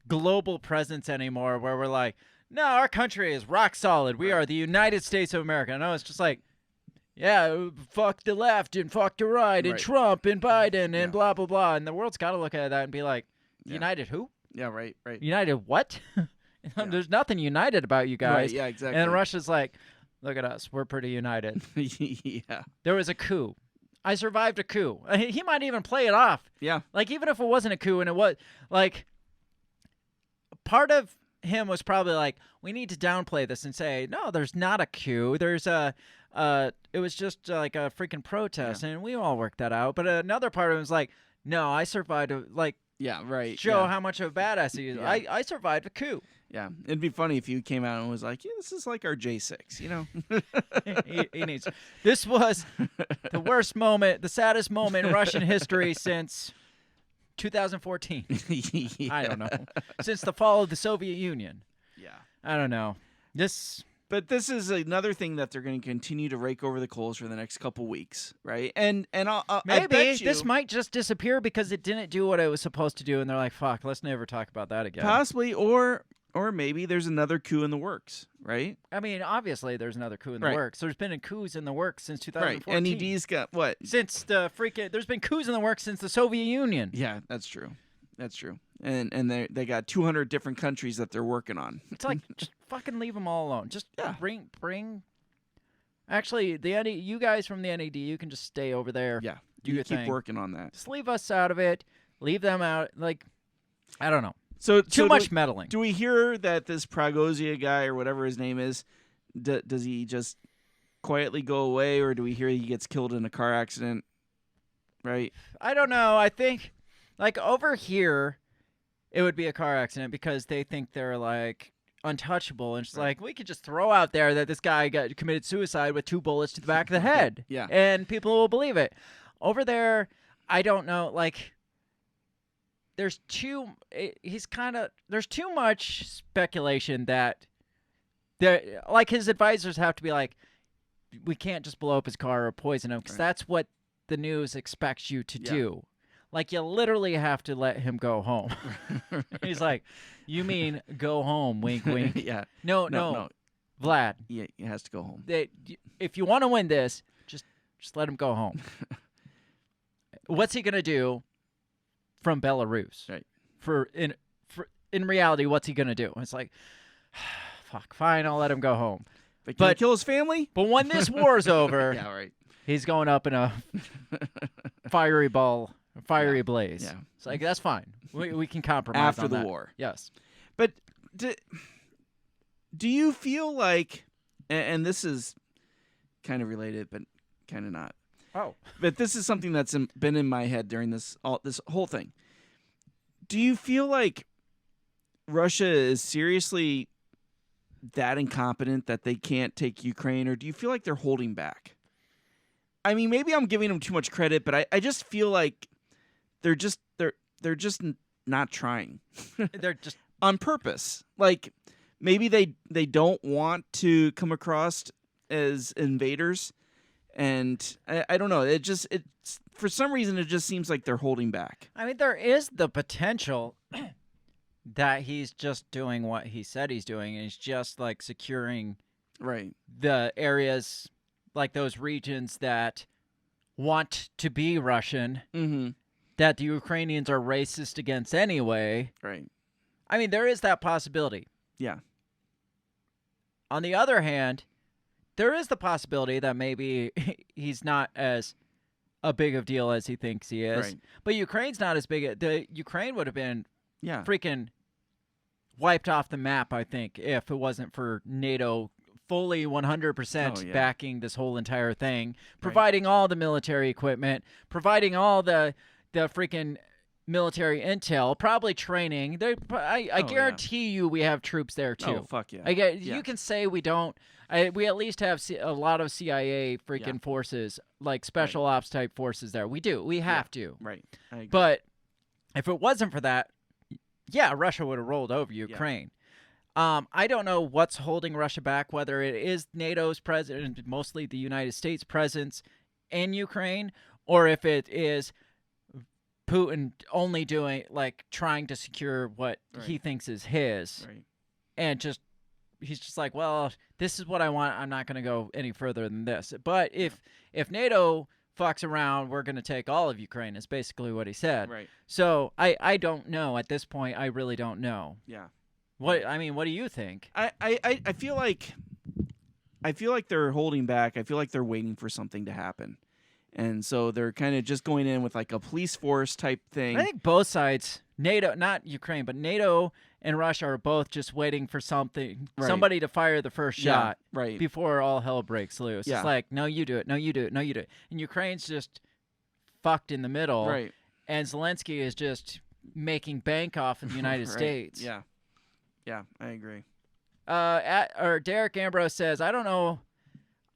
global presence anymore where we're like, no, our country is rock solid. We are the United States of America. No, it's just like, yeah, fuck the left and fuck the right and Trump and Biden and blah, blah, blah. And the world's got to look at that and be like, united who? Yeah, right. United what? There's nothing united about you guys. Right, yeah, exactly. And Russia's like, look at us. We're pretty united. Yeah. There was a coup. I survived a coup. He might even play it off. Yeah. Like, even if it wasn't a coup and it was, like, part of him was probably like, we need to downplay this and say, no, there's not a coup. There's it was just like a freaking protest, and we all worked that out. But another part of him was like, no, I survived show how much of a badass he is. Yeah. I survived a coup. Yeah, it'd be funny if you came out and was like, yeah, this is like our J6, he needs. This was the worst moment, the saddest moment in Russian history since 2014. I don't know. Since the fall of the Soviet Union. Yeah. I don't know. But this is another thing that they're going to continue to rake over the coals for the next couple weeks, right? And I'll maybe I bet you, this might just disappear because it didn't do what it was supposed to do, and they're like, "Fuck, let's never talk about that again." Possibly, or maybe there's another coup in the works, right? I mean, obviously, there's another coup in the works. There's been coups in the works since 2014. Right. NED's got what? Since there's been coups in the works since the Soviet Union. Yeah, that's true. That's true. And they got 200 different countries that they're working on. It's like, just fucking leave them all alone. Just bring. Actually, you guys from the NED, you can just stay over there. Yeah, do your keep thing. Working on that. Just leave us out of it. Leave them out. Like, I don't know. So too much meddling. Do we hear that this Pragozia guy or whatever his name is, does he just quietly go away, or do we hear he gets killed in a car accident? Right. I don't know. I think, like, over here, it would be a car accident because they think they're, like, untouchable. And it's like, we could just throw out there that this guy committed suicide with 2 bullets to the back of the head. Yeah. And people will believe it. Over there, I don't know. Like, there's too much speculation that, like, his advisors have to be like, we can't just blow up his car or poison him because that's what the news expects you to do. Like, you literally have to let him go home. He's like, you mean go home, wink, wink. Yeah. No. Vlad. Yeah, he has to go home. If you want to win this, just let him go home. What's he going to do from Belarus? Right. In reality, what's he going to do? It's like, fuck, fine, I'll let him go home. But can he kill his family? But when this war's over, yeah, right. He's going up in a fiery blaze. Yeah. It's like, that's fine. We can compromise after on the that. war. Yes. But do you feel like, and this is kind of related, but kind of not. Oh. But this is something that's been in my head during this whole thing. Do you feel like Russia is seriously that incompetent that they can't take Ukraine, or do you feel like they're holding back? I mean, maybe I'm giving them too much credit, but I just feel like they're just not trying. They're just on purpose. Like maybe they don't want to come across as invaders, and I don't know. It's for some reason it just seems like they're holding back. I mean, there is the potential that he's just doing what he said he's doing, and he's just like securing the areas, like those regions that want to be Russian, that the Ukrainians are racist against anyway. Right. I mean, there is that possibility. Yeah. On the other hand, there is the possibility that maybe he's not as a big of deal as he thinks he is. Right. But Ukraine's not as big. The Ukraine would have been freaking wiped off the map, I think, if it wasn't for NATO fully 100% backing this whole entire thing, providing all the military equipment, providing all the freaking military intel, probably training. I guarantee you we have troops there too. Oh, fuck yeah. You can say we don't. We at least have a lot of CIA freaking forces, like special ops type forces there. We do. We have to. Right. I agree. But if it wasn't for that, Russia would have rolled over Ukraine. I don't know what's holding Russia back, whether it is NATO's presence, mostly the United States' presence in Ukraine, or if it is Putin only doing, like, trying to secure what he thinks is his. Right. And he's just like, well, this is what I want. I'm not going to go any further than this. But if NATO fucks around, we're going to take all of Ukraine, is basically what he said. Right. So I don't know. At this point, I really don't know. Yeah. What do you think? I feel like they're holding back. I feel like they're waiting for something to happen. And so they're kind of just going in with like a police force type thing. I think both sides, NATO, not Ukraine, but NATO and Russia are both just waiting for somebody to fire the first shot before all hell breaks loose. Yeah. It's like, no, you do it. No, you do it. No, you do it. And Ukraine's just fucked in the middle. Right. And Zelensky is just making bank off of the United States. Yeah. Yeah, I agree. Derek Ambrose says, I don't know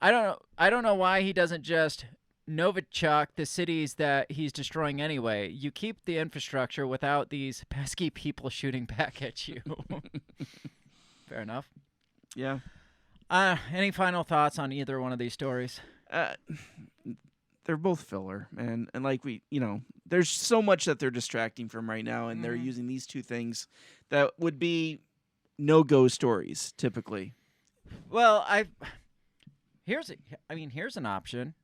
why he doesn't just Novichok the cities that he's destroying anyway. You keep the infrastructure without these pesky people shooting back at you. Fair enough. Yeah. Any final thoughts on either one of these stories? They're both filler, man. And like there's so much that they're distracting from right now, and they're using these two things that would be no-go stories typically. Well, here's an option.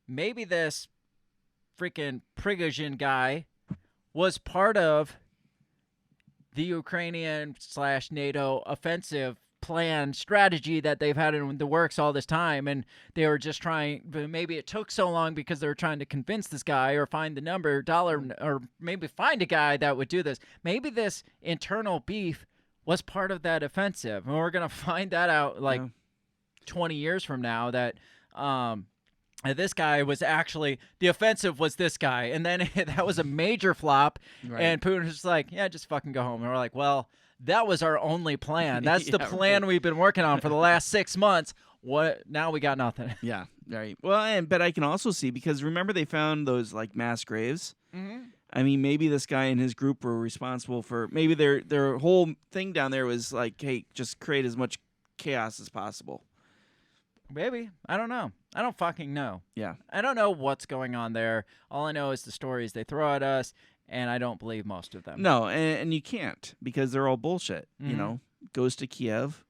Maybe this freaking Prigozhin guy was part of the Ukrainian/NATO offensive plan strategy that they've had in the works all this time, and they were just trying. Maybe it took so long because they were trying to convince this guy or find the dollar, or maybe find a guy that would do this. Maybe this internal beef was part of that offensive, and we're gonna find that out 20 years from now that this guy was actually, the offensive was this guy, and then that was a major flop, and Putin was just like, yeah, just fucking go home. And we're like, well, that was our only plan. That's the plan we've been working on for the last 6 months. What? Now we got nothing. Yeah, right. Well, but I can also see, because remember they found those like mass graves? Mm-hmm. I mean, maybe this guy and his group were responsible for, maybe their whole thing down there was like, hey, just create as much chaos as possible. Maybe. I don't know. I don't fucking know. Yeah. I don't know what's going on there. All I know is the stories they throw at us, and I don't believe most of them. No, and you can't, because they're all bullshit. Mm-hmm. Goes to Kiev.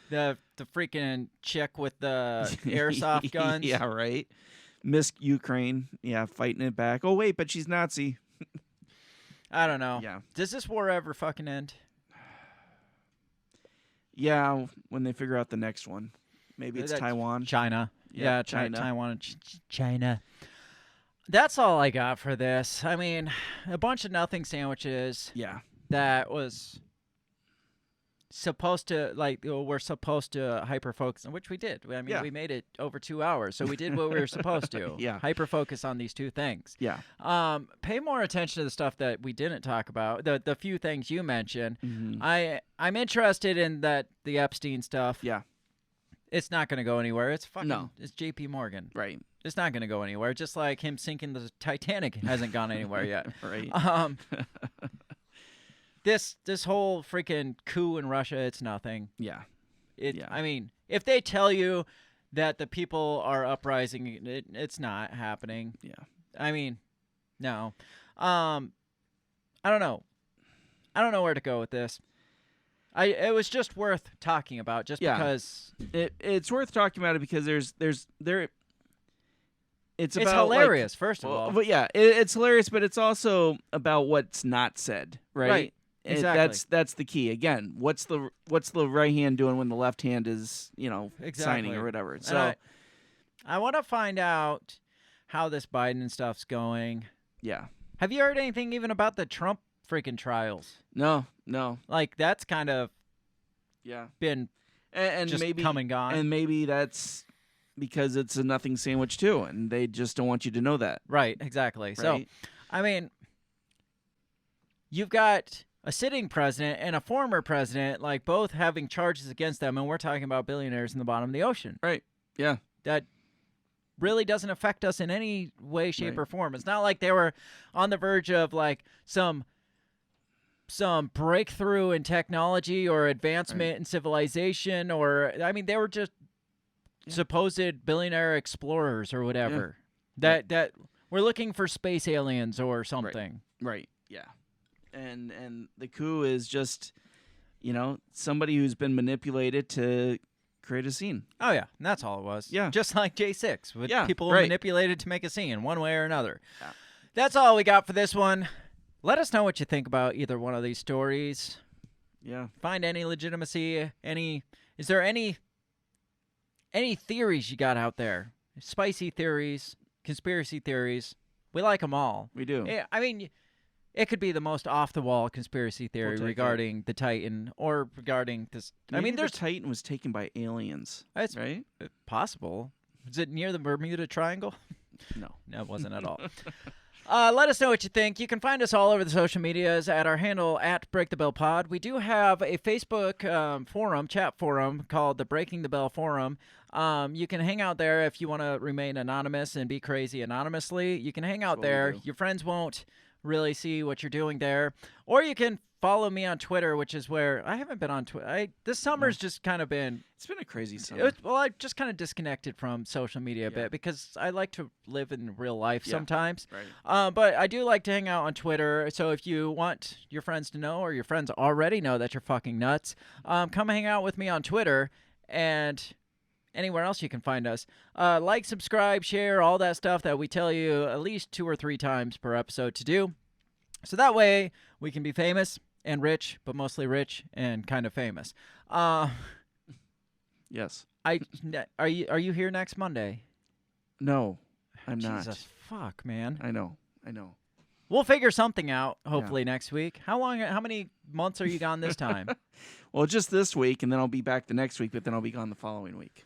The freaking chick with the airsoft guns. Yeah, right. Miss Ukraine. Yeah, fighting it back. Oh, wait, but she's Nazi. I don't know. Yeah. Does this war ever fucking end? Yeah, when they figure out the next one. Maybe it's Taiwan. China. Yeah, China. Taiwan and China. That's all I got for this. I mean, a bunch of nothing sandwiches. Yeah. That was supposed to we're supposed to hyper focus, which we did. I mean, we made it over 2 hours, so we did what we were supposed to. Yeah, hyper focus on these two things. Yeah. Pay more attention to the stuff that we didn't talk about. The few things you mentioned. Mm-hmm. I'm interested in the Epstein stuff. Yeah. It's not going to go anywhere. It's fucking. No. It's J.P. Morgan. Right. It's not going to go anywhere. Just like him sinking the Titanic hasn't gone anywhere yet. Right. This whole freaking coup in Russia, it's nothing. Yeah. I mean, if they tell you that the people are uprising, it's not happening. Yeah. I mean, no. I don't know. I don't know where to go with this. It was just worth talking about, just because it's worth talking about it because it's about hilarious. First of all, but yeah, it's hilarious, but it's also about what's not said, right? Right. Exactly. That's the key. Again, what's the right hand doing when the left hand is signing or whatever. So I want to find out how this Biden stuff's going. Yeah. Have you heard anything even about the Trump freaking trials? No. Like that's kind of been and just maybe come and gone. And maybe that's because it's a nothing sandwich too, and they just don't want you to know that. Right. Exactly. Right? So, I mean, you've got a sitting president and a former president, like both having charges against them, and we're talking about billionaires in the bottom of the ocean. Right. Yeah. That really doesn't affect us in any way, shape, or form. It's not like they were on the verge of like some breakthrough in technology or advancement in civilization, or I mean, they were just supposed billionaire explorers or whatever. Yeah. That we're looking for space aliens or something. Right. Yeah. And the coup is just, somebody who's been manipulated to create a scene. Oh, yeah. And that's all it was. Yeah. Just like J6 with people right. manipulated to make a scene one way or another. Yeah. That's all we got for this one. Let us know what you think about either one of these stories. Yeah. Find any legitimacy. Is there any theories you got out there? Spicy theories, conspiracy theories. We like them all. We do. I mean, it could be the most off-the-wall conspiracy theory regarding the Titan or regarding this. Maybe the Titan was taken by aliens, right? Possible. Is it near the Bermuda Triangle? No. No, it wasn't at all. Let us know what you think. You can find us all over the social medias at our handle at Break the Bell Pod. We do have a Facebook chat forum called the Breaking the Bell Forum. You can hang out there if you want to remain anonymous and be crazy anonymously. You can hang out there. Your friends won't really see what you're doing there. Or you can follow me on Twitter, which is where I haven't been on Twitter. This summer's just kind of been... It's been a crazy summer. I just kind of disconnected from social media a bit because I like to live in real life sometimes. Right. But I do like to hang out on Twitter. So if you want your friends to know, or your friends already know that you're fucking nuts, come hang out with me on Twitter and anywhere else you can find us. Like, subscribe, share, all that stuff that we tell you at least 2 or 3 times per episode to do. So that way we can be famous and rich, but mostly rich and kind of famous. Yes. Are you here next Monday? No, I'm not. Jesus, fuck, man. I know. We'll figure something out, hopefully, next week. How many months are you gone this time? Well, just this week, and then I'll be back the next week, but then I'll be gone the following week.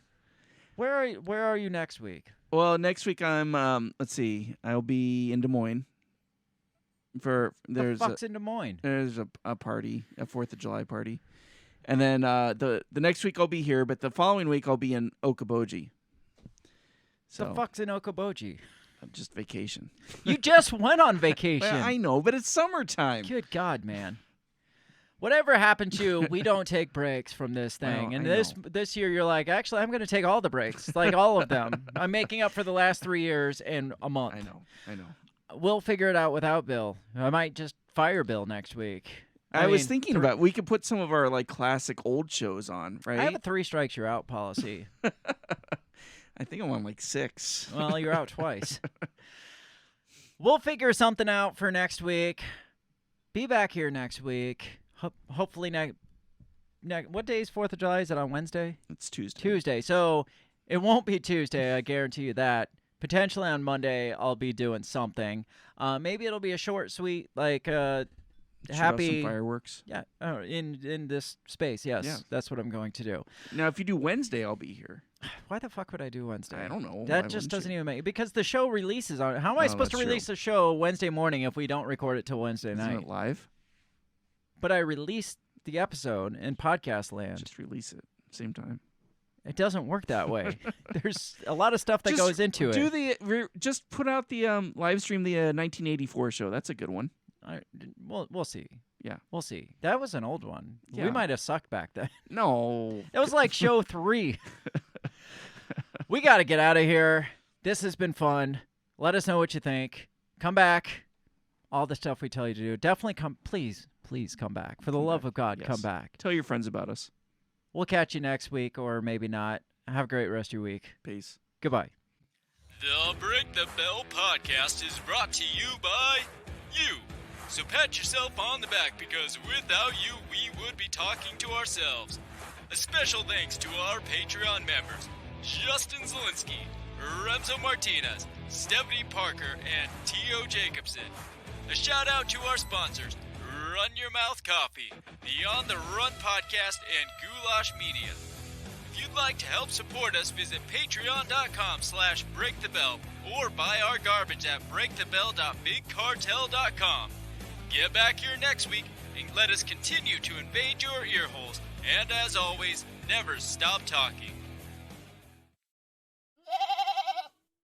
Where are you next week? Well, next week I'm, let's see, I'll be in Des Moines. The fuck's in Des Moines? There's a party, a 4th of July party. And then the next week I'll be here, but the following week I'll be in Okoboji. So the fuck's in Okoboji? Just vacation. You just went on vacation. Well, I know, but it's summertime. Good God, man. Whatever happened to you, we don't take breaks from this thing. And this year you're like, actually, I'm going to take all the breaks, like all of them. I'm making up for the last 3 years in a month. I know. We'll figure it out without Bill. I might just fire Bill next week. I was thinking about we could put some of our like classic old shows on, right? I have a 3 strikes you're out policy. I think I'm on like 6. Well, you're out twice. We'll figure something out for next week. Be back here next week. Hopefully what day is 4th of July? Is it on Wednesday? It's Tuesday. Tuesday. So it won't be Tuesday. I guarantee you that. Potentially on Monday, I'll be doing something. Maybe it'll be a short, sweet, like Shoot happy off some fireworks. Yeah, in this space. Yes, Yeah. that's what I'm going to do. Now, if you do Wednesday, I'll be here. Why the fuck would I do Wednesday? I don't know. That Why just wouldn't doesn't you? even make because the show releases on. How am I supposed to that's release true. a show Wednesday morning if we don't record it till Wednesday Isn't night? it live? But I released the episode in podcast land. Just release it same time. It doesn't work that way. There's a lot of stuff that Just goes into it. Just put out the live stream the 1984 show. That's a good one. We'll see. Yeah, we'll see. That was an old one. Yeah. We might have sucked back then. No, that was like show 3. We got to get out of here. This has been fun. Let us know what you think. Come back. All the stuff we tell you to do. Definitely come. Please come back. For the love of God, Yes. come back. Tell your friends about us. We'll catch you next week or maybe not. Have a great rest of your week. Peace. Goodbye. The Break the Bell podcast is brought to you by you. So pat yourself on the back because without you, we would be talking to ourselves. A special thanks to our Patreon members, Justin Zielinski, Remzo Martinez, Stephanie Parker, and T.O. Jacobson. A shout out to our sponsors, Run Your Mouth Coffee, the On the Run podcast, and Goulash Media. If you'd like to help support us, visit patreon.com/breakthebell or buy our garbage at breakthebell.bigcartel.com. Get back here next week and let us continue to invade your ear holes. And as always, never stop talking.